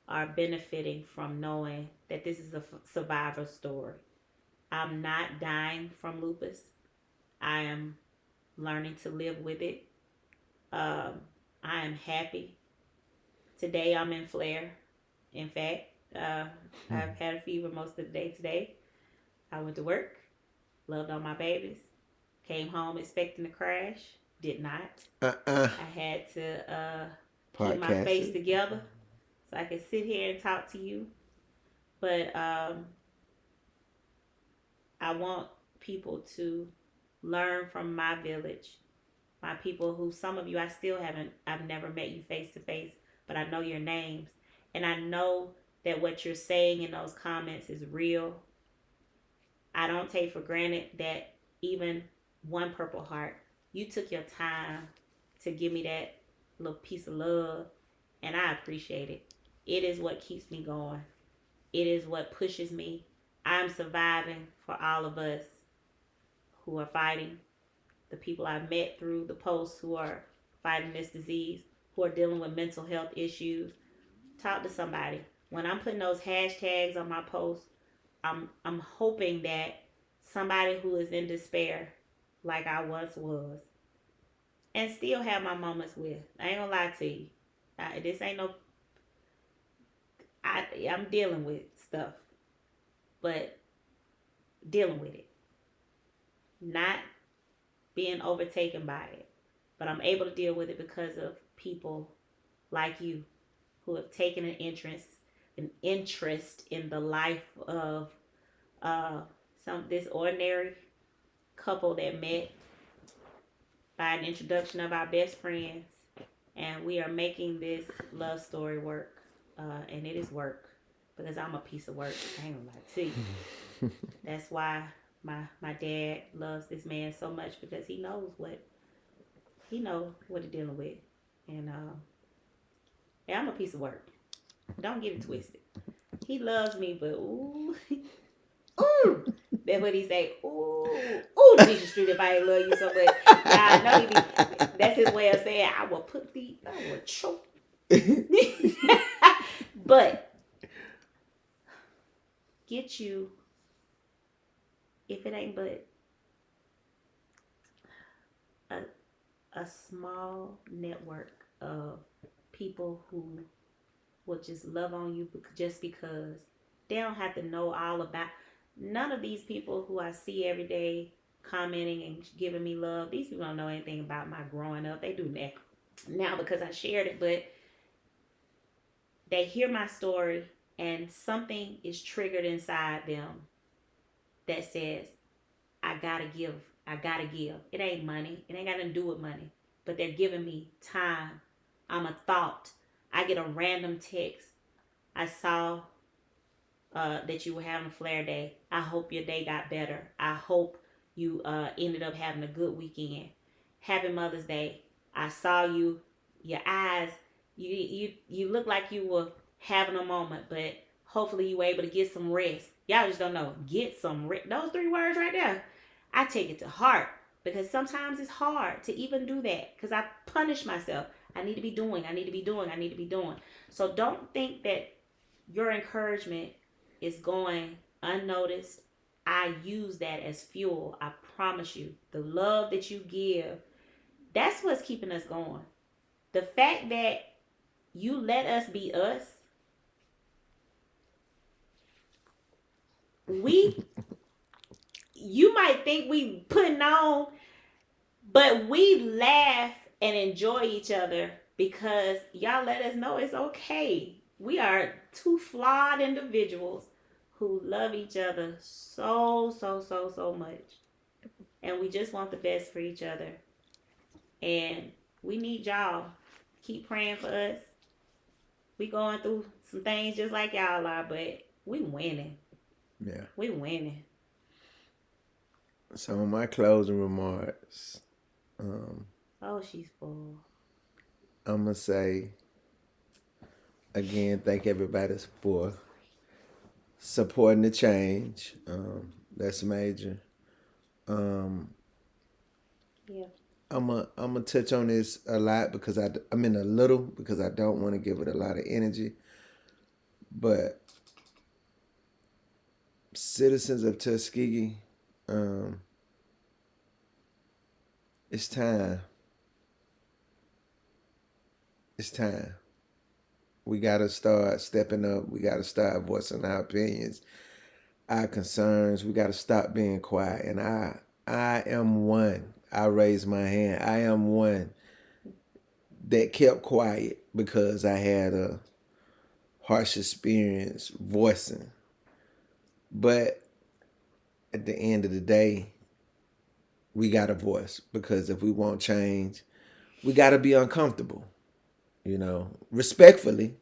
are benefiting from knowing that this is a survivor story. I'm not dying from lupus. I am learning to live with it. Um, I am happy. Today I'm in flare. In fact, uh, I've had a fever most of the day today. I went to work, loved on my babies, came home expecting to crash, did not. Uh-uh. I had to keep my face Podcasting. together so I could sit here and talk to you. But I want people to learn from my village, my people who some of you I've never met you face to face, but I know your names. And I know that what you're saying in those comments is real. I don't take for granted that even one Purple Heart, you took your time to give me that little piece of love, and I appreciate it. It is what keeps me going. It is what pushes me. I'm surviving for all of us who are fighting, the people I've met through the posts who are fighting this disease, who are dealing with mental health issues. Talk to somebody. When I'm putting those hashtags on my posts, I'm hoping that somebody who is in despair, like I once was, and still have my moments with. I ain't gonna lie to you. This ain't no. I'm dealing with stuff, but dealing with it, not being overtaken by it. But I'm able to deal with it because of people like you who have taken an interest in the life of uh, some this ordinary couple that met by an introduction of our best friends, and we are making this love story work, and it is work because I'm a piece of work. I ain't gonna lie to you. That's why my dad loves this man so much because he knows what he's dealing with, and yeah, I'm a piece of work. Don't get it twisted. He loves me, but ooh, ooh. That's what he say. Ooh, ooh, Denisha Street, if I ain't love you so much. Yeah, I know he be. That's his way of saying I will choke. But get you, if it ain't but a, a small network of people who will just love on you just because they don't have to know all about. None of these people who I see every day commenting and giving me love, these people don't know anything about my growing up. They do that now because I shared it, but they hear my story and something is triggered inside them that says, I gotta give. I gotta give. It ain't money. It ain't got nothing to do with money. But they're giving me time. I'm a thought. I get a random text. I saw that you were having a flare day. I hope your day got better. I hope you ended up having a good weekend. Happy Mother's Day. I saw you, your eyes, you look like you were having a moment, but hopefully you were able to get some rest. Y'all just don't know. Get some rest. Those 3 words right there, I take it to heart because sometimes it's hard to even do that because I punish myself. I need to be doing, I need to be doing, I need to be doing. So don't think that your encouragement is going unnoticed. I use that as fuel. I promise you. The love that you give, that's what's keeping us going. The fact that you let us be us, we you might think we putting on, but we laugh and enjoy each other because y'all let us know it's okay. We are 2 flawed individuals who love each other so much. And we just want the best for each other. And we need y'all. Keep praying for us. We going through some things just like y'all are, but we winning. Yeah. We winning. So my closing remarks, Oh, she's full. I'm gonna say again, thank everybody for supporting the change. That's major. Um, Yeah. I'm gonna touch on this a lot because I mean a little because I don't want to give it a lot of energy. But citizens of Tuskegee, um, It's time. It's time. We gotta start stepping up. We gotta start voicing our opinions, our concerns. We gotta stop being quiet. And I am one. I raise my hand. I am one that kept quiet because I had a harsh experience voicing. But at the end of the day, we got a voice because if we want change, we got to be uncomfortable, respectfully,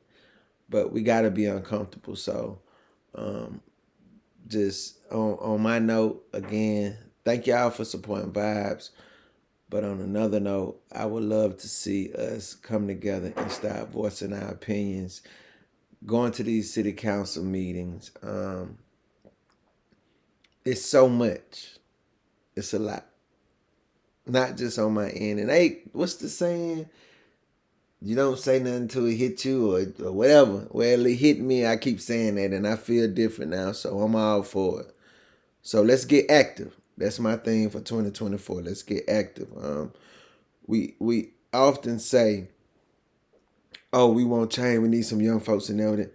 but we got to be uncomfortable. So, um, just on my note, again, thank y'all for supporting Vibes. But on another note, I would love to see us come together and start voicing our opinions, going to these city council meetings. It's so much. It's a lot. Not just on my end. And hey, what's the saying? You don't say nothing until it hit you or whatever. Well, it hit me. I keep saying that and I feel different now. So I'm all for it. So let's get active. That's my thing for 2024. Let's get active. We often say, oh, we want change. We need some young folks and everything.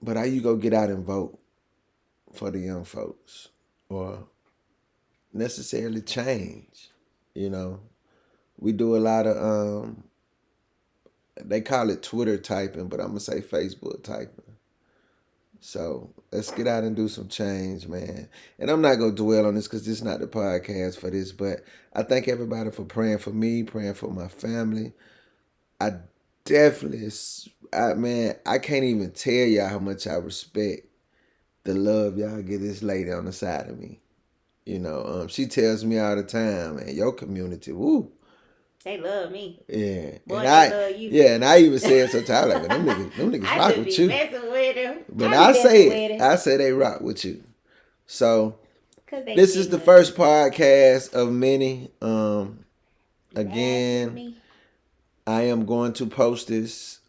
But how you go get out and vote for the young folks or necessarily change? We do a lot of they call it Twitter typing, but I'm gonna say Facebook typing. So let's get out and do some change, man. And I'm not gonna dwell on this because this is not the podcast for this, but I thank everybody for praying for me, praying for my family. I definitely, man, I can't even tell y'all how much I respect the love y'all give this lady on the side of me. She tells me all the time, man, your community, woo. They love me. Yeah. Boy, and they love you. Yeah, and I even said sometimes like, them niggas I rock just with be you. messing with them. But I say they rock with you. So this is the first podcast of many. Again, I am going to post this.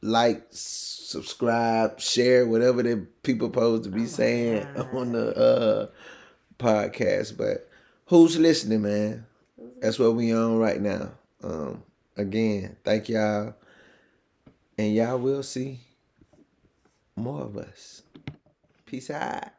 Like, subscribe, share, whatever the people supposed to be saying on the podcast. But who's listening, man? That's what we on right now. Again, thank y'all. And y'all will see more of us. Peace out.